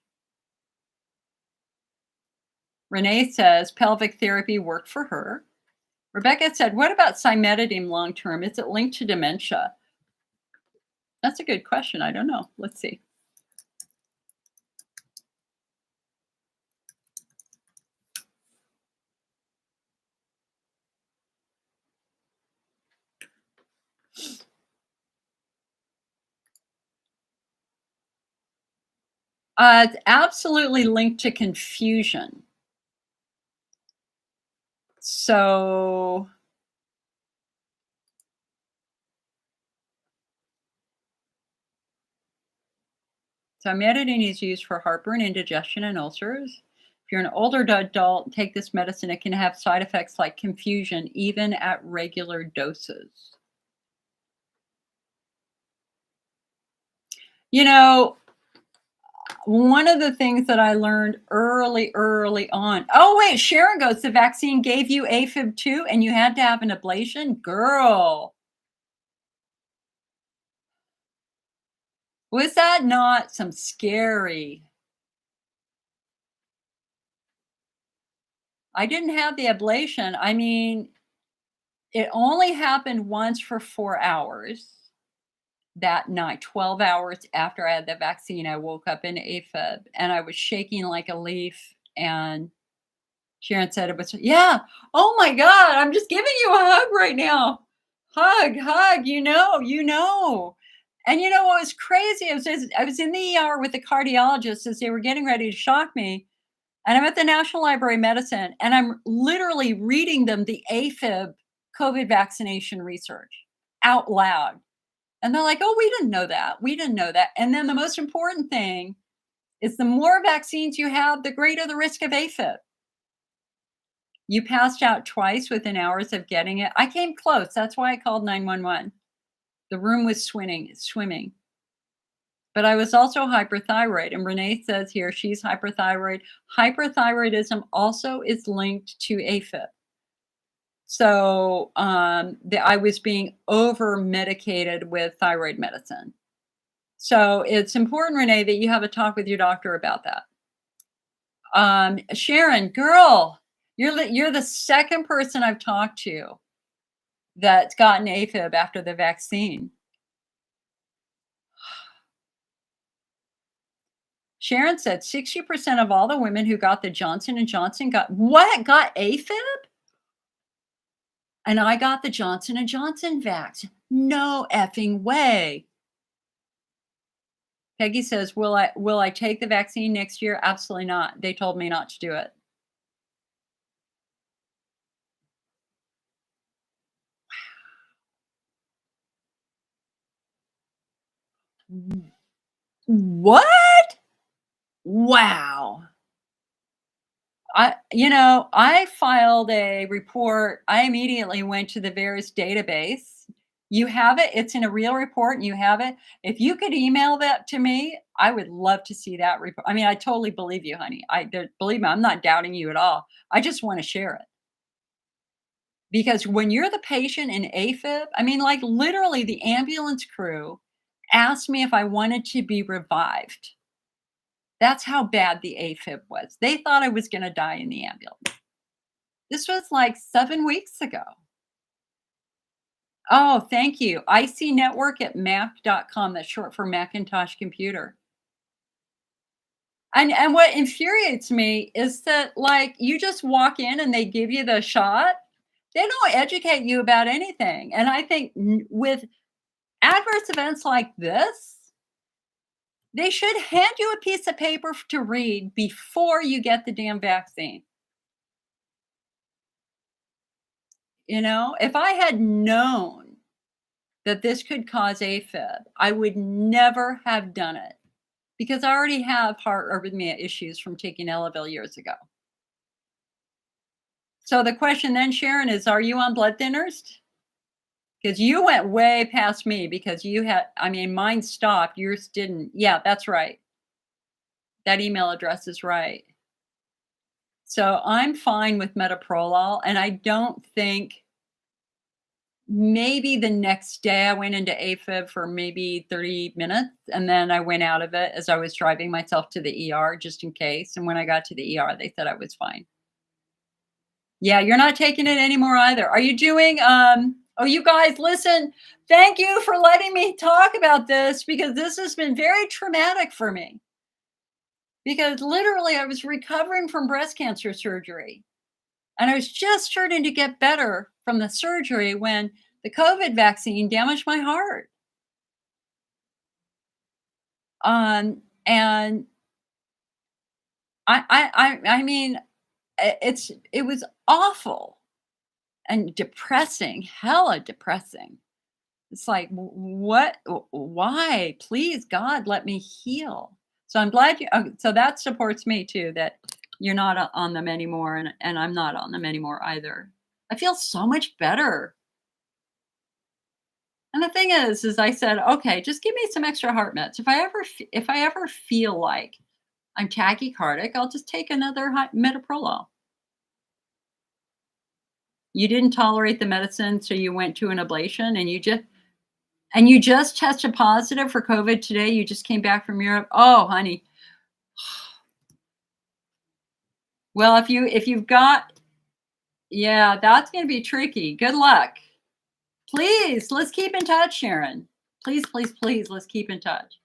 Renee says pelvic therapy worked for her. Rebecca said, "What about cimetidine long term? Is it linked to dementia?" That's a good question. I don't know. Let's see. It's absolutely linked to confusion. So cimetidine is used for heartburn, indigestion, and ulcers. If you're an older adult, take this medicine. It can have side effects like confusion, even at regular doses. You know, one of the things that I learned early on. Oh, wait, Sharon goes, the vaccine gave you AFib too, and you had to have an ablation? Girl, was that not some scary? I didn't have the ablation. I mean, it only happened once for 4 hours that night. 12 hours after I had the vaccine, I woke up in AFib and I was shaking like a leaf. And Sharon said it was, yeah, oh my God, I'm just giving you a hug right now. Hug, hug, you know. And you know what was crazy? I was in the ER with the cardiologist as they were getting ready to shock me. And I'm at the National Library of Medicine, and I'm literally reading them the AFib COVID vaccination research out loud. And they're like, "Oh, we didn't know that. We didn't know that." And then the most important thing is the more vaccines you have, the greater the risk of AFib. You passed out twice within hours of getting it. I came close. That's why I called 911. The room was swimming. But I was also hyperthyroid. And Renee says here she's hyperthyroid. Hyperthyroidism also is linked to AFib. So I was being over medicated with thyroid medicine. So it's important, Renee, that you have a talk with your doctor about that. Sharon, girl, you're the second person I've talked to that's gotten AFib after the vaccine. Sharon said 60% of all the women who got the Johnson & Johnson got AFib? And I got the Johnson & Johnson vax. No effing way. Peggy says, will I take the vaccine next year? Absolutely not. They told me not to do it. What? Wow. I filed a report. I immediately went to the various database. You have it. It's in a real report and you have it. If you could email that to me, I would love to see that report. I mean, I totally believe you, honey. Believe me, I'm not doubting you at all. I just want to share it. Because when you're the patient in AFib, I mean, like literally the ambulance crew asked me if I wanted to be revived. That's how bad the AFib was. They thought I was going to die in the ambulance. This was like 7 weeks ago. Oh, thank you. IC Network at mac.com. That's short for Macintosh Computer. And what infuriates me is that, like, you just walk in and they give you the shot. They don't educate you about anything, and I think with adverse events like this, they should hand you a piece of paper to read before you get the damn vaccine. You know, if I had known that this could cause AFib, I would never have done it because I already have heart arrhythmia issues from taking Elavil years ago. So the question then, Sharon, is are you on blood thinners? Because you went way past me because you had, I mean, mine stopped, yours didn't. Yeah, that's right. That email address is right. So I'm fine with metoprolol, and I don't think maybe the next day I went into AFib for maybe 30 minutes, and then I went out of it as I was driving myself to the ER just in case. And when I got to the ER, they said I was fine. Yeah, you're not taking it anymore either. Are you doing, oh, you guys, listen, thank you for letting me talk about this because this has been very traumatic for me. Because literally I was recovering from breast cancer surgery. And I was just starting to get better from the surgery when the COVID vaccine damaged my heart. And I mean, it was awful and depressing, hella depressing. It's like, what? Why? Please, God, let me heal. So I'm glad you. So that supports me too. That you're not on them anymore, and I'm not on them anymore either. I feel so much better. And the thing is I said, okay, just give me some extra heart meds. If I ever feel like I'm tachycardic, I'll just take another metoprolol. You didn't tolerate the medicine, so you went to an ablation, and you just tested positive for COVID today. You just came back from Europe. Oh, honey. Well, if you've got, yeah, that's going to be tricky. Good luck. Please, let's keep in touch, Sharon. Please, please, please, let's keep in touch.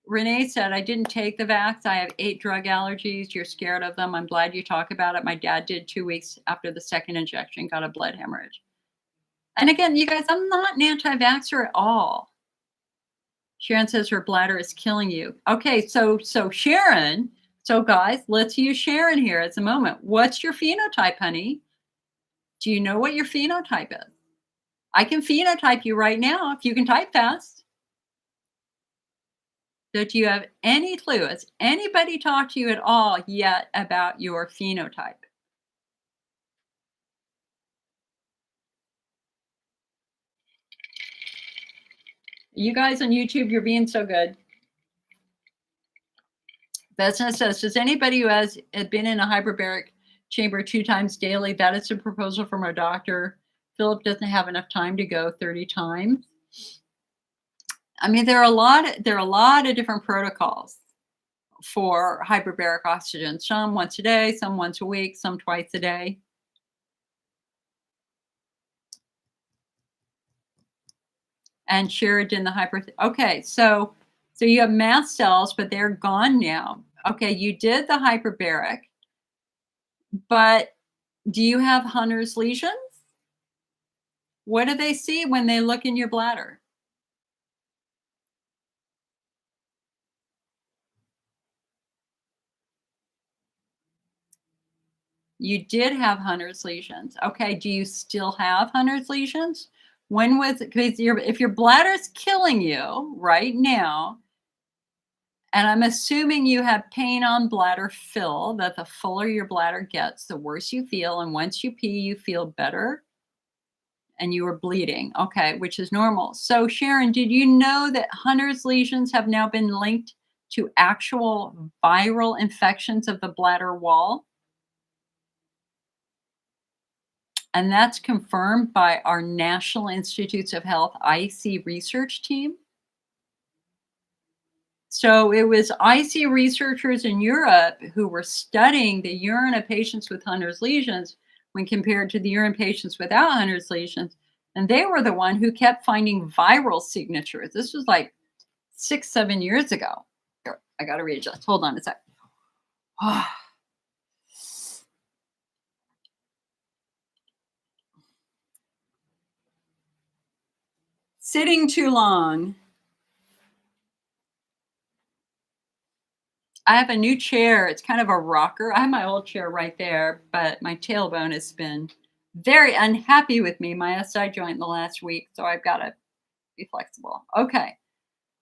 Renee said, I didn't take the vax. I have 8 drug allergies. You're scared of them. I'm glad you talk about it. My dad did 2 weeks after the second injection, got a blood hemorrhage. And again, you guys, I'm not an anti-vaxxer at all. Sharon says her bladder is killing you. Okay, so Sharon, so guys, let's use Sharon here as a moment. What's your phenotype, honey? Do you know what your phenotype is? I can phenotype you right now if you can type fast. So do you have any clue? Has anybody talked to you at all yet about your phenotype? You guys on YouTube, you're being so good. Business says, does anybody who has been in a hyperbaric chamber 2 times daily, that is a proposal from our doctor. Philip doesn't have enough time to go 30 times. I mean, there are a lot of different protocols for hyperbaric oxygen. Some once a day, some once a week, some twice a day. And Sheridan, the okay, so you have mast cells, but they're gone now. Okay, you did the hyperbaric, but do you have Hunner's lesions? What do they see when they look in your bladder? You did have Hunner's lesions. Okay, do you still have Hunner's lesions? When was it? Because if your bladder's killing you right now, and I'm assuming you have pain on bladder fill, that the fuller your bladder gets, the worse you feel. And once you pee, you feel better. And you were bleeding. Okay, which is normal. So Sharon, did you know that Hunner's lesions have now been linked to actual viral infections of the bladder wall? And that's confirmed by our National Institutes of Health IC research team. So it was IC researchers in Europe who were studying the urine of patients with Hunner's lesions when compared to the urine patients without Hunner's lesions. And they were the one who kept finding viral signatures. This was like 6, 7 years ago. Here, I got to readjust. Hold on a sec. Sitting too long. I have a new chair. It's kind of a rocker. I have my old chair right there, but my tailbone has been very unhappy with me, my SI joint in the last week. So I've got to be flexible. Okay.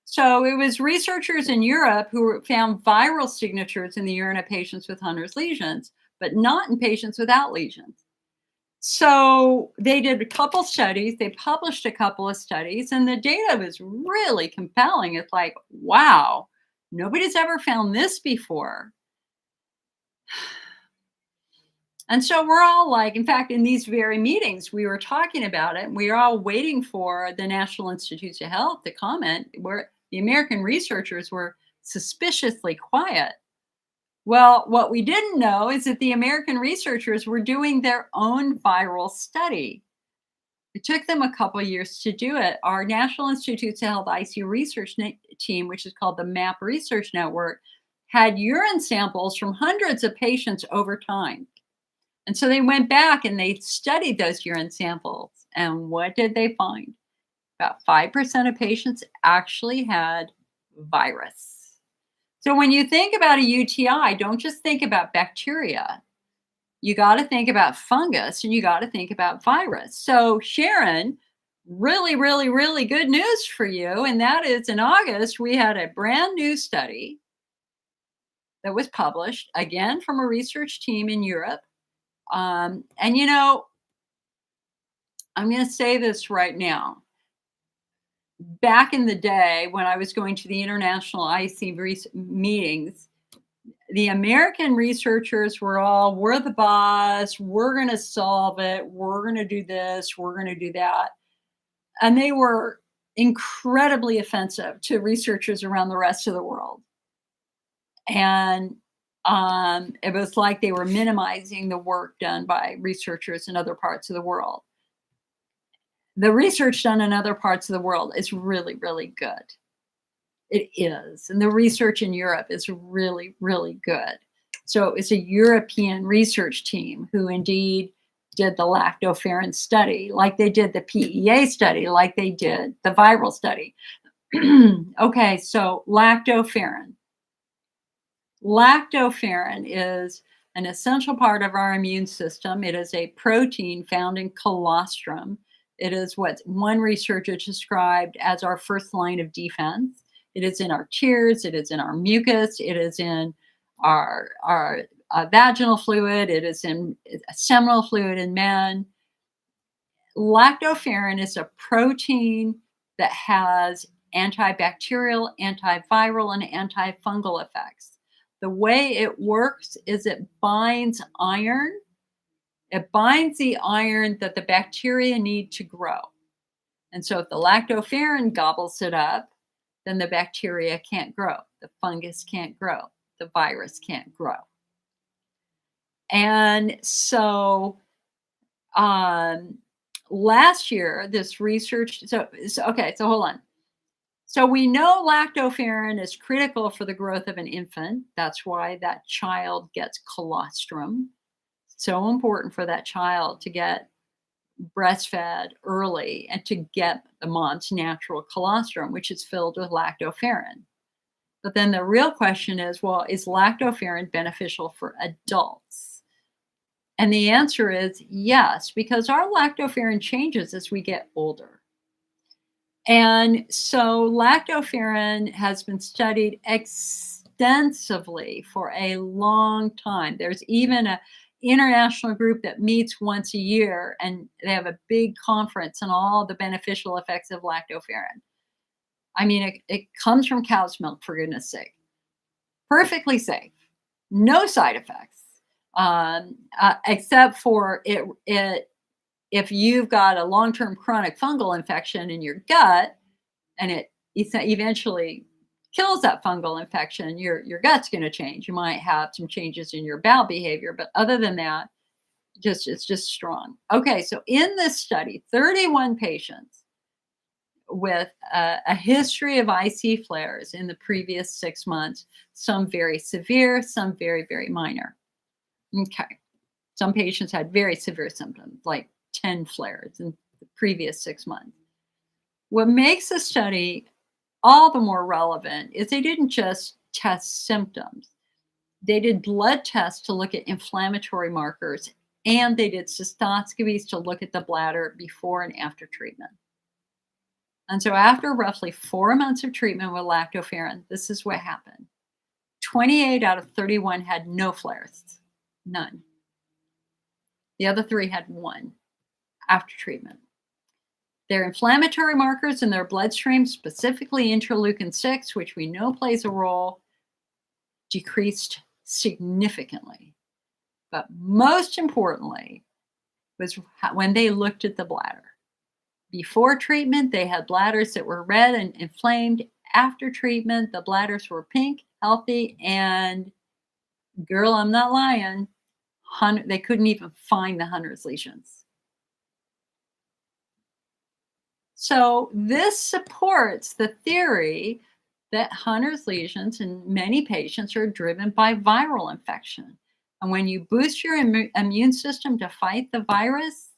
So it was researchers in Europe who found viral signatures in the urine of patients with Hunner's lesions, but not in patients without lesions. So they did a couple studies, they published a couple of studies, and the data was really compelling. It's like, wow, nobody's ever found this before. And so we're all like, in fact, in these very meetings, we were talking about it. We were all waiting for the National Institutes of Health to comment, where the American researchers were suspiciously quiet. Well, what we didn't know is that the American researchers were doing their own viral study. It took them a couple years to do it. Our National Institutes of Health ICU research team, which is called the MAP Research Network, had urine samples from hundreds of patients over time. And so they went back and they studied those urine samples. And what did they find? About 5% of patients actually had virus. So when you think about a UTI, don't just think about bacteria. You got to think about fungus and you got to think about virus. So Sharon, really, really, really good news for you. And that is in August, we had a brand new study that was published, again, from a research team in Europe. And you know, I'm going to say this right now. Back in the day when I was going to the international IC meetings, the American researchers were all, we're the boss, we're going to solve it, we're going to do this, we're going to do that. And they were incredibly offensive to researchers around the rest of the world. And it was like they were minimizing the work done by researchers in other parts of the world. The research done in other parts of the world is really, really good. It is. And the research in Europe is really, really good. So it's a European research team who indeed did the lactoferrin study, like they did the PEA study, like they did the viral study. Okay, so lactoferrin. Lactoferrin is an essential part of our immune system. It is a protein found in colostrum. It is what one researcher described as our first line of defense. It is in our tears. It is in our mucus. It is in our vaginal fluid. It is in seminal fluid in men. Lactoferrin is a protein that has antibacterial, antiviral, and antifungal effects. The way it works is it binds iron. It binds the iron that the bacteria need to grow. And so if the lactoferrin gobbles it up, then the bacteria can't grow. The fungus can't grow. The virus can't grow. And so last year, this research, so hold on. So we know lactoferrin is critical for the growth of an infant. That's why that child gets colostrum. So important for that child to get breastfed early and to get the mom's natural colostrum, which is filled with lactoferrin. But then the real question is, well, is lactoferrin beneficial for adults? And the answer is yes, because our lactoferrin changes as we get older. And so lactoferrin has been studied extensively for a long time. There's even an international group that meets once a year, and they have a big conference on all the beneficial effects of lactoferrin. I mean, it comes from cow's milk, for goodness sake. Perfectly safe. No side effects, except for it if you've got a long-term chronic fungal infection in your gut and it eventually kills that fungal infection, your gut's going to change. You might have some changes in your bowel behavior, but other than that, it's just strong. Okay, so in this study, 31 patients, with a history of IC flares in the previous 6 months, some very severe, some very, very minor. Okay. Some patients had very severe symptoms, like 10 flares in the previous 6 months. What makes the study all the more relevant is they didn't just test symptoms. They did blood tests to look at inflammatory markers, and they did cystoscopies to look at the bladder before and after treatment. And so after roughly 4 months of treatment with lactoferrin, this is what happened. 28 out of 31 had no flares, none. The other 3 had 1 after treatment. Their inflammatory markers in their bloodstream, specifically interleukin 6, which we know plays a role, decreased significantly. But most importantly was when they looked at the bladder. Before treatment, they had bladders that were red and inflamed. After treatment, the bladders were pink, healthy, and girl, I'm not lying, they couldn't even find the Hunner's lesions. So this supports the theory that Hunner's lesions in many patients are driven by viral infection. And when you boost your immune system to fight the virus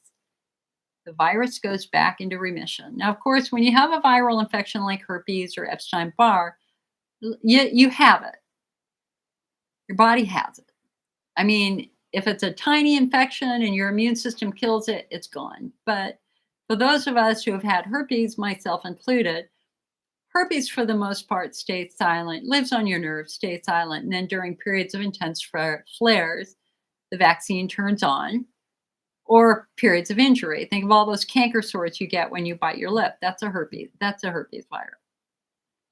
goes back into remission. Now, of course, when you have a viral infection like herpes or Epstein-Barr, you have it. Your body has it. I mean, if it's a tiny infection and your immune system kills it, it's gone. But for those of us who have had herpes, myself included, herpes for the most part stays silent, lives on your nerves, stays silent. And then during periods of intense flares, the vaccine turns on, or periods of injury. Think of all those canker sores you get when you bite your lip. That's a herpes virus.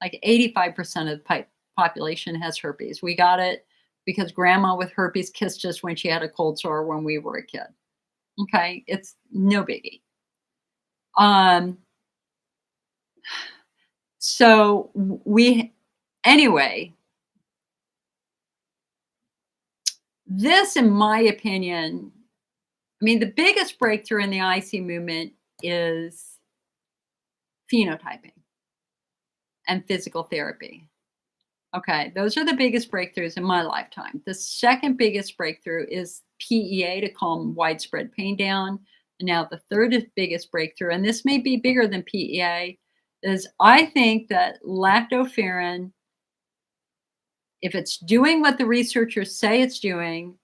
Like 85% of the population has herpes. We got it because grandma with herpes kissed us when she had a cold sore when we were a kid. Okay, it's no biggie. So anyway, this, in my opinion, I mean, the biggest breakthrough in the IC movement is phenotyping and physical therapy. Okay, those are the biggest breakthroughs in my lifetime. The second biggest breakthrough is PEA to calm widespread pain down. And now the third biggest breakthrough, and this may be bigger than PEA, is I think that lactoferrin, if it's doing what the researchers say it's doing,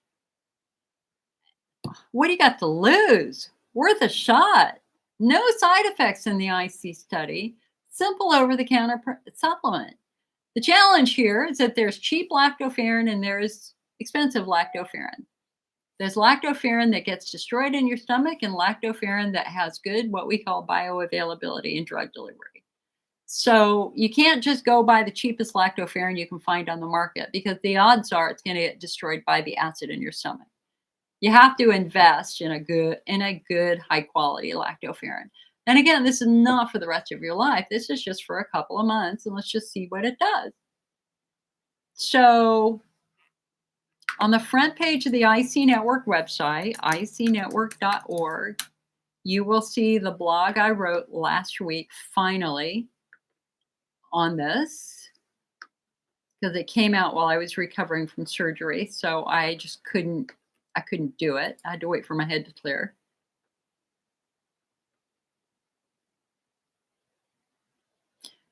what do you got to lose? Worth a shot. No side effects in the IC study. Simple over-the-counter supplement. The challenge here is that there's cheap lactoferrin and there's expensive lactoferrin. There's lactoferrin that gets destroyed in your stomach and lactoferrin that has good, what we call bioavailability and drug delivery. So you can't just go buy the cheapest lactoferrin you can find on the market because the odds are it's going to get destroyed by the acid in your stomach. You have to invest in a good high quality lactoferrin. And again, this is not for the rest of your life. This is just for a couple of months, and let's just see what it does. So on the front page of the IC Network website, icnetwork.org, you will see the blog I wrote last week, finally, on this, because it came out while I was recovering from surgery. So I just couldn't do it. I had to wait for my head to clear.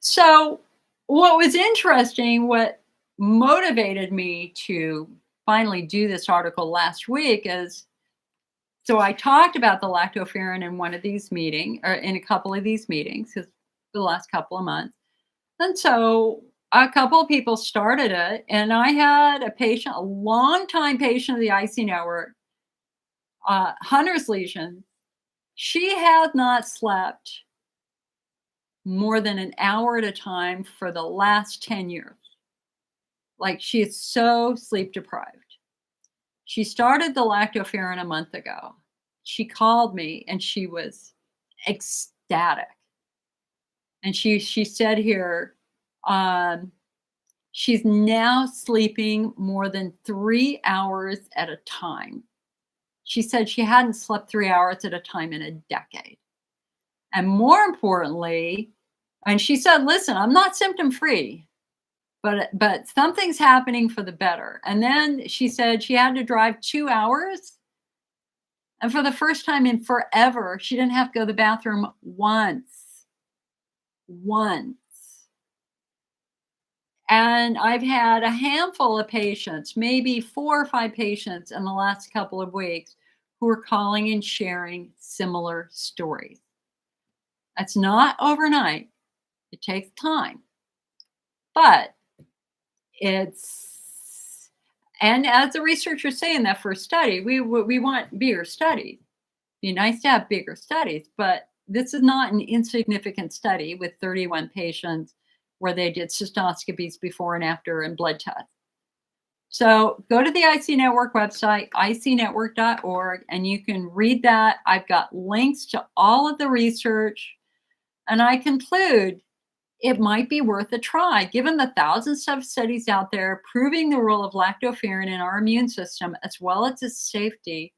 So what was interesting, what motivated me to finally do this article last week is, so I talked about the lactoferrin in one of these meetings, or in a couple of these meetings, for the last couple of months. And so a couple of people started it, and I had a patient, a longtime patient of the IC Network, Hunner's lesion. She had not slept more than an hour at a time for the last 10 years. Like, she is so sleep deprived. She started the lactoferrin a month ago. She called me and she was ecstatic. And she said here, she's now sleeping more than 3 hours at a time. She said she hadn't slept 3 hours at a time in a decade. And more importantly, And she said, "Listen, I'm not symptom free, but something's happening for the better." And then she said she had to drive 2 hours, and for the first time in forever, she didn't have to go to the bathroom once. Once. And I've had a handful of patients, maybe 4 or 5 patients in the last couple of weeks, who are calling and sharing similar stories. That's not overnight. It takes time, but it's and as the researchers say in that first study, we want bigger studies. Be nice to have bigger studies, but this is not an insignificant study with 31 patients where they did cystoscopies before and after and blood tests. So go to the IC Network website, icnetwork.org, and you can read that. I've got links to all of the research. And I conclude it might be worth a try, given the thousands of studies out there proving the role of lactoferrin in our immune system, as well as its safety.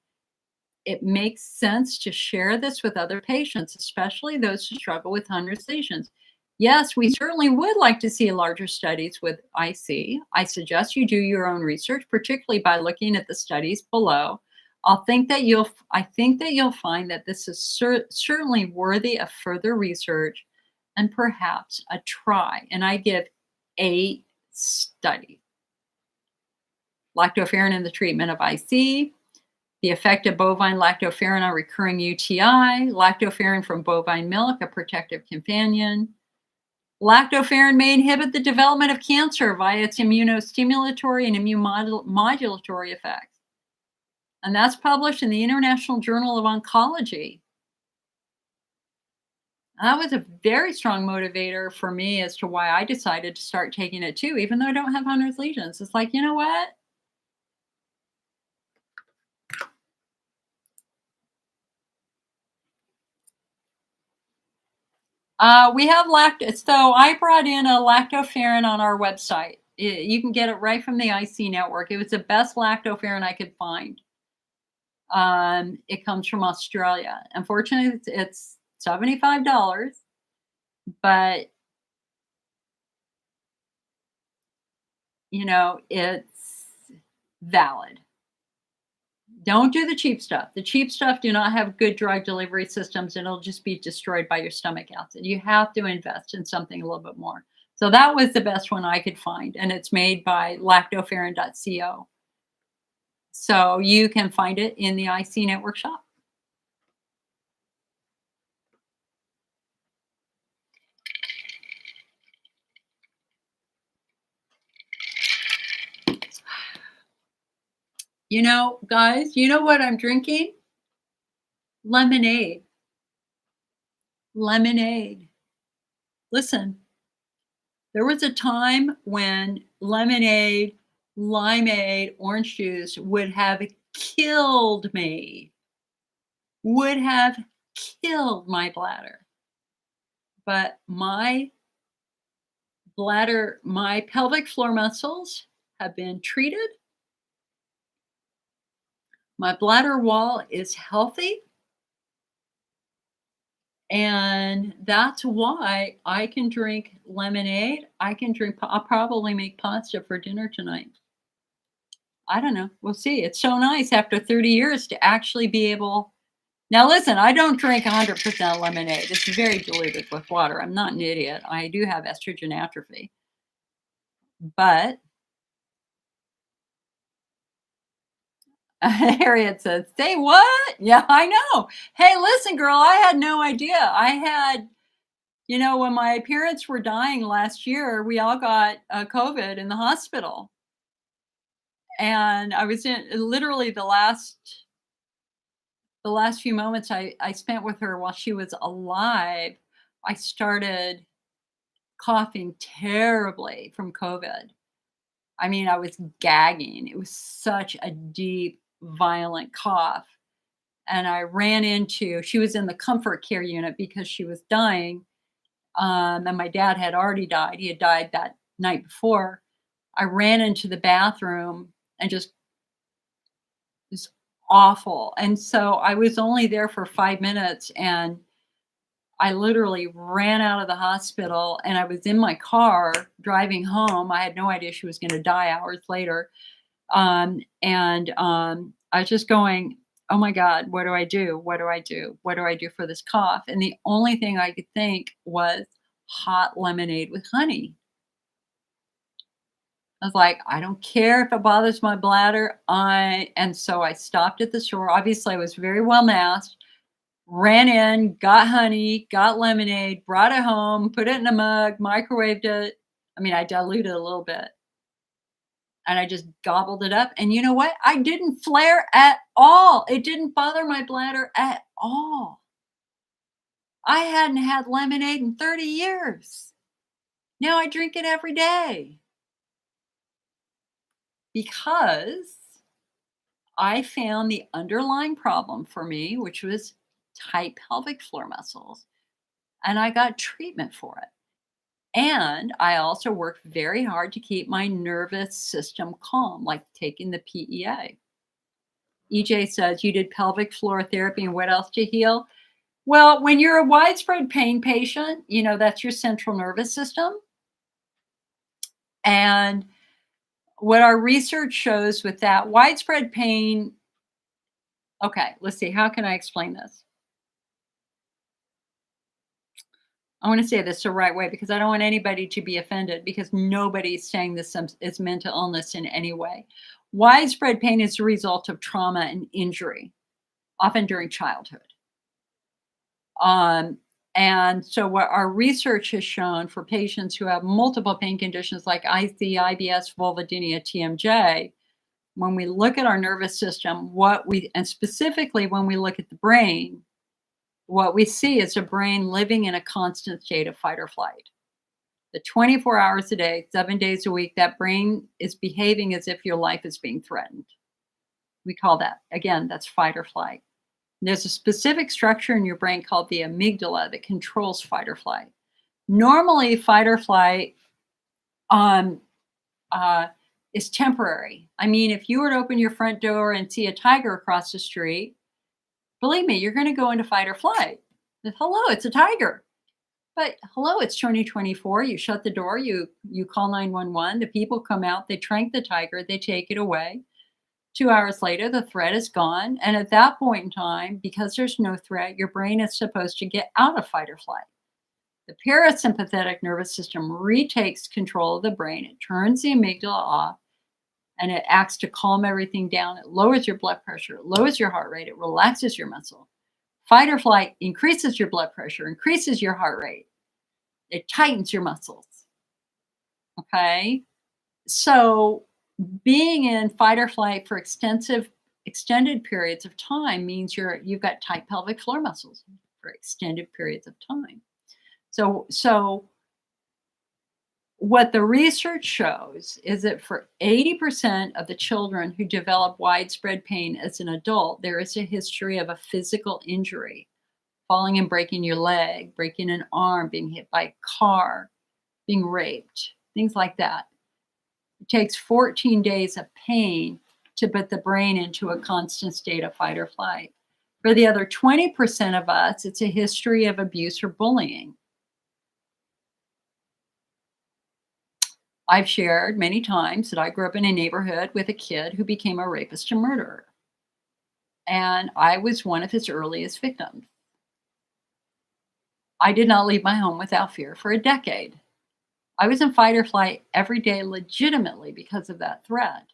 It makes sense to share this with other patients, especially those who struggle with Hunner's lesions. Yes, we certainly would like to see larger studies with IC. I suggest you do your own research, particularly by looking at the studies below. I think that you'll find that this is certainly worthy of further research and perhaps a try. And I give 8 studies. Lactoferrin in the treatment of IC, the effect of bovine lactoferrin on recurring UTI, lactoferrin from bovine milk, a protective companion. Lactoferrin may inhibit the development of cancer via its immunostimulatory and immunomodulatory effects. And that's published in the International Journal of Oncology. That was a very strong motivator for me as to why I decided to start taking it too, even though I don't have Hunner's lesions. It's like, you know what? We have so I brought in a lactoferrin on our website. You can get it right from the IC Network. It was the best lactoferrin I could find. It comes from Australia. Unfortunately, it's $75, but it's valid. Don't do the cheap stuff. The cheap stuff do not have good drug delivery systems, and it'll just be destroyed by your stomach acid. You have to invest in something a little bit more. So that was the best one I could find, and it's made by lactoferrin.co. So you can find it in the IC Network shop. Guys, you know what I'm drinking? Lemonade. Lemonade. Listen, there was a time when lemonade, limeade, orange juice would have killed me, would have killed my bladder. But my pelvic floor muscles have been treated. My bladder wall is healthy. And that's why I can drink lemonade. I'll probably make pasta for dinner tonight. I don't know. We'll see. It's so nice after 30 years to actually be able. Now, listen, I don't drink 100% lemonade. It's very diluted with water. I'm not an idiot. I do have estrogen atrophy. But Harriet says, say what? Yeah, I know. Hey, listen, girl, I had no idea. When my parents were dying last year, we all got COVID in the hospital. And I was in literally the last few moments I spent with her while she was alive. I started coughing terribly from COVID. I mean, I was gagging. It was such a deep, violent cough. And she was in the comfort care unit because she was dying. And my dad had already died. He had died that night before. I ran into the bathroom and just it was awful. And so I was only there for 5 minutes, and I literally ran out of the hospital, and I was in my car driving home. I had no idea she was gonna die hours later. I was just going, "Oh my god, what do I do? What do I do? What do I do for this cough?" And the only thing I could think was hot lemonade with honey. I was like, "I don't care if it bothers my bladder." And so I stopped at the store. Obviously, I was very well masked. Ran in, got honey, got lemonade, brought it home, put it in a mug, microwaved it. I mean, I diluted a little bit, and I just gobbled it up, and you know what? I didn't flare at all. It didn't bother my bladder at all. I hadn't had lemonade in 30 years. Now I drink it every day because I found the underlying problem for me, which was tight pelvic floor muscles, and I got treatment for it. And I also worked very hard to keep my nervous system calm, like taking the PEA. EJ says, "You did pelvic floor therapy, and what else to heal?" Well, when you're a widespread pain patient, that's your central nervous system. And what our research shows with that widespread pain, okay, let's see, how can I explain this? I want to say this the right way because I don't want anybody to be offended because nobody's saying this is mental illness in any way. Widespread pain is a result of trauma and injury, often during childhood. Um, and so, what our research has shown for patients who have multiple pain conditions like IC, IBS, vulvodynia, TMJ, when we look at our nervous system, and specifically when we look at the brain, what we see is a brain living in a constant state of fight or flight. The 24 hours a day, 7 days a week, that brain is behaving as if your life is being threatened. We call that, again, that's fight or flight. There's a specific structure in your brain called the amygdala that controls fight or flight. Normally, fight or flight um, is temporary. I mean, if you were to open your front door and see a tiger across the street, believe me, you're going to go into fight or flight. Hello, it's a tiger. But hello, it's 2024. You shut the door, you call 911. The people come out, they trank the tiger, they take it away. 2 hours later, the threat is gone. And at that point in time, because there's no threat, your brain is supposed to get out of fight or flight. The parasympathetic nervous system retakes control of the brain. It turns the amygdala off and it acts to calm everything down. It lowers your blood pressure, it lowers your heart rate, it relaxes your muscle. Fight or flight increases your blood pressure, increases your heart rate. It tightens your muscles. Okay? So being in fight or flight for extended periods of time means you've got tight pelvic floor muscles for extended periods of time. So what the research shows is that for 80% of the children who develop widespread pain as an adult, there is a history of a physical injury, falling and breaking your leg, breaking an arm, being hit by a car, being raped, things like that. It takes 14 days of pain to put the brain into a constant state of fight or flight. For the other 20% of us, it's a history of abuse or bullying. I've shared many times that I grew up in a neighborhood with a kid who became a rapist and murderer. And I was one of his earliest victims. I did not leave my home without fear for a decade. I was in fight or flight every day legitimately because of that threat.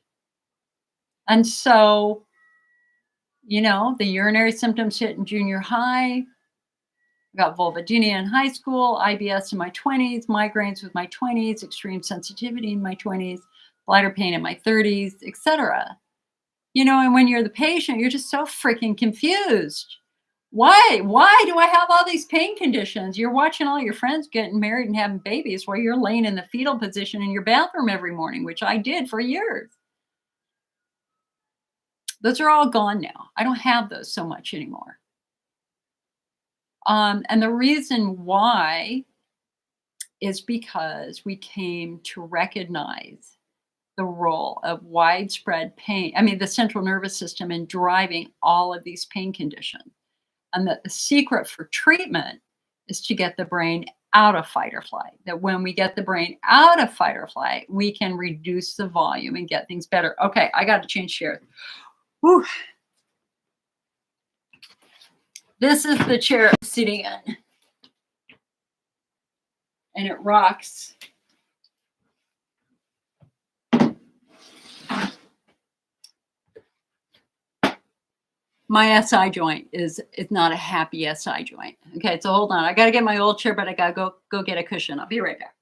And so, the urinary symptoms hit in junior high. I got vulvodynia in high school, IBS in my 20s, migraines with my 20s, extreme sensitivity in my 20s, bladder pain in my 30s, etc. And when you're the patient, you're just so freaking confused. Why? Why do I have all these pain conditions? You're watching all your friends getting married and having babies while you're laying in the fetal position in your bathroom every morning, which I did for years. Those are all gone now. I don't have those so much anymore. And the reason why is because we came to recognize the role of widespread pain, the central nervous system in driving all of these pain conditions. And that the secret for treatment is to get the brain out of fight or flight. That when we get the brain out of fight or flight, we can reduce the volume and get things better. Okay, I got to change chairs. Whew. This is the chair I'm sitting in. And it rocks. My SI joint is not a happy SI joint. Okay, so hold on. I got to get my old chair, but I got to go get a cushion. I'll be right back.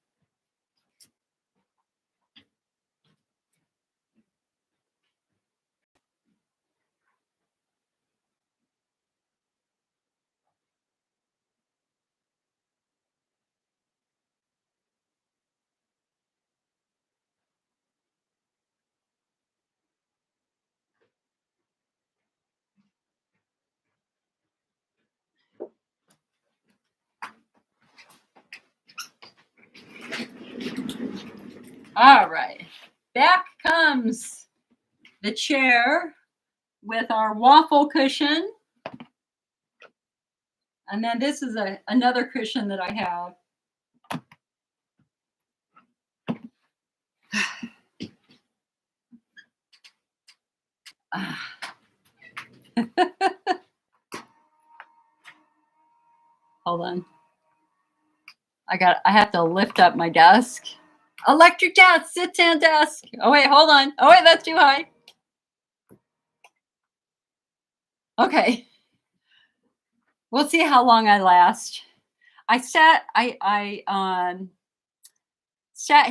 All right, back comes the chair with our waffle cushion. And then this is another cushion that I have. Hold on. I have to lift up my desk. Electric desk, sit-down desk. Oh wait, hold on. Oh wait, that's too high. Okay. We'll see how long I last. I sat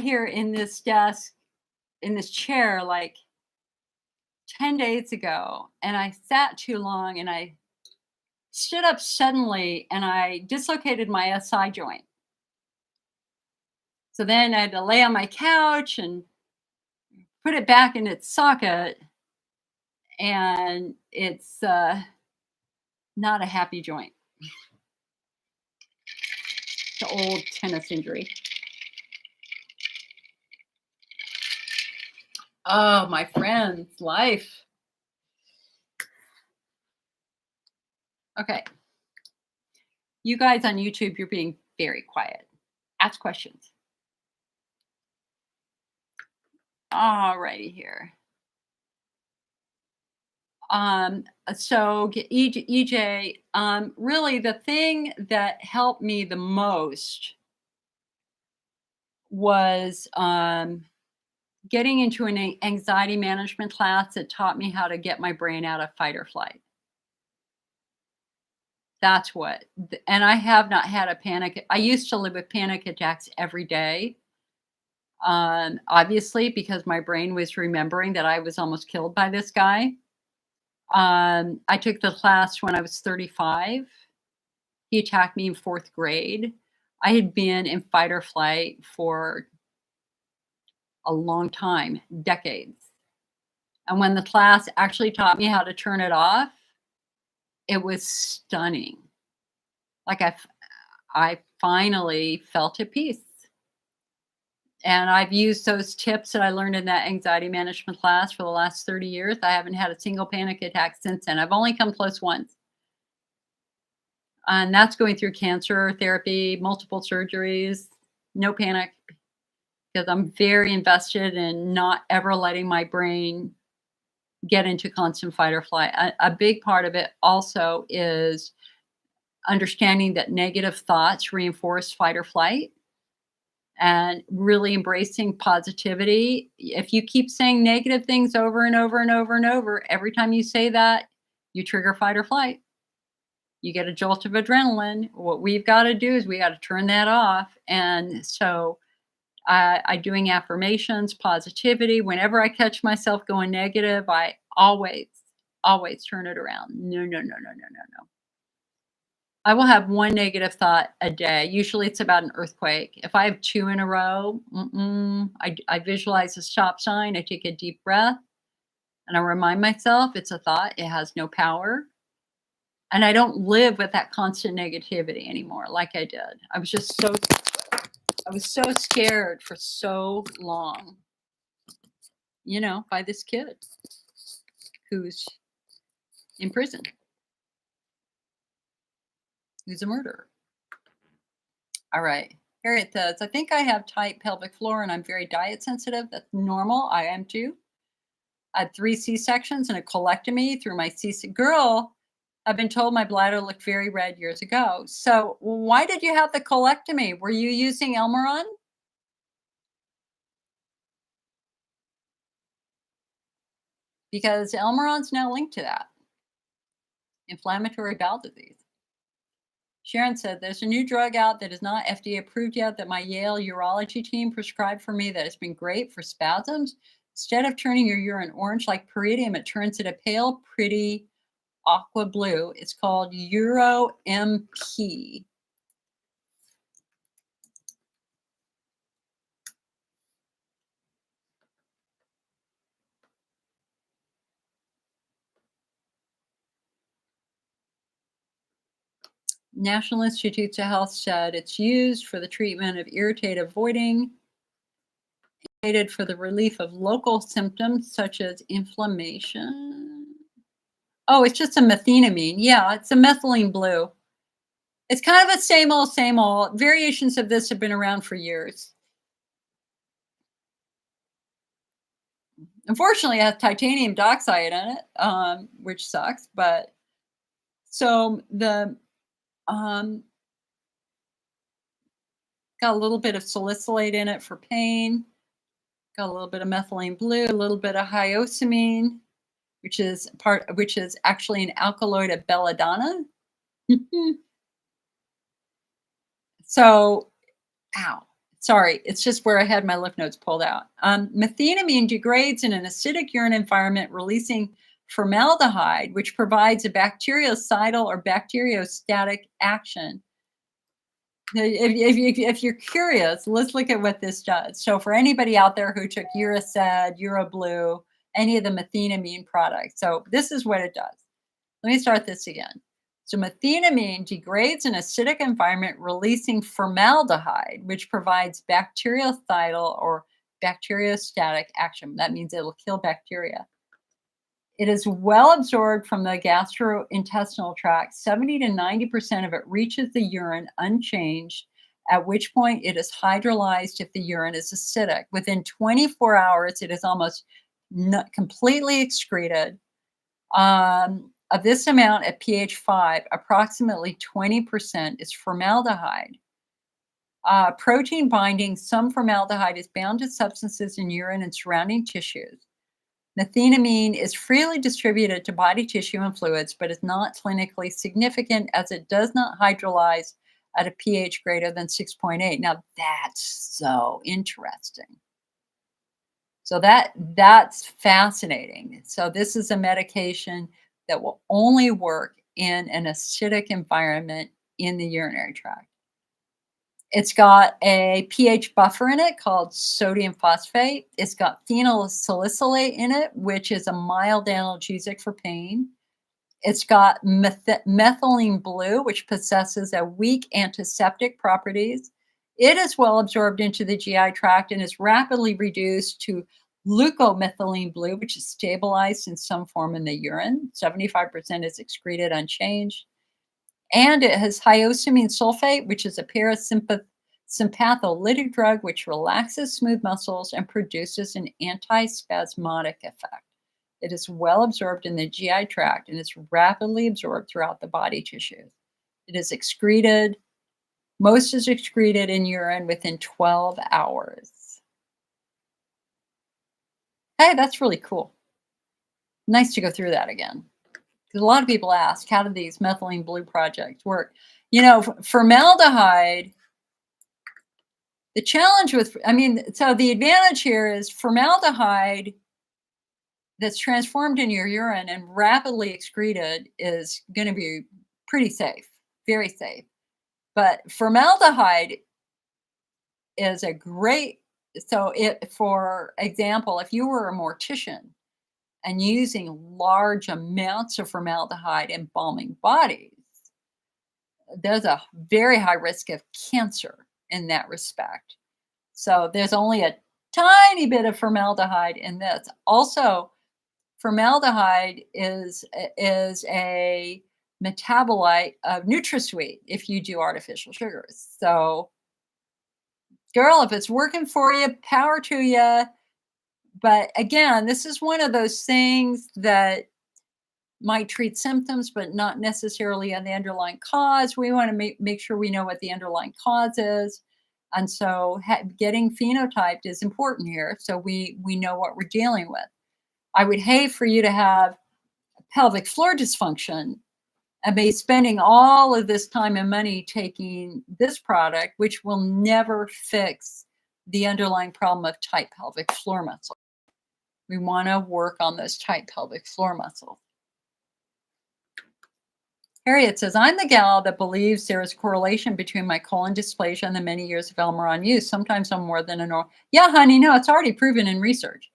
here in this desk, in this chair, like 10 days ago, and I sat too long and I stood up suddenly and I dislocated my SI joint. So then I had to lay on my couch and put it back in its socket, and it's not a happy joint. It's an old tennis injury. Oh, my friends, life. Okay. You guys on YouTube, you're being very quiet. Ask questions. All righty here. So EJ, really the thing that helped me the most was getting into an anxiety management class that taught me how to get my brain out of fight or flight. That's what, and I have not had a panic. I used to live with panic attacks every day. Obviously, because my brain was remembering that I was almost killed by this guy. I took the class when I was 35. He attacked me in 4th grade. I had been in fight or flight for a long time, decades. And when the class actually taught me how to turn it off, it was stunning. Like I finally felt at peace. And I've used those tips that I learned in that anxiety management class for the last 30 years. I haven't had a single panic attack since then. I've only come close once. And that's going through cancer therapy, multiple surgeries, no panic, because I'm very invested in not ever letting my brain get into constant fight or flight. A big part of it also is understanding that negative thoughts reinforce fight or flight, and really embracing positivity. If you keep saying negative things over and over and over and over, every time you say that, you trigger fight or flight. You get a jolt of adrenaline. What we've got to do is we got to turn that off. And so I doing affirmations, positivity. Whenever I catch myself going negative, I always turn it around. No. I will have one negative thought a day. Usually it's about an earthquake. If I have 2 in a row, I visualize a stop sign. I take a deep breath and I remind myself it's a thought. It has no power. And I don't live with that constant negativity anymore like I did. I was so scared for so long, by this kid who's in prison, who's a murderer. All right. Here it says, I think I have tight pelvic floor and I'm very diet sensitive. That's normal. I am too. I had 3 C-sections and a colectomy through my girl. I've been told my bladder looked very red years ago. So why did you have the colectomy? Were you using Elmiron? Because Elmiron's now linked to that inflammatory bowel disease. Sharon said, there's a new drug out that is not FDA approved yet that my Yale urology team prescribed for me that has been great for spasms. Instead of turning your urine orange like peridium, it turns it a pale, pretty aqua blue. It's called Euro MP. National Institutes of Health said it's used for the treatment of irritate avoiding, indicated for the relief of local symptoms such as inflammation. Oh, it's just a methenamine. Yeah, it's a methylene blue. It's kind of a same old, same old. Variations of this have been around for years. Unfortunately, it has titanium dioxide in it, which sucks. But so the got a little bit of salicylate in it for pain. Got a little bit of methylene blue, a little bit of hyoscine, which is actually an alkaloid of belladonna. So, ow, sorry, it's just where I had my lymph nodes pulled out. Methenamine degrades in an acidic urine environment, releasing formaldehyde, which provides a bactericidal or bacteriostatic action. If you're curious, let's look at what this does. So for anybody out there who took Uracid, UroBlue, any of the methenamine products, so this is what it does. Let me start this again. So methenamine degrades in acidic environment, releasing formaldehyde, which provides bactericidal or bacteriostatic action. That means it'll kill bacteria. It is well absorbed from the gastrointestinal tract. 70 to 90% of it reaches the urine unchanged, at which point it is hydrolyzed if the urine is acidic. Within 24 hours, it is almost completely excreted. Of this amount at pH 5, approximately 20% is formaldehyde. Protein binding, some formaldehyde is bound to substances in urine and surrounding tissues. Methenamine is freely distributed to body tissue and fluids, but is not clinically significant as it does not hydrolyze at a pH greater than 6.8. Now that's so interesting. So that's fascinating. So this is a medication that will only work in an acidic environment in the urinary tract. It's got a pH buffer in it called sodium phosphate. It's got phenyl salicylate in it, which is a mild analgesic for pain. It's got methylene blue, which possesses a weak antiseptic properties. It is well absorbed into the GI tract and is rapidly reduced to leucomethylene blue, which is stabilized in some form in the urine. 75% is excreted unchanged. And it has hyoscine sulfate, which is a parasympatholytic drug, which relaxes smooth muscles and produces an antispasmodic effect. It is well absorbed in the GI tract and is rapidly absorbed throughout the body tissues. It is excreted, most is excreted in urine within 12 hours. Hey, that's really cool. Nice to go through that again. Because a lot of people ask, how do these methylene blue projects work? You know, formaldehyde, the challenge with, so the advantage here is formaldehyde that's transformed in your urine and rapidly excreted is going to be pretty safe, very safe. But formaldehyde is a great, for example, if you were a mortician and using large amounts of formaldehyde embalming bodies, there's a very high risk of cancer in that respect. So there's only a tiny bit of formaldehyde in this. Also, formaldehyde is a metabolite of NutraSweet if you do artificial sugars. So Girl, if it's working for you, power to you. But again, this is one of those things that might treat symptoms, but not necessarily on the underlying cause. We want to make sure we know what the underlying cause is. And so getting phenotyped is important here. So we know what we're dealing with. I would hate for you to have pelvic floor dysfunction and be spending all of this time and money taking this product, which will never fix the underlying problem of tight pelvic floor muscle. We want to work on those tight pelvic floor muscles. Harriet says, I'm the gal that believes there is a correlation between my colon dysplasia and the many years of Elmiron use. Sometimes I'm more than a normal. Yeah, honey, no, it's already proven in research.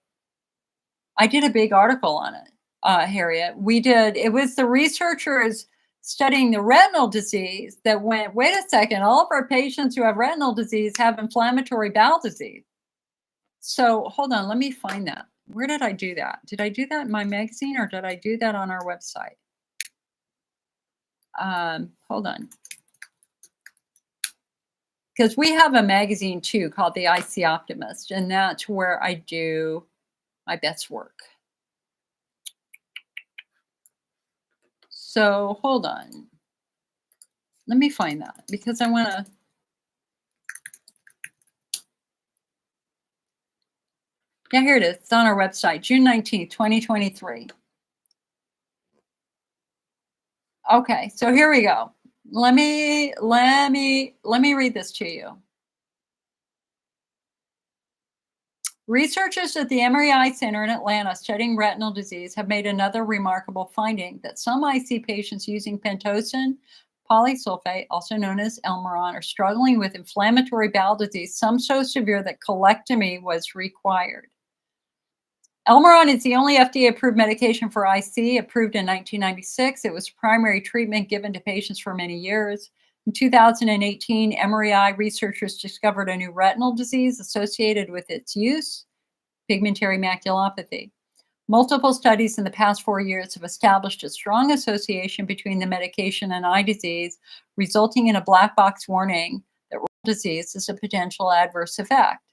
I did a big article on it, Harriet. It was the researchers studying the retinal disease that went, wait a second, all of our patients who have retinal disease have inflammatory bowel disease. So hold on, let me find that. Where did I do that? Did I do that in my magazine or did I do that on our website? Hold on. Because we have a magazine too called the IC Optimist, and that's where I do my best work. So hold on. Let me find that because I want to. Yeah, here it is. It's on our website, June 19th, 2023. Okay, so here we go. Let me read this to you. Researchers at the Emory Eye Center in Atlanta studying retinal disease have made another remarkable finding that some IC patients using pentosan polysulfate, also known as Elmiron, are struggling with inflammatory bowel disease, some so severe that colectomy was required. Elmiron is the only FDA-approved medication for IC, approved in 1996. It was primary treatment given to patients for many years. In 2018, Emory Eye researchers discovered a new retinal disease associated with its use, pigmentary maculopathy. Multiple studies in the past 4 years have established a strong association between the medication and eye disease, resulting in a black box warning that retinal disease is a potential adverse effect.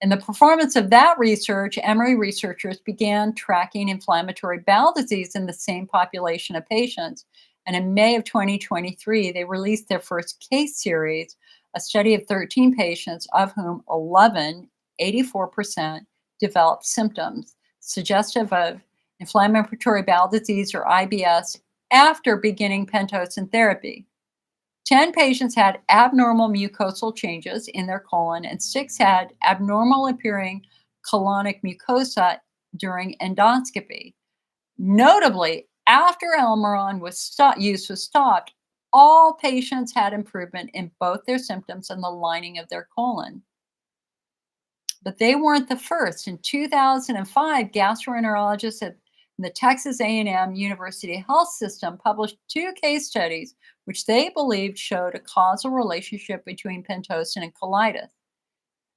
In the performance of that research, Emory researchers began tracking inflammatory bowel disease in the same population of patients. And in May of 2023, they released their first case series, a study of 13 patients, of whom 11, 84%, developed symptoms suggestive of inflammatory bowel disease or IBS after beginning pentosan therapy. 10 patients had abnormal mucosal changes in their colon, and 6 had abnormal appearing colonic mucosa during endoscopy. Notably, after Elmiron use was stopped, all patients had improvement in both their symptoms and the lining of their colon. But they weren't the first. In 2005, gastroenterologists at the Texas A&M University Health System published 2 case studies which they believed showed a causal relationship between pentosan and colitis.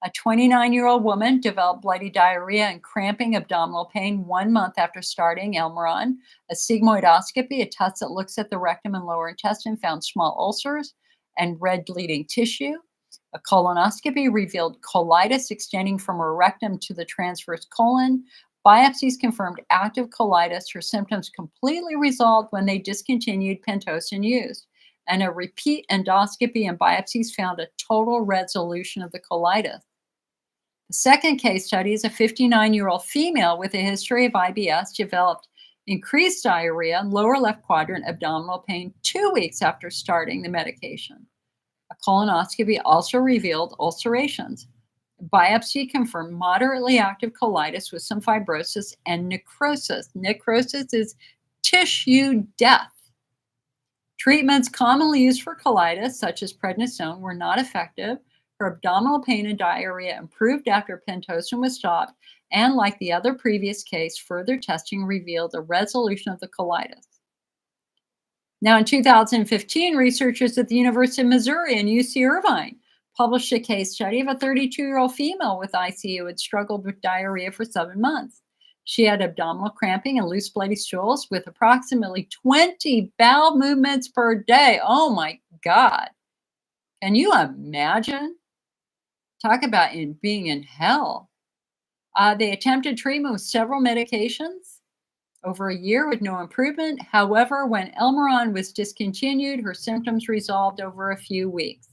A 29-year-old woman developed bloody diarrhea and cramping abdominal pain 1 month after starting Elmiron. A sigmoidoscopy, a test that looks at the rectum and lower intestine, found small ulcers and red bleeding tissue. A colonoscopy revealed colitis extending from her rectum to the transverse colon. Biopsies confirmed active colitis. Her symptoms completely resolved when they discontinued pentosan use. And a repeat endoscopy and biopsies found a total resolution of the colitis. The second case study is a 59-year-old female with a history of IBS developed increased diarrhea and lower left quadrant abdominal pain 2 weeks after starting the medication. A colonoscopy also revealed ulcerations. Biopsy confirmed moderately active colitis with some fibrosis and necrosis. Necrosis is tissue death. Treatments commonly used for colitis, such as prednisone, were not effective. Her abdominal pain and diarrhea improved after pentosan was stopped, and like the other previous case, further testing revealed a resolution of the colitis. Now, in 2015, researchers at the University of Missouri and UC Irvine published a case study of a 32-year-old female with IC who had struggled with diarrhea for 7 months. She had abdominal cramping and loose bloody stools with approximately 20 bowel movements per day. Oh my God. Can you imagine? Talk about being in hell. They attempted treatment with several medications over a year with no improvement. However, when Elmiron was discontinued, her symptoms resolved over a few weeks.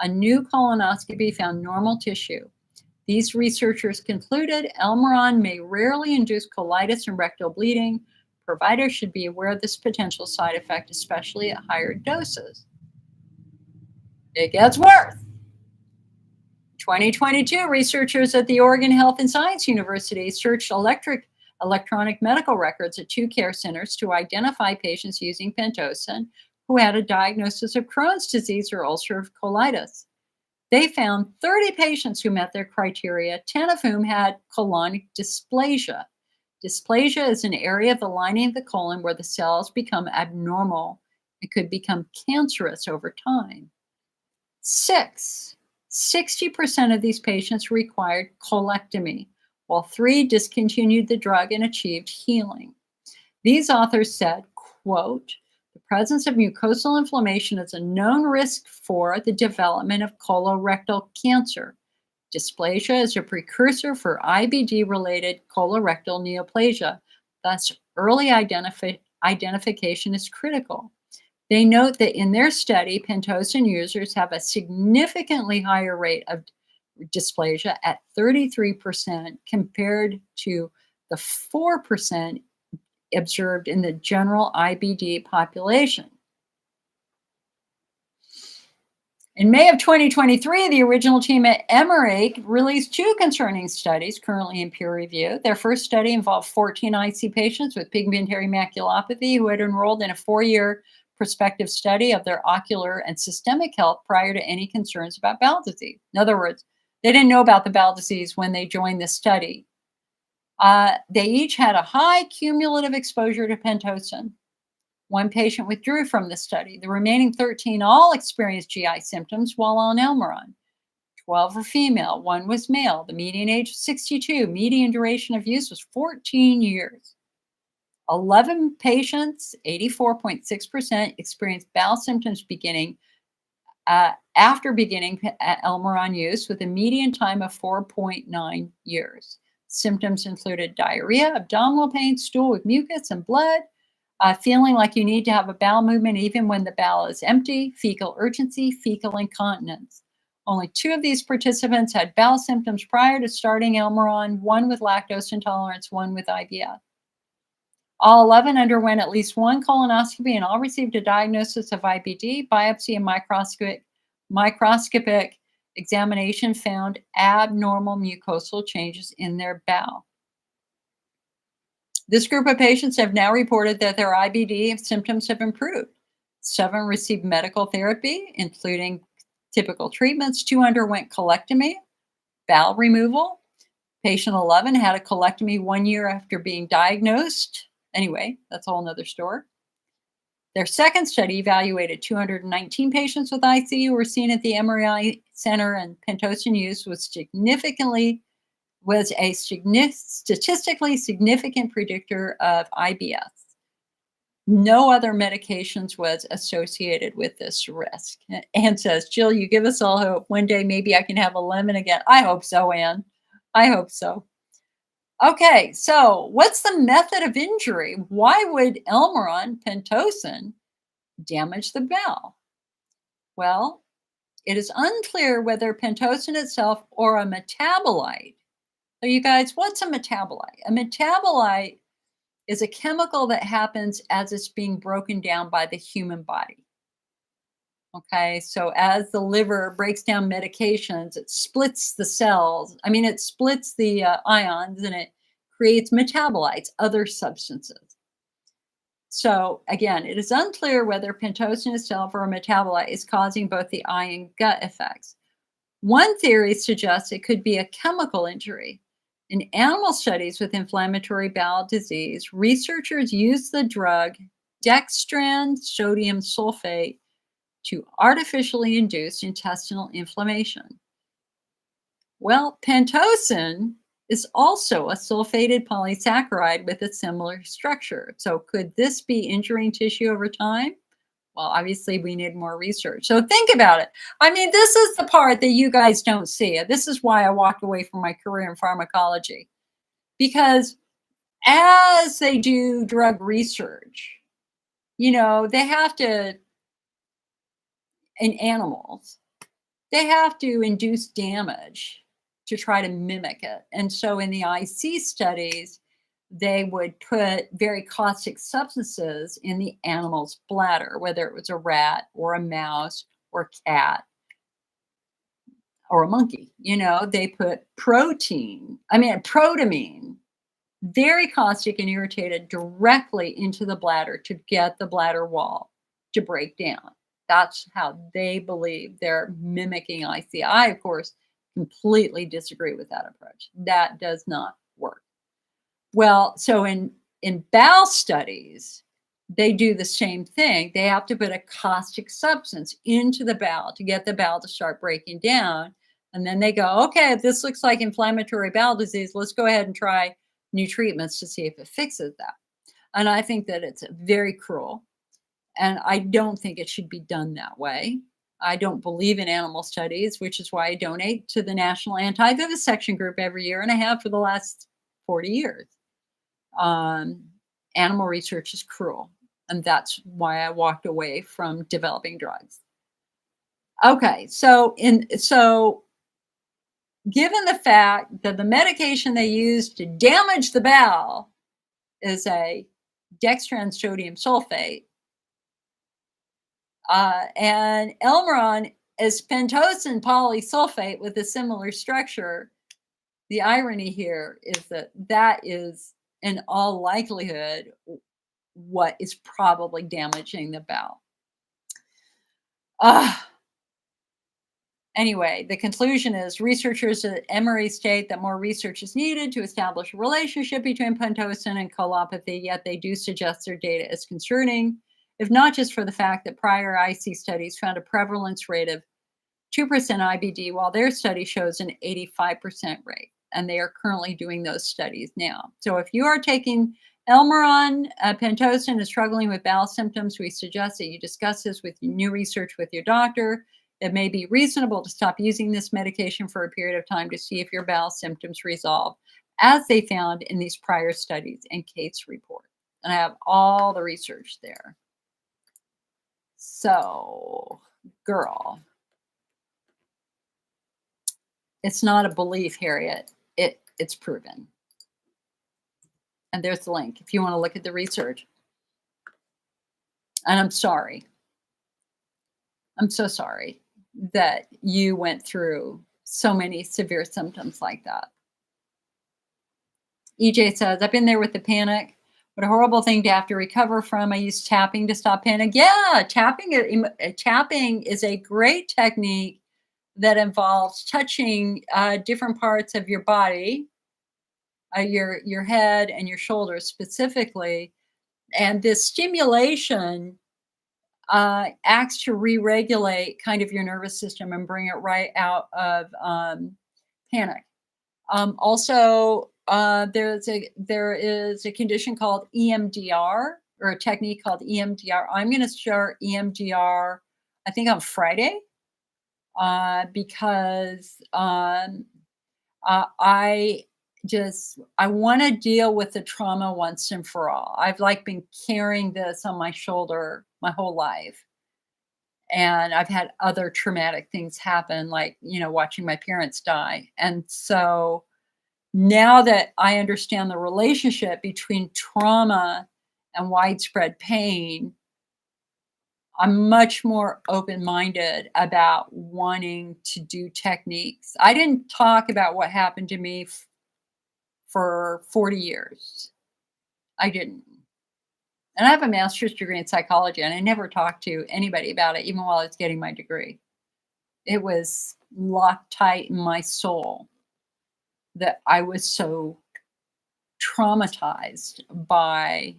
A new colonoscopy found normal tissue. These researchers concluded Elmiron may rarely induce colitis and rectal bleeding. Providers should be aware of this potential side effect, especially at higher doses. It gets worse. 2022, researchers at the Oregon Health and Science University searched electronic medical records at 2 care centers to identify patients using Pitocin who had a diagnosis of Crohn's disease or ulcerative colitis. They found 30 patients who met their criteria, 10 of whom had colonic dysplasia. Dysplasia is an area of the lining of the colon where the cells become abnormal. It could become cancerous over time. 60% of these patients required colectomy, while 3 discontinued the drug and achieved healing. These authors said, quote, the presence of mucosal inflammation is a known risk for the development of colorectal cancer. Dysplasia is a precursor for IBD-related colorectal neoplasia. Thus, early identification is critical. They note that in their study, Pitocin users have a significantly higher rate of dysplasia at 33% compared to the 4% observed in the general IBD population. In May of 2023, the original team at Emory released 2 concerning studies currently in peer review. Their first study involved 14 IC patients with pigmentary maculopathy who had enrolled in a 4-year prospective study of their ocular and systemic health prior to any concerns about bowel disease. In other words, they didn't know about the bowel disease when they joined the study. They each had a high cumulative exposure to Pitocin. 1 patient withdrew from the study. The remaining 13 all experienced GI symptoms while on Elmiron. 12 were female, 1 was male. The median age was 62. Median duration of use was 14 years. 11 patients, 84.6%, experienced bowel symptoms after beginning Elmiron use with a median time of 4.9 years. Symptoms included diarrhea, abdominal pain, stool with mucus and blood, feeling like you need to have a bowel movement even when the bowel is empty, fecal urgency, fecal incontinence. Only 2 of these participants had bowel symptoms prior to starting Elmiron, 1 with lactose intolerance, 1 with IBS. All 11 underwent at least 1 colonoscopy and all received a diagnosis of IBD. Biopsy and microscopic examination found abnormal mucosal changes in their bowel. This group of patients have now reported that their IBD symptoms have improved. 7 received medical therapy, including typical treatments. 2 underwent colectomy, bowel removal. Patient 11 had a colectomy 1 year after being diagnosed. Anyway, that's a whole nother story. Their second study evaluated 219 patients with IC who were seen at the Emory Center, and Pitocin use was a statistically significant predictor of IBS. No other medications was associated with this risk. Anne says, Jill, you give us all hope. One day maybe I can have a lemon again. I hope so, Anne. I hope so. Okay, so what's the method of injury? Why would Elmiron, Pitocin, damage the bowel? Well, it is unclear whether Pitocin itself or a metabolite. So you guys, what's a metabolite? A metabolite is a chemical that happens as it's being broken down by the human body. Okay, so as the liver breaks down medications, it splits the cells. It splits the ions and it creates metabolites, other substances. So again, it is unclear whether Pitocin itself or a metabolite is causing both the eye and gut effects. One theory suggests it could be a chemical injury. In animal studies with inflammatory bowel disease, researchers used the drug dextran sodium sulfate to artificially induce intestinal inflammation. Well, Pitocin is also a sulfated polysaccharide with a similar structure. So could this be injuring tissue over time? Well, obviously we need more research. So think about it. I mean, this is the part that you guys don't see. This is why I walked away from my career in pharmacology, because as they do drug research, they have to, in animals, they have to induce damage to try to mimic it. And so in the IC studies, they would put very caustic substances in the animal's bladder, whether it was a rat or a mouse or a cat or a monkey. They put protamine, very caustic and irritated, directly into the bladder to get the bladder wall to break down. That's how they believe they're mimicking IC. I, of course, completely disagree with that approach. That does not work. Well, so in bowel studies, they do the same thing. They have to put a caustic substance into the bowel to get the bowel to start breaking down. And then they go, okay, if this looks like inflammatory bowel disease, let's go ahead and try new treatments to see if it fixes that. And I think that it's very cruel. And I don't think it should be done that way. I don't believe in animal studies, which is why I donate to the National Anti-Vivisection Group every year, and I have for the last 40 years. Animal research is cruel, and that's why I walked away from developing drugs. Okay, so given the fact that the medication they use to damage the bowel is a dextran sodium sulfate, and Elmiron is pentosan polysulfate with a similar structure, the irony here is that is, in all likelihood, what is probably damaging the bowel. Anyway, the conclusion is researchers at Emory state that more research is needed to establish a relationship between pentosan and colopathy, yet they do suggest their data is concerning, if not just for the fact that prior IC studies found a prevalence rate of 2% IBD, while their study shows an 85% rate. And they are currently doing those studies now. So if you are taking Elmiron, pentosan, and struggling with bowel symptoms, we suggest that you discuss this with new research with your doctor. It may be reasonable to stop using this medication for a period of time to see if your bowel symptoms resolve, as they found in these prior studies and case report. And I have all the research there. So, girl, it's not a belief, Harriet. It's proven. And there's the link if you want to look at the research. And I'm sorry. I'm so sorry that you went through so many severe symptoms like that. EJ says, I've been there with the panic. What a horrible thing to have to recover from. I use tapping to stop panic. Yeah, tapping is a great technique that involves touching different parts of your body, your head and your shoulders specifically. And this stimulation acts to re-regulate kind of your nervous system and bring it right out of panic. Also, there is a condition called EMDR, or a technique called EMDR. I'm going to share EMDR, I think on Friday, because I want to deal with the trauma once and for all. I've been carrying this on my shoulder my whole life. And I've had other traumatic things happen, like, watching my parents die. And so now that I understand the relationship between trauma and widespread pain, I'm much more open-minded about wanting to do techniques. I didn't talk about what happened to me for 40 years. I didn't. And I have a master's degree in psychology, and I never talked to anybody about it, even while I was getting my degree. It was locked tight in my soul that I was so traumatized by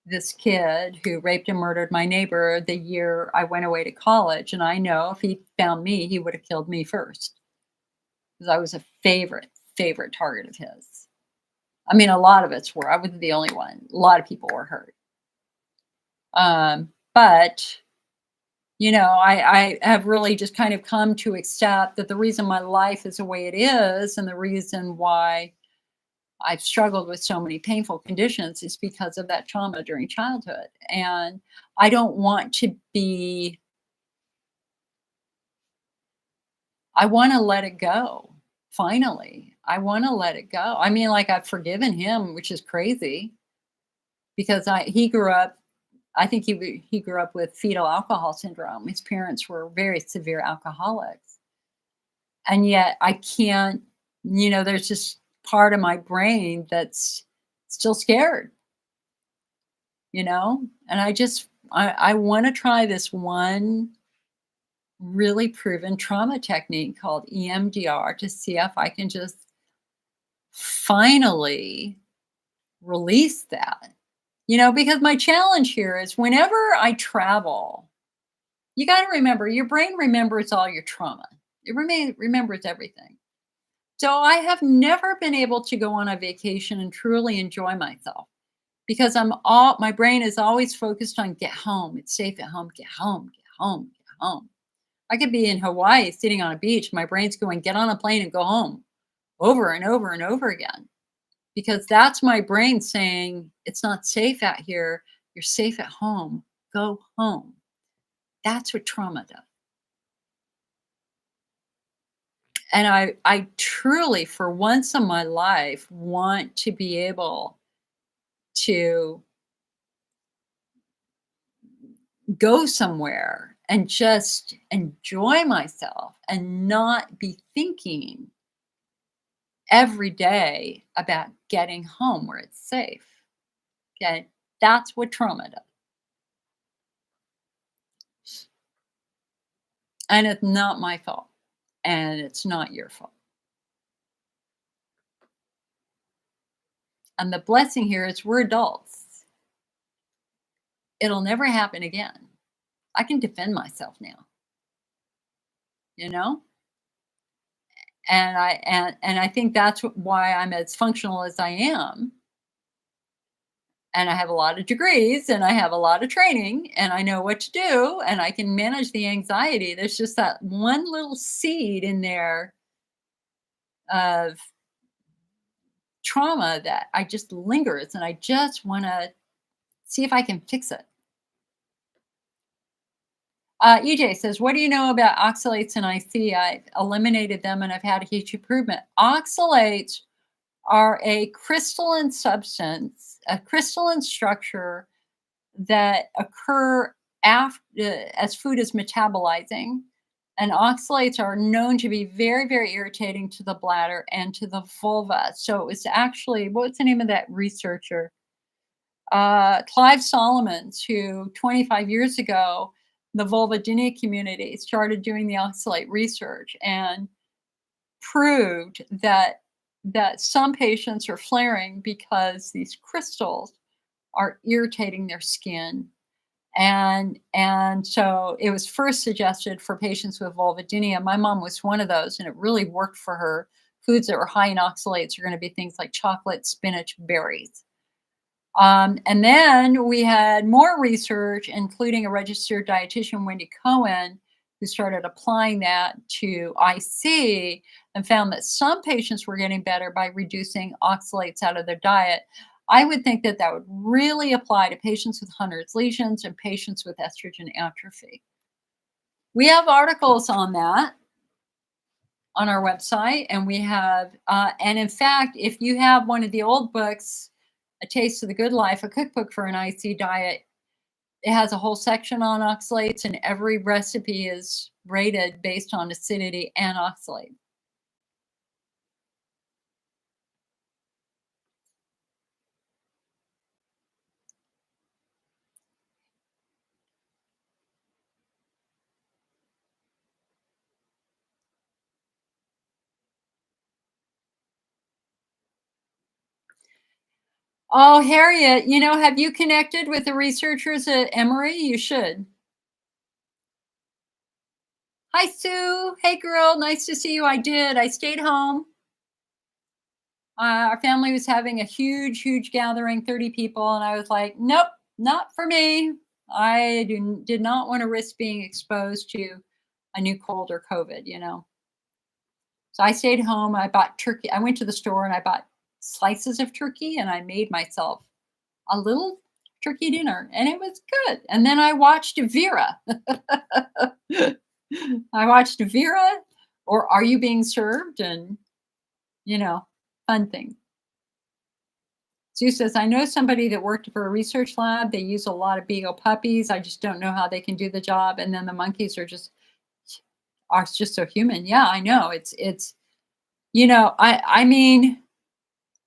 this kid who raped and murdered my neighbor the year I went away to college. And I know if he found me, he would have killed me first, because I was a favorite target of his. A lot of us were. I wasn't the only one. A lot of people were hurt. But, I have really just kind of come to accept that the reason my life is the way it is and the reason why I've struggled with so many painful conditions is because of that trauma during childhood. And I don't want to be, I want to let it go. Finally, I want to let it go. I mean, like I've forgiven him, which is crazy because he grew up, I think he grew up with fetal alcohol syndrome. His parents were very severe alcoholics. And yet I can't, there's this part of my brain that's still scared, and I want to try this one really proven trauma technique called EMDR to see if I can just finally release that. Because my challenge here is whenever I travel, you got to remember your brain remembers all your trauma. It remembers everything. So I have never been able to go on a vacation and truly enjoy myself because my brain is always focused on get home. It's safe at home, get home, get home, get home. I could be in Hawaii sitting on a beach. My brain's going, get on a plane and go home over and over and over again. Because that's my brain saying, it's not safe out here. You're safe at home. Go home. That's what trauma does. And I truly, for once in my life, want to be able to go somewhere and just enjoy myself and not be thinking every day about getting home where it's safe. Okay. That's what trauma does. And it's not my fault. And it's not your fault. And the blessing here is we're adults. It'll never happen again. I can defend myself now. You know? And I think that's why I'm as functional as I am. And I have a lot of degrees and I have a lot of training and I know what to do and I can manage the anxiety. There's just that one little seed in there of trauma that I just lingers and I just want to see if I can fix it. EJ says, what do you know about oxalates and IC? I've eliminated them and I've had a huge improvement. Oxalates are a crystalline substance, a crystalline structure that occur after as food is metabolizing. And oxalates are known to be very, very irritating to the bladder and to the vulva. So it was actually, what's the name of that researcher? Clive Solomons, who 25 years ago, the vulvodynia community started doing the oxalate research and proved that some patients are flaring because these crystals are irritating their skin. And so it was first suggested for patients with vulvodynia. My mom was one of those, and it really worked for her. Foods that were high in oxalates are going to be things like chocolate, spinach, berries. And then we had more research, including a registered dietitian, Wendy Cohen, who started applying that to IC and found that some patients were getting better by reducing oxalates out of their diet. I would think that would really apply to patients with Hunner's lesions and patients with estrogen atrophy. We have articles on that on our website, and we have, and in fact, if you have one of the old books, A Taste of the Good Life, a cookbook for an IC diet, it has a whole section on oxalates, and every recipe is rated based on acidity and oxalate. Oh, Harriet, have you connected with the researchers at Emory? You should. Hi, Sue. Hey, girl. Nice to see you. I did. I stayed home. Our family was having a huge, huge gathering, 30 people. And I was like, nope, not for me. I did not want to risk being exposed to a new cold or COVID, you know. So I stayed home. I bought turkey. I went to the store and I bought slices of turkey and I made myself a little turkey dinner and it was good. And then I watched Vera. I watched Vera or Are You Being Served? And, you know, fun thing. Sue says, I know somebody that worked for a research lab. They use a lot of beagle puppies. I just don't know how they can do the job. And then the monkeys are just so human. Yeah, I know. It's you know, I mean,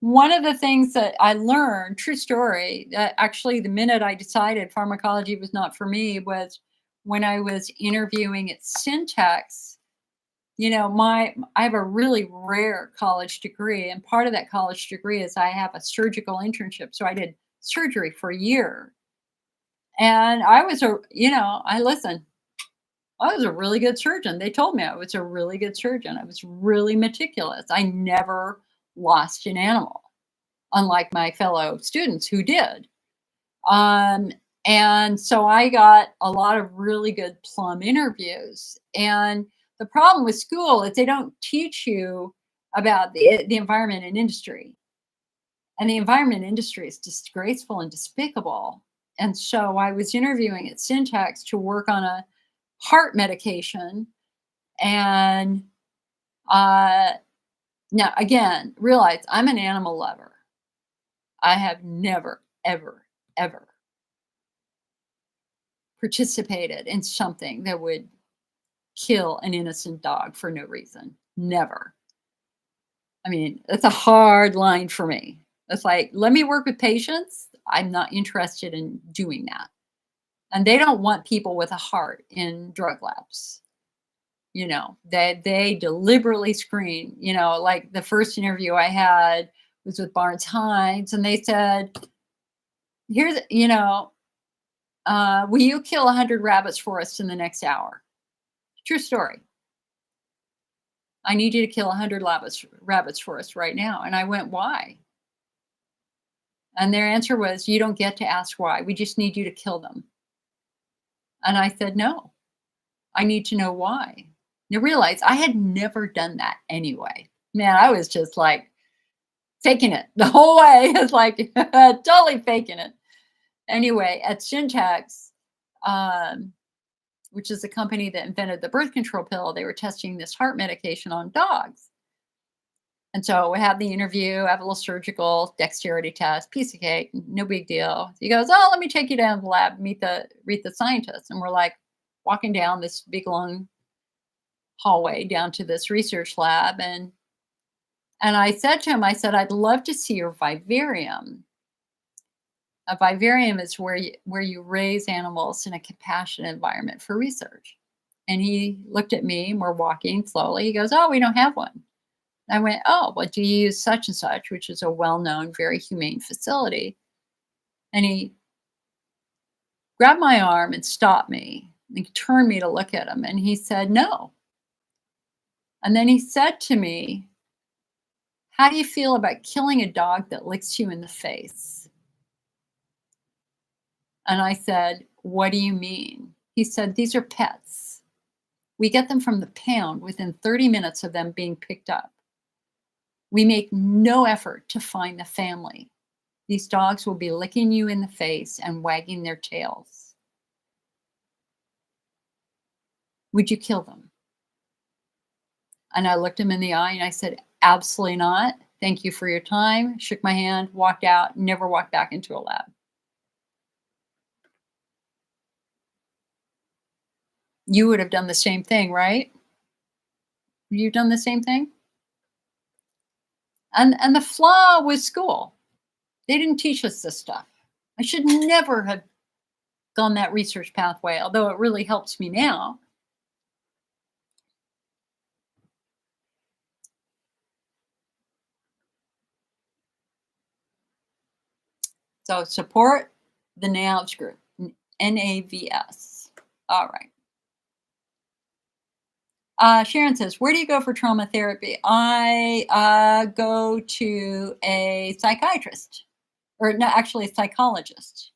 one of the things that I learned, true story, that actually the minute I decided pharmacology was not for me was when I was interviewing at Syntax. You know, I have a really rare college degree, and part of that college degree is I have a surgical internship. So I did surgery for a year. And I was I listened. I was a really good surgeon. They told me I was a really good surgeon. I was really meticulous. I never lost an animal, unlike my fellow students who did. Um, and so I got a lot of really good plum interviews. And the problem with school is they don't teach you about the environment and industry. And the environment industry is disgraceful and despicable. And so I was interviewing at Syntax to work on a heart medication. And now, again, realize I'm an animal lover. I have never, ever, ever participated in something that would kill an innocent dog for no reason. Never. I mean, that's a hard line for me. It's like, let me work with patients. I'm not interested in doing that. And they don't want people with a heart in drug labs. You know, they deliberately screen, you know, like the first interview I had was with Barnes Hines, and they said, here's, will you kill 100 rabbits for us in the next hour? True story. I need you to kill 100 rabbits for us right now. And I went, why? And their answer was, you don't get to ask why. We just need you to kill them. And I said, no, I need to know why. You realize I had never done that anyway. Man, I was just like faking it the whole way. It's like totally faking it. Anyway, at Syntax, which is the company that invented the birth control pill, they were testing this heart medication on dogs. And so we have the interview, I have a little surgical dexterity test, piece of cake, no big deal. He goes, oh, let me take you down to the lab, meet the scientists. And we're like walking down this big long hallway down to this research lab. And I said to him, I said, I'd love to see your vivarium. A vivarium is where you raise animals in a compassionate environment for research. And he looked at me, and we're walking slowly. He goes, oh, we don't have one. I went, oh, well, do you use such and such, which is a well-known, very humane facility? And he grabbed my arm and stopped me. He turned me to look at him, and he said, no. And then he said to me, how do you feel about killing a dog that licks you in the face? And I said, what do you mean? He said, these are pets. We get them from the pound within 30 minutes of them being picked up. We make no effort to find the family. These dogs will be licking you in the face and wagging their tails. Would you kill them? And I looked him in the eye and I said, absolutely not. Thank you for your time. Shook my hand, walked out, never walked back into a lab. You would have done the same thing, right? You've done the same thing? And the flaw was school. They didn't teach us this stuff. I should never have gone that research pathway, although it really helps me now. So support the NAVS group, NAVS. All right. Sharon says, where do you go for trauma therapy? I go to a psychiatrist, or no, actually a psychologist.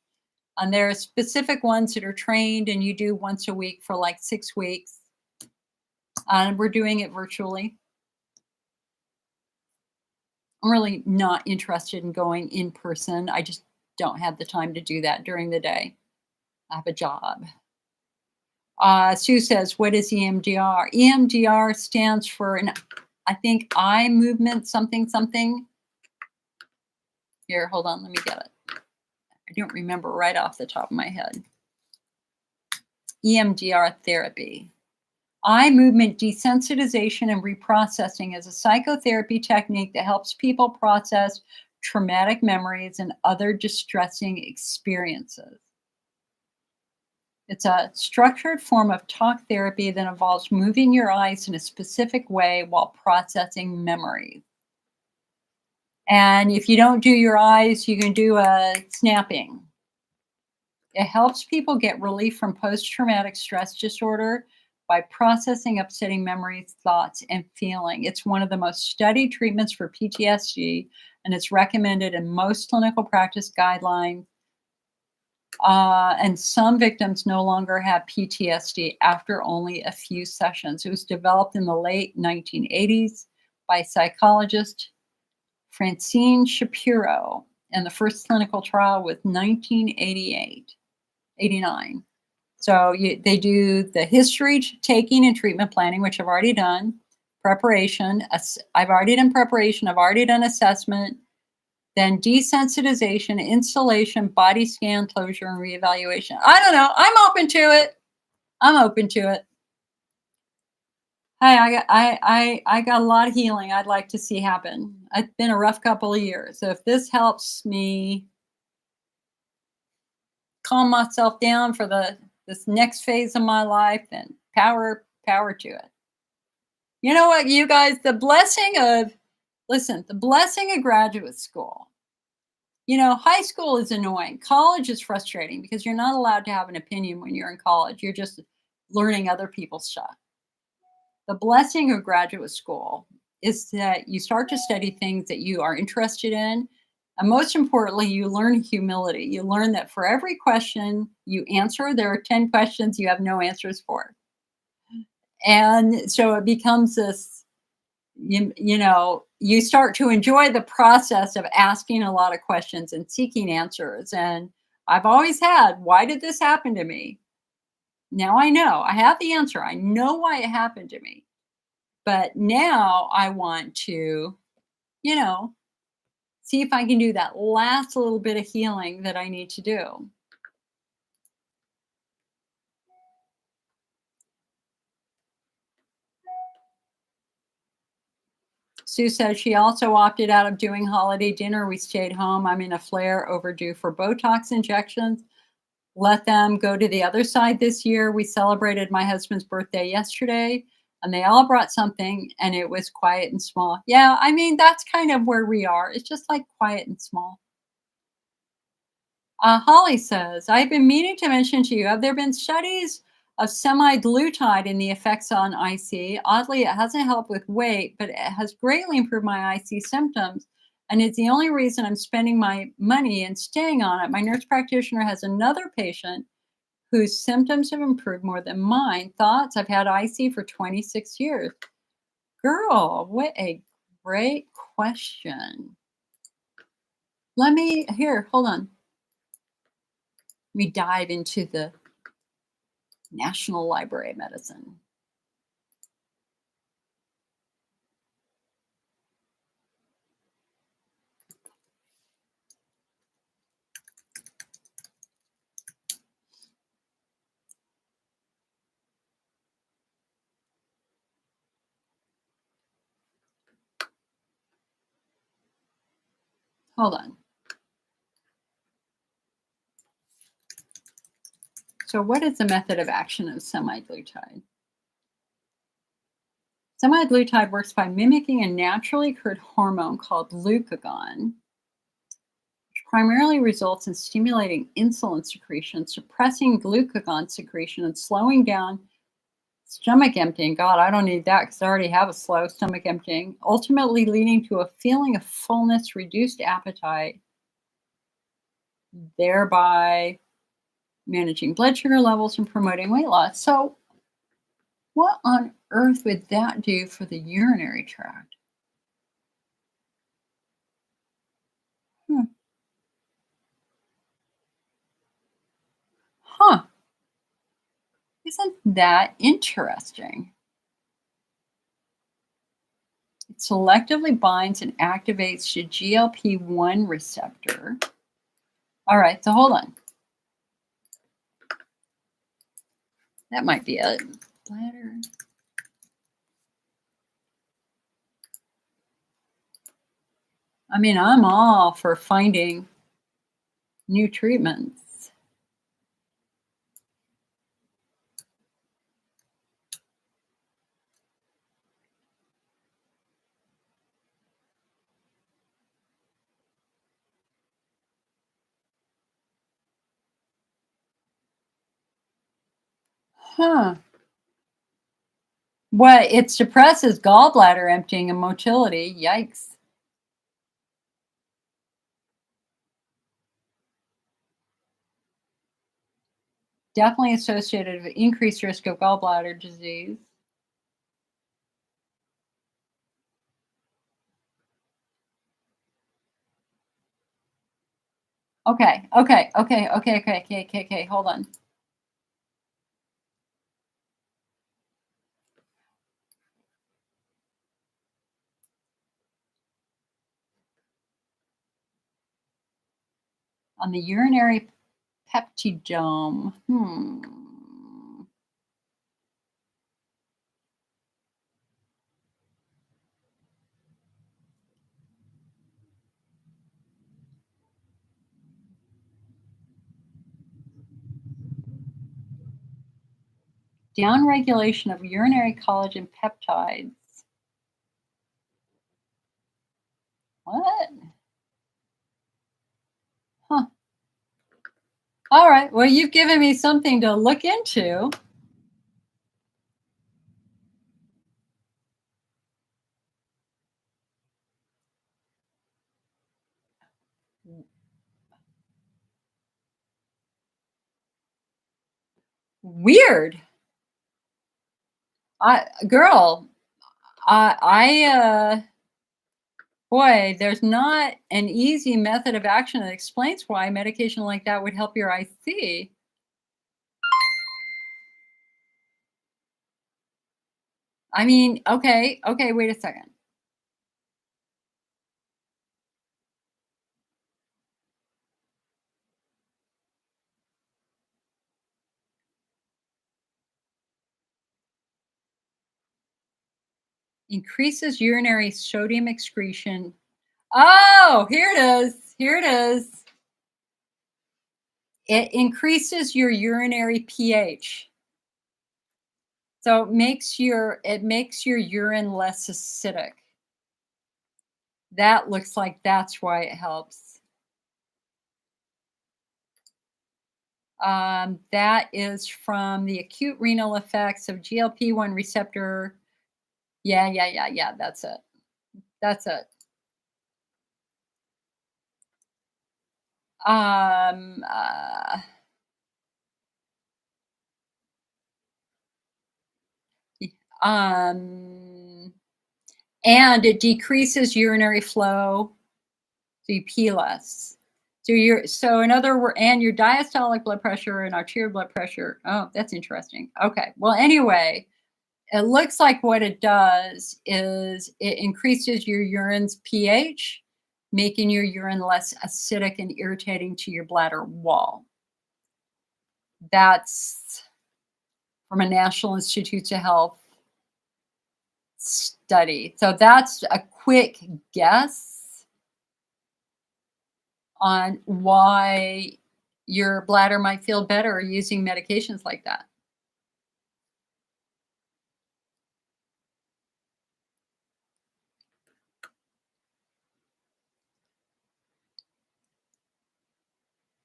And there are specific ones that are trained and you do once a week for like 6 weeks. And we're doing it virtually. I'm really not interested in going in person. I just don't have the time to do that during the day. I have a job. Sue says, what is EMDR? EMDR stands for, I think, eye movement something something. Here, hold on, let me get it. I don't remember right off the top of my head. EMDR therapy. Eye movement desensitization and reprocessing is a psychotherapy technique that helps people process traumatic memories and other distressing experiences. It's a structured form of talk therapy that involves moving your eyes in a specific way while processing memories. And if you don't do your eyes, you can do a snapping. It helps people get relief from post-traumatic stress disorder by processing upsetting memories, thoughts, and feeling. It's one of the most studied treatments for PTSD, and it's recommended in most clinical practice guidelines. And some victims no longer have PTSD after only a few sessions. It was developed in the late 1980s by psychologist Francine Shapiro, and the first clinical trial was 1989. So they do the history taking and treatment planning, which I've already done. Preparation, I've already done preparation. I've already done assessment. Then desensitization, installation, body scan, closure, and reevaluation. I don't know. I'm open to it. Hey, I got a lot of healing I'd like to see happen. It's been a rough couple of years. So if this helps me calm myself down for this next phase of my life, then power to it. You know what, you guys, the blessing of graduate school. High school is annoying. College is frustrating because you're not allowed to have an opinion when you're in college. You're just learning other people's stuff. The blessing of graduate school is that you start to study things that you are interested in. And most importantly, you learn humility. You learn that for every question you answer, there are 10 questions you have no answers for. And so it becomes this, you start to enjoy the process of asking a lot of questions and seeking answers. And I've always had, why did this happen to me? Now I know. I have the answer. I know why it happened to me. But now I want to, see if I can do that last little bit of healing that I need to do. Sue says she also opted out of doing holiday dinner. We stayed home. I'm in a flare, overdue for Botox injections. Let them go to the other side this year. We celebrated my husband's birthday yesterday, and they all brought something, and it was quiet and small. Yeah, I mean, that's kind of where we are. It's just like quiet and small. Holly says, I've been meaning to mention to you, have there been studies of semaglutide and the effects on IC? Oddly, it hasn't helped with weight, but it has greatly improved my IC symptoms. And it's the only reason I'm spending my money and staying on it. My nurse practitioner has another patient whose symptoms have improved more than mine. Thoughts? I've had IC for 26 years. Girl, what a great question. Hold on. Let me dive into the National Library of Medicine. Hold on. So what is the method of action of semaglutide? Semaglutide works by mimicking a naturally occurred hormone called glucagon, which primarily results in stimulating insulin secretion, suppressing glucagon secretion, and slowing down stomach emptying. God, I don't need that because I already have a slow stomach emptying, ultimately leading to a feeling of fullness, reduced appetite, thereby managing blood sugar levels and promoting weight loss. So, what on earth would that do for the urinary tract? Hmm. Huh. Isn't that interesting? It selectively binds and activates the GLP-1 receptor. All right, so hold on. That might be it. Bladder. I mean, I'm all for finding new treatments. Huh. Well, it suppresses gallbladder emptying and motility. Yikes. Definitely associated with increased risk of gallbladder disease. Okay. Hold on. On the urinary peptidome. Downregulation of urinary collagen peptides. What? Huh. All right. Well, you've given me something to look into. Weird. Girl, boy, there's not an easy method of action that explains why medication like that would help your IC. I mean, okay, wait a second. Increases urinary sodium excretion. Oh, here it is. Here it is. It increases your urinary pH. So it makes your urine less acidic. That looks like that's why it helps. That is from the acute renal effects of GLP-1 receptor. Yeah. That's it. That's it. Um, uh, um, and it decreases urinary flow, so you pee less. So in other words, and your diastolic blood pressure and arterial blood pressure. Oh, that's interesting. Okay. Well, anyway, it looks like what it does is it increases your urine's pH, making your urine less acidic and irritating to your bladder wall. That's from a National Institutes of Health study. So that's a quick guess on why your bladder might feel better using medications like that.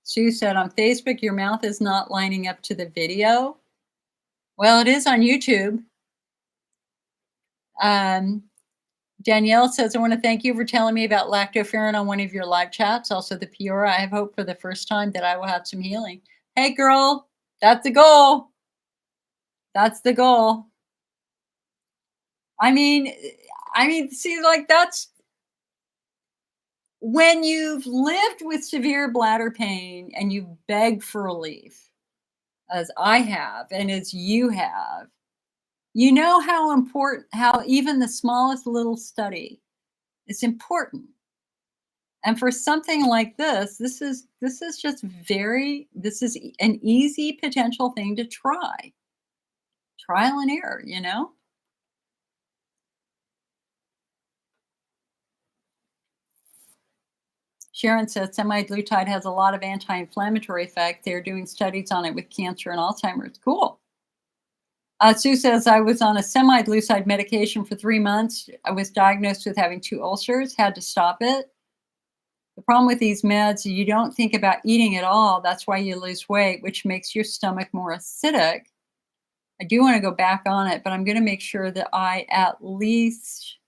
Sue said on Facebook, your mouth is not lining up to the video. Well, it is on YouTube. Um, Danielle says, I want to thank you for telling me about lactoferrin on one of your live chats. Also, the Peora. I have hope for the first time that I will have some healing. Hey, girl, that's the goal. That's the goal. I mean, see, like that's when you've lived with severe bladder pain and you beg for relief, as I have, and as you have, you know how important, how even the smallest little study is important. And for something like this is just this is an easy potential thing to try. Trial and error, you know? Sharon says semaglutide has a lot of anti-inflammatory effect. They're doing studies on it with cancer and Alzheimer's. Cool. Sue says, I was on a semaglutide medication for 3 months. I was diagnosed with having 2 ulcers, had to stop it. The problem with these meds, you don't think about eating at all. That's why you lose weight, which makes your stomach more acidic. I do want to go back on it, but I'm going to make sure that I at least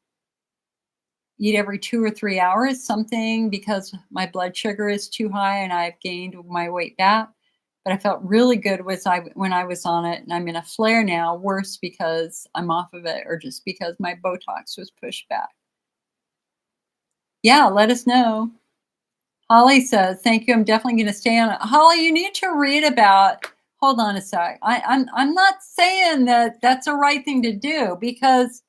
eat every 2 or 3 hours something because my blood sugar is too high and I've gained my weight back. But I felt really good when I was on it, and I'm in a flare now, worse because I'm off of it or just because my Botox was pushed back. Yeah, let us know. Holly says, "Thank you. I'm definitely going to stay on it." Holly, you need to read about. Hold on a sec. I'm not saying that that's the right thing to do because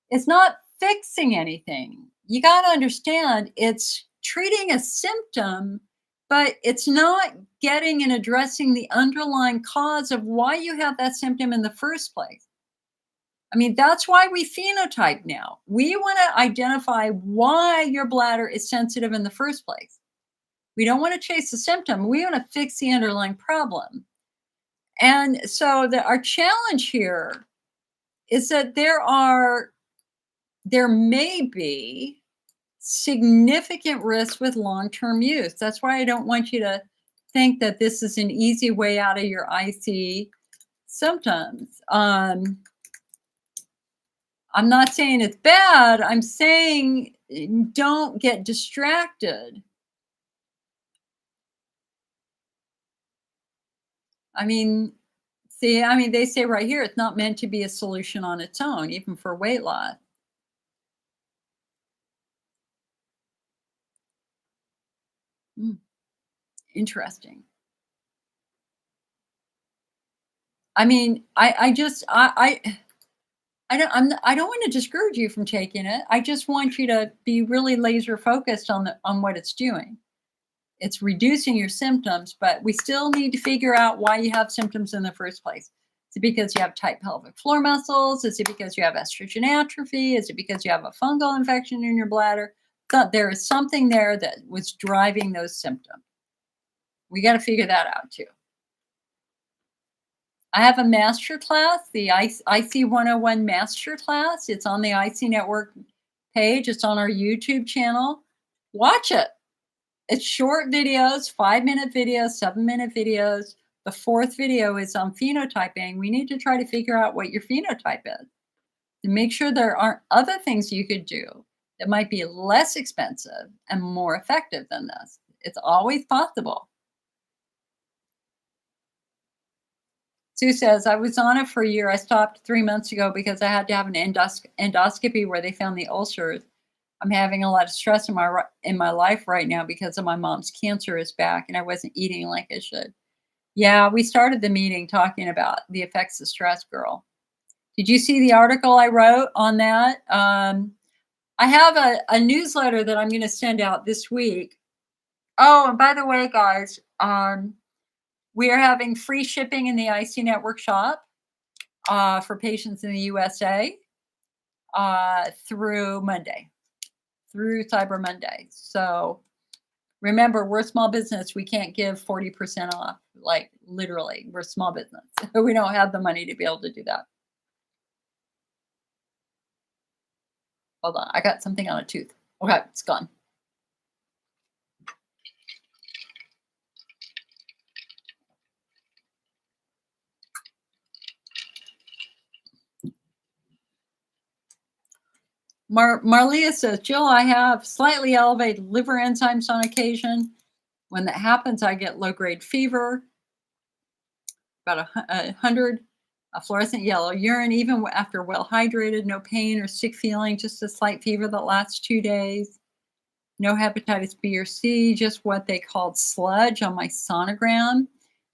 it's not fixing anything. You got to understand it's treating a symptom, but it's not getting and addressing the underlying cause of why you have that symptom in the first place. I mean, that's why we phenotype now. We want to identify why your bladder is sensitive in the first place. We don't want to chase the symptom. We want to fix the underlying problem. And so our challenge here is that there may be significant risks with long-term use. That's why I don't want you to think that this is an easy way out of your IC symptoms. I'm not saying it's bad. I'm saying don't get distracted. I mean, they say right here, it's not meant to be a solution on its own, even for weight loss. Hmm, interesting. I mean, I don't want to discourage you from taking it. I just want you to be really laser focused on what it's doing. It's reducing your symptoms, but we still need to figure out why you have symptoms in the first place. Is it because you have tight pelvic floor muscles? Is it because you have estrogen atrophy? Is it because you have a fungal infection in your bladder? There is something there that was driving those symptoms. We got to figure that out too. I have a master class, the IC 101 master class. It's on the IC Network page. It's on our YouTube channel. Watch it. It's short videos, 5-minute videos, 7-minute videos. The 4th video is on phenotyping. We need to try to figure out what your phenotype is to make sure there aren't other things you could do that might be less expensive and more effective than this. It's always possible. Sue says, I was on it for a year. I stopped 3 months ago because I had to have an endoscopy where they found the ulcers. I'm having a lot of stress in my life right now because of my mom's cancer is back and I wasn't eating like I should. Yeah, we started the meeting talking about the effects of stress, girl. Did you see the article I wrote on that? I have a newsletter that I'm going to send out this week. Oh, and by the way, guys, we are having free shipping in the IC Network shop for patients in the USA through Cyber Monday. So remember, we're a small business. We can't give 40% off. Like literally, we're a small business. We don't have the money to be able to do that. Hold on, I got something on a tooth. Okay, it's gone. Marlia says, Jill, I have slightly elevated liver enzymes on occasion. When that happens, I get low-grade fever. about 100 fluorescent yellow, urine even after well hydrated, no pain or sick feeling, just a slight fever that lasts 2 days. No hepatitis B or C, just what they called sludge on my sonogram.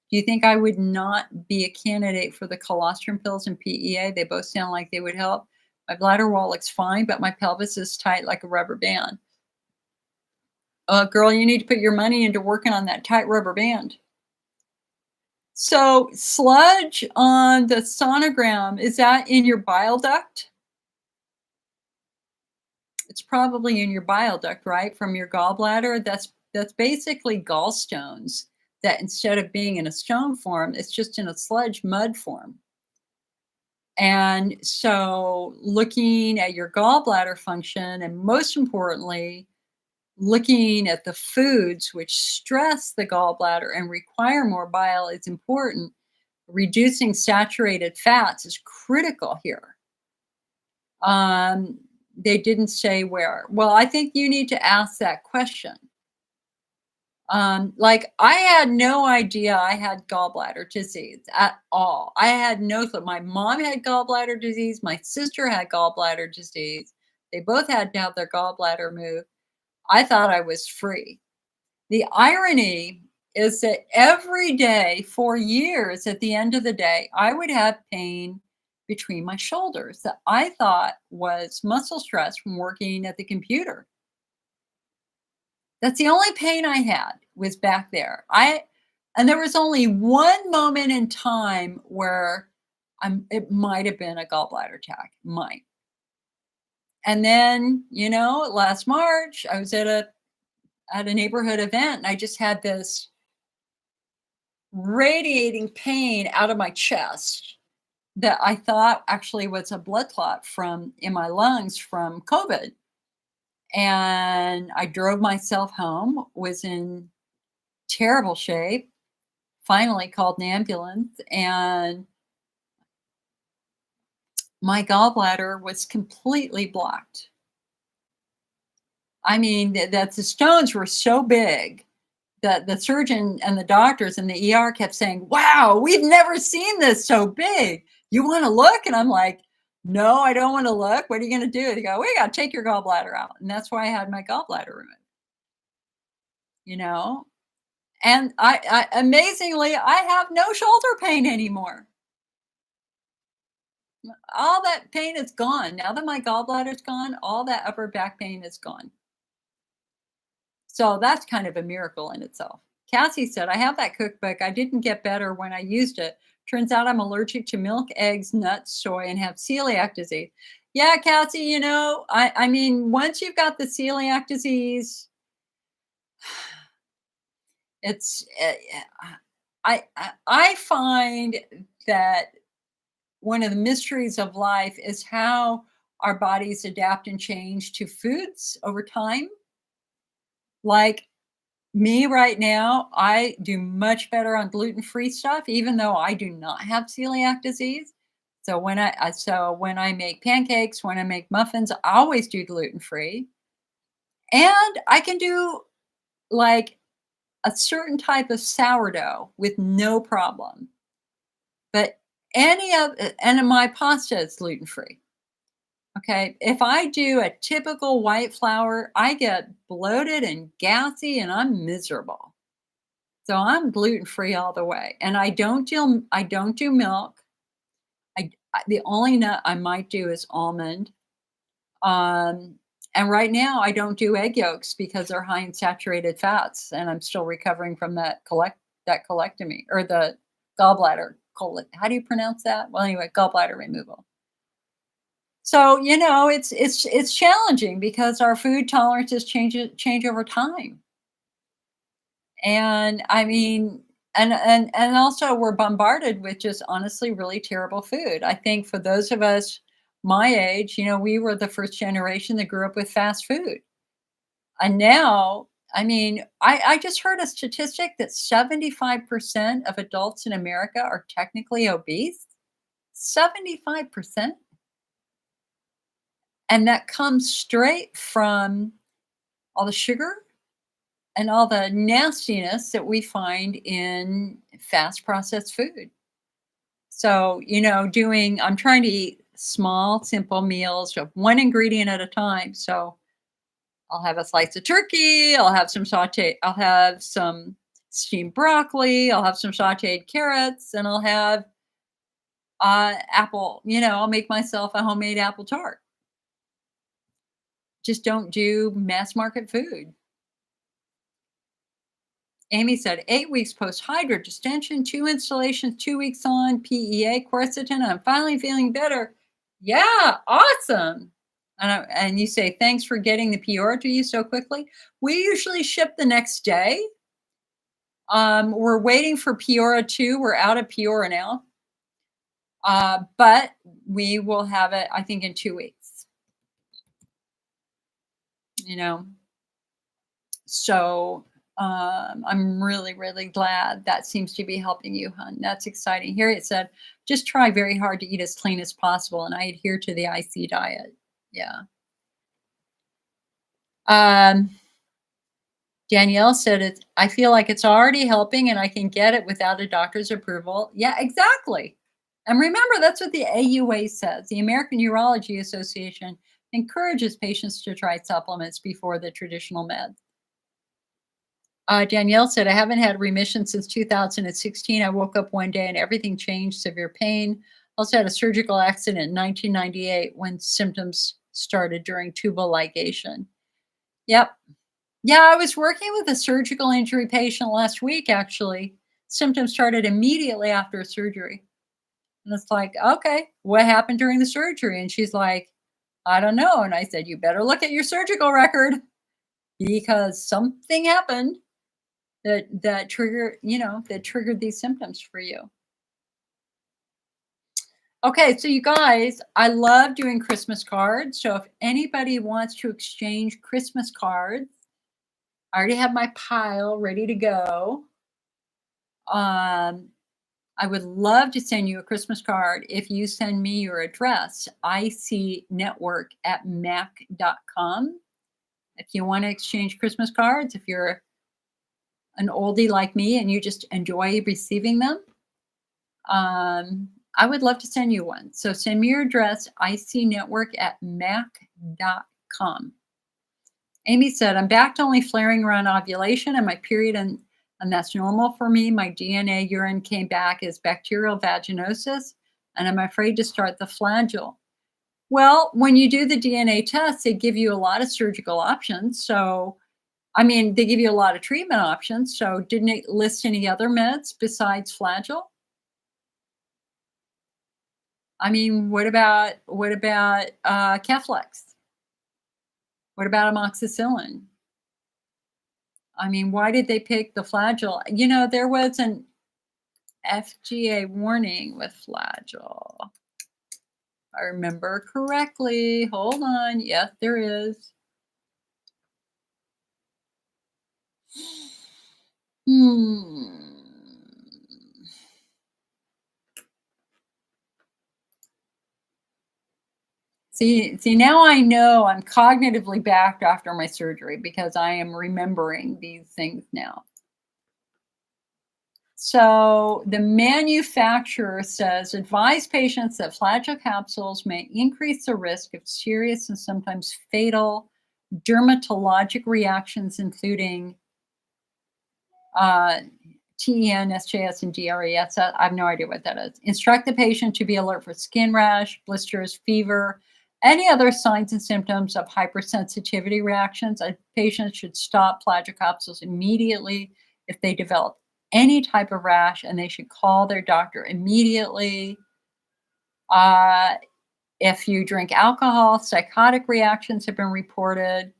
Do you think I would not be a candidate for the colostrum pills and PEA? They both sound like they would help. My bladder wall looks fine, but my pelvis is tight like a rubber band. Girl, you need to put your money into working on that tight rubber band. So, sludge on the sonogram, is that in your bile duct? It's probably in your bile duct, right? From your gallbladder. That's basically gallstones that instead of being in a stone form, it's just in a sludge mud form. And so looking at your gallbladder function, and most importantly, looking at the foods which stress the gallbladder and require more bile is important. Reducing saturated fats is critical here. They didn't say where. Well, I think you need to ask that question. Like I had no idea I had gallbladder disease at all. I had no clue. My mom had gallbladder disease. My sister had gallbladder disease. They both had to have their gallbladder moved. I thought I was free. The irony is that every day for years, at the end of the day, I would have pain between my shoulders that I thought was muscle stress from working at the computer. That's the only pain I had was back there. And there was only one moment in time where it might have been a gallbladder attack, might. And then, last March, I was at a neighborhood event and I just had this radiating pain out of my chest that I thought actually was a blood clot in my lungs from COVID. And I drove myself home, was in terrible shape, finally called an ambulance, and my gallbladder was completely blocked. I mean, that the stones were so big that the surgeon and the doctors in the ER kept saying, "Wow, we've never seen this so big. You want to look?" And I'm like, "No, I don't want to look. What are you going to do?" They go, "We got to take your gallbladder out." And that's why I had my gallbladder removed, you know? And I amazingly, I have no shoulder pain anymore. All that pain is gone. Now that my gallbladder's gone, all that upper back pain is gone. So that's kind of a miracle in itself. Cassie said, I have that cookbook. I didn't get better when I used it. Turns out I'm allergic to milk, eggs, nuts, soy, and have celiac disease. Yeah, Cassie, I mean, once you've got the celiac disease, it's, I find that one of the mysteries of life is how our bodies adapt and change to foods over time. Like me right now, I do much better on gluten-free stuff, even though I do not have celiac disease. So when I make pancakes, when I make muffins, I always do gluten-free. And I can do like a certain type of sourdough with no problem. But and my pasta is gluten-free. Okay, if I do a typical white flour, I get bloated and gassy and I'm miserable. So I'm gluten-free all the way. And I don't do milk. The only nut I might do is almond. Um, and right now I don't do egg yolks because they're high in saturated fats and I'm still recovering from that colectomy or the gallbladder how do you pronounce that? Well, anyway, gallbladder removal. So, it's challenging because our food tolerances change over time. And I mean, and also we're bombarded with just honestly really terrible food. I think for those of us my age, we were the first generation that grew up with fast food. And now, I mean, I just heard a statistic that 75% of adults in America are technically obese. 75%. And that comes straight from all the sugar and all the nastiness that we find in fast processed food. So, I'm trying to eat small, simple meals of one ingredient at a time. So I'll have a slice of turkey, I'll have some steamed broccoli, I'll have some sauteed carrots, and I'll have apple, I'll make myself a homemade apple tart. Just don't do mass market food. Amy said 8 weeks post hydro distension, 2 installations, 2 weeks on PEA quercetin. I'm finally feeling better. Yeah, awesome. And you say thanks for getting the Peora to you so quickly. We usually ship the next day. We're waiting for Peora 2. We're out of Peora now. But we will have it, I think, in 2 weeks. So I'm really, really glad that seems to be helping you, hon. That's exciting. Here it said, just try very hard to eat as clean as possible, and I adhere to the IC diet. Yeah. Danielle said, I feel like it's already helping and I can get it without a doctor's approval. Yeah, exactly. And remember, that's what the AUA says. The American Urology Association encourages patients to try supplements before the traditional meds. Danielle said, I haven't had remission since 2016. I woke up one day and everything changed, severe pain. Also had a surgical accident in 1998 when symptoms started during tubal ligation. Yep. Yeah, I was working with a surgical injury patient last week, actually. Symptoms started immediately after surgery. And it's like, okay, what happened during the surgery? And she's like, I don't know. And I said, you better look at your surgical record because something happened that triggered these symptoms for you. Okay, so you guys, I love doing Christmas cards. So if anybody wants to exchange Christmas cards, I already have my pile ready to go. I would love to send you a Christmas card if you send me your address, icnetwork@mac.com. If you want to exchange Christmas cards, if you're an oldie like me and you just enjoy receiving them, I would love to send you one. So send me your address, icnetwork@mac.com. Amy said, I'm back to only flaring around ovulation and my period, and that's normal for me. My DNA urine came back as bacterial vaginosis, and I'm afraid to start the flagell. Well, when you do the DNA test, they give you a lot of surgical options. So, they give you a lot of treatment options. So, didn't it list any other meds besides flagell? What about Keflex? What about amoxicillin? Why did they pick the flagell? There was an FDA warning with flagell. If I remember correctly. Hold on. Yes, there is. See, now I know I'm cognitively backed after my surgery because I am remembering these things now. So the manufacturer says, advise patients that flagell capsules may increase the risk of serious and sometimes fatal dermatologic reactions, including TEN, SJS, and DRES. I have no idea what that is. Instruct the patient to be alert for skin rash, blisters, fever, any other signs and symptoms of hypersensitivity reactions. A patient should stop flagell capsules immediately if they develop any type of rash, and they should call their doctor immediately. If you drink alcohol, psychotic reactions have been reported.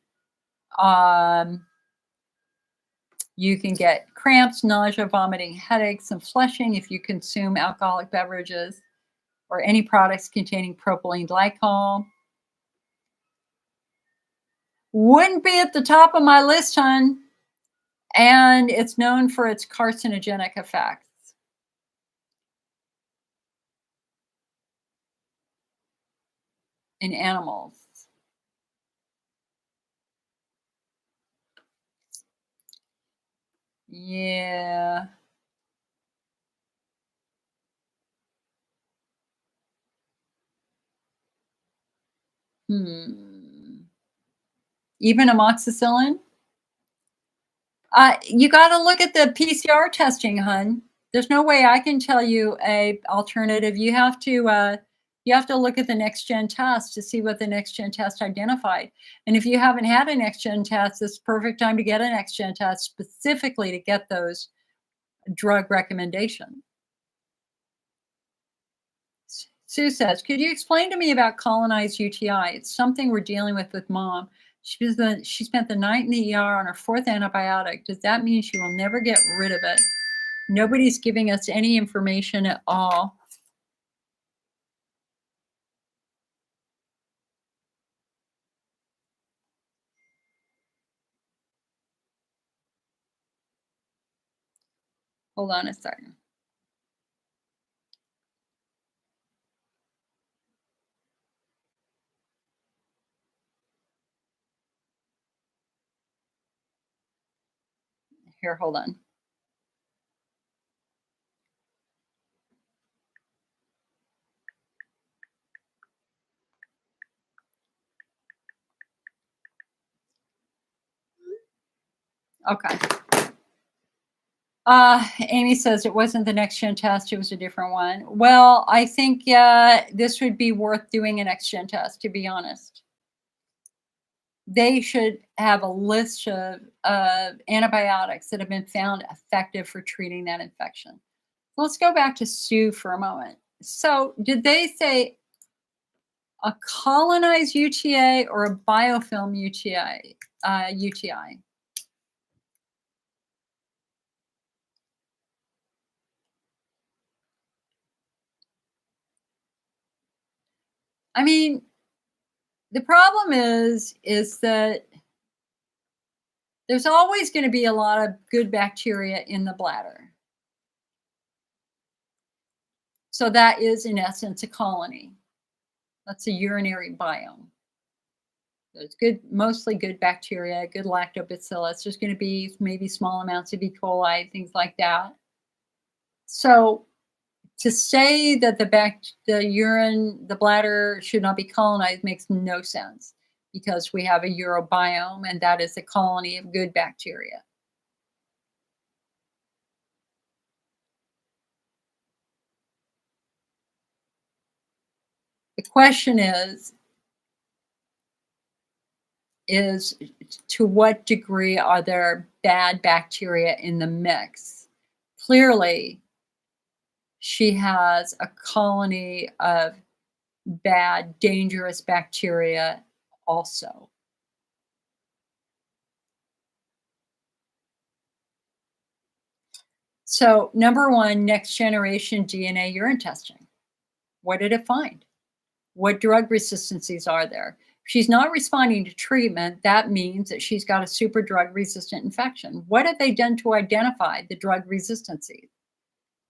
You can get cramps, nausea, vomiting, headaches, and flushing if you consume alcoholic beverages or any products containing propylene glycol. Wouldn't be at the top of my list, hon. And it's known for its carcinogenic effects in animals. Yeah. Hmm. Even amoxicillin? You gotta look at the PCR testing, hun. There's no way I can tell you a alternative. You have to look at the next gen test to see what the next gen test identified. And if you haven't had a next gen test, it's the perfect time to get a next gen test specifically to get those drug recommendations. Sue says, "Could you explain to me about colonized UTI? It's something we're dealing with mom. She spent the night in the ER on her fourth antibiotic. Does that mean she will never get rid of it? Nobody's giving us any information at all." Hold on a second. Here, hold on. Okay. Amy says it wasn't the next gen test, it was a different one. Well, I think this would be worth doing a next gen test, to be honest. They should have a list of antibiotics that have been found effective for treating that infection. Let's go back to Sue for a moment. So, did they say a colonized UTA or a biofilm UTI? UTI. I mean, the problem is that there's always going to be a lot of good bacteria in the bladder. So that is in essence a colony. That's a urinary biome. There's good, mostly good bacteria, good lactobacillus. There's going to be maybe small amounts of E. coli, things like that. So to say that the urine, the bladder should not be colonized makes no sense because we have a urobiome and that is a colony of good bacteria. The question is to what degree are there bad bacteria in the mix? Clearly, she has a colony of bad, dangerous bacteria also. So, number one, next generation DNA urine testing. What did it find? What drug resistancies are there? If she's not responding to treatment, that means that she's got a super drug resistant infection. What have they done to identify the drug resistancy?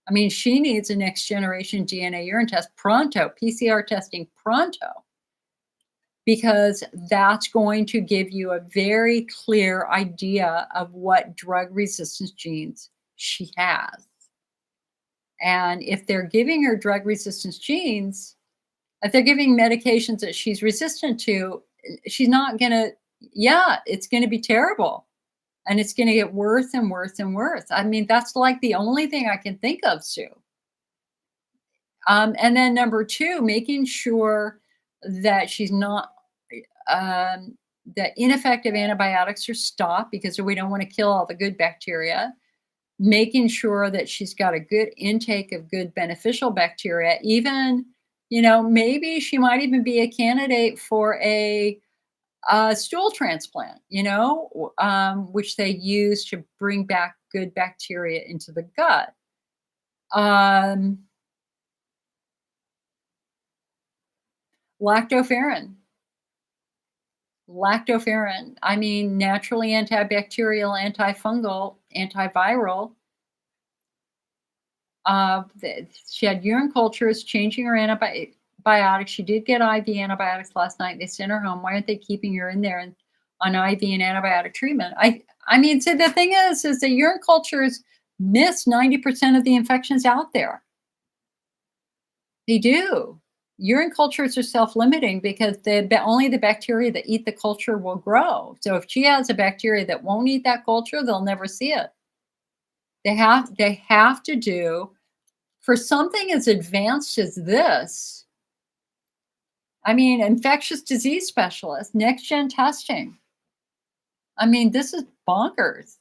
I mean, she needs a next generation DNA urine test pronto, PCR testing pronto, because that's going to give you a very clear idea of what drug resistance genes she has. And if they're giving her drug resistance genes, if they're giving medications that she's resistant to, she's not going to, yeah, it's going to be terrible. And it's going to get worse and worse and worse. I mean, that's like the only thing I can think of, Sue. And then number two, making sure that she's not, that ineffective antibiotics are stopped because we don't want to kill all the good bacteria. Making sure that she's got a good intake of good beneficial bacteria, even, maybe she might even be a candidate for a stool transplant, which they use to bring back good bacteria into the gut. Lactoferrin. Lactoferrin. I mean, naturally antibacterial, antifungal, antiviral. She had urine cultures, changing her antibiotics. She did get IV antibiotics last night. They sent her home. Why aren't they keeping her in there on IV and antibiotic treatment? I mean, so the thing is that urine cultures miss 90% of the infections out there. They do. Urine cultures are self-limiting because only the bacteria that eat the culture will grow. So if she has a bacteria that won't eat that culture, they'll never see it. They have to do, for something as advanced as this, I mean, infectious disease specialist, next gen testing. I mean, this is bonkers.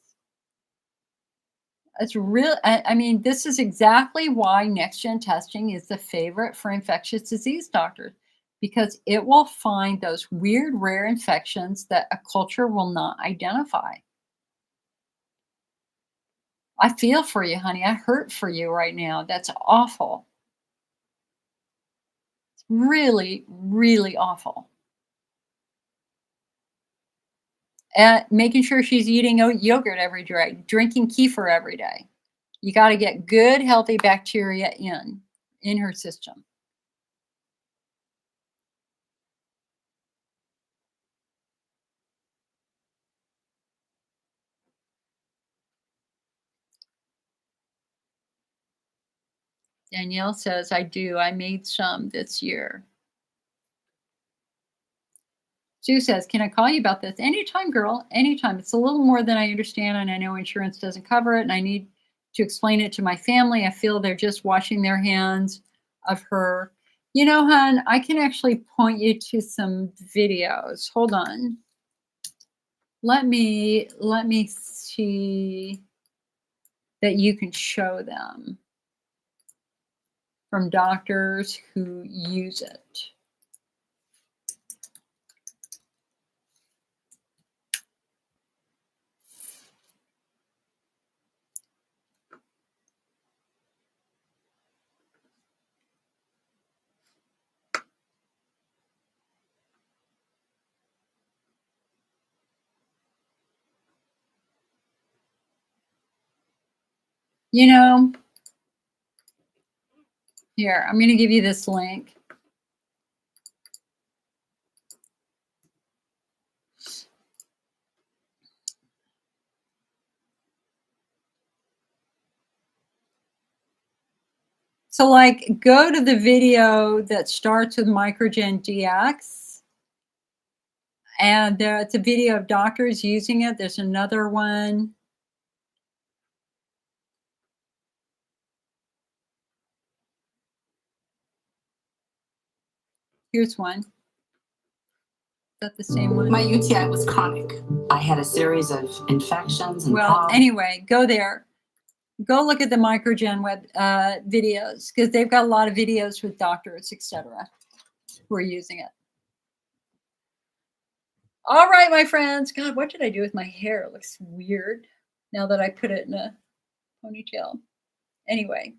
It's real. I mean, this is exactly why next gen testing is the favorite for infectious disease doctors, because it will find those weird, rare infections that a culture will not identify. I feel for you, honey. I hurt for you right now. That's awful. It's really, really awful. Making sure she's eating yogurt every day, drinking kefir every day. You got to get good, healthy bacteria in her system. Danielle says, I do. I made some this year. Sue says, can I call you about this? Anytime, girl. Anytime. It's a little more than I understand, and I know insurance doesn't cover it, and I need to explain it to my family. I feel they're just washing their hands of her. You know, hon, I can actually point you to some videos. Hold on. Let me see that you can show them from doctors who use it. You know, here, I'm going to give you this link. So, like, go to the video that starts with Microgen DX. And it's a video of doctors using it. There's another one. Here's one. Is that the same one? My UTI was chronic. I had a series of infections and anyway, go there. Go look at the Microgen web videos, because they've got a lot of videos with doctors, etc., who are using it. All right, my friends. God, what did I do with my hair? It looks weird now that I put it in a ponytail. Anyway.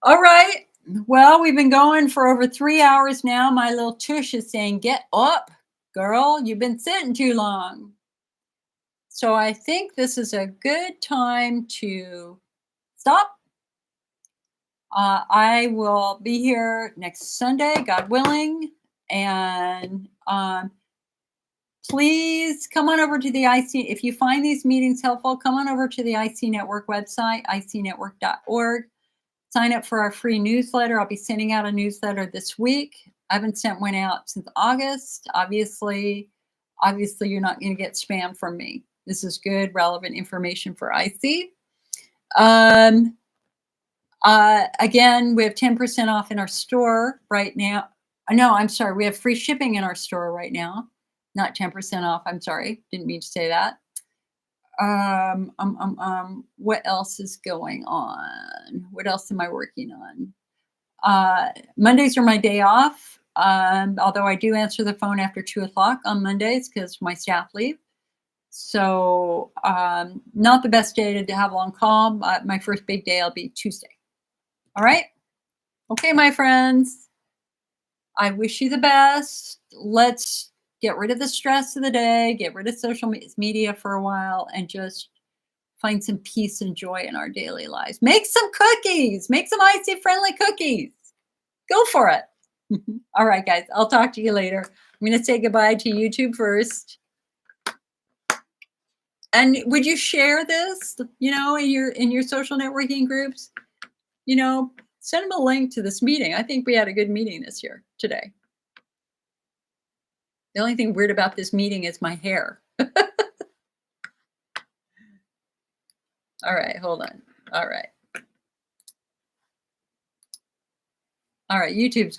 All right. Well, we've been going for over 3 hours now. My little tush is saying, get up, girl. You've been sitting too long. So I think this is a good time to stop. I will be here next Sunday, God willing. And please come on over to the IC. If you find these meetings helpful, come on over to the IC Network website, icnetwork.org. Sign up for our free newsletter. I'll be sending out a newsletter this week. I haven't sent one out since August. Obviously, you're not going to get spam from me. This is good, relevant information for IC. Again, we have 10% off in our store right now. No, I'm sorry. We have free shipping in our store right now. Not 10% off. I'm sorry. Didn't mean to say that. What else is going on? What else am I working on? Mondays are my day off. Although I do answer the phone after 2:00 on Mondays because my staff leave. So, not the best day to have a long call. My first big day will be Tuesday. All right. Okay, my friends. I wish you the best. Let's get rid of the stress of the day, get rid of social media for a while, and just find some peace and joy in our daily lives. Make some cookies. Make some IC-friendly cookies. Go for it. All right, guys. I'll talk to you later. I'm going to say goodbye to YouTube first. And would you share this, in your social networking groups? Send him a link to this meeting. I think we had a good meeting today. The only thing weird about this meeting is my hair. All right, hold on. All right. All right, YouTube's gone.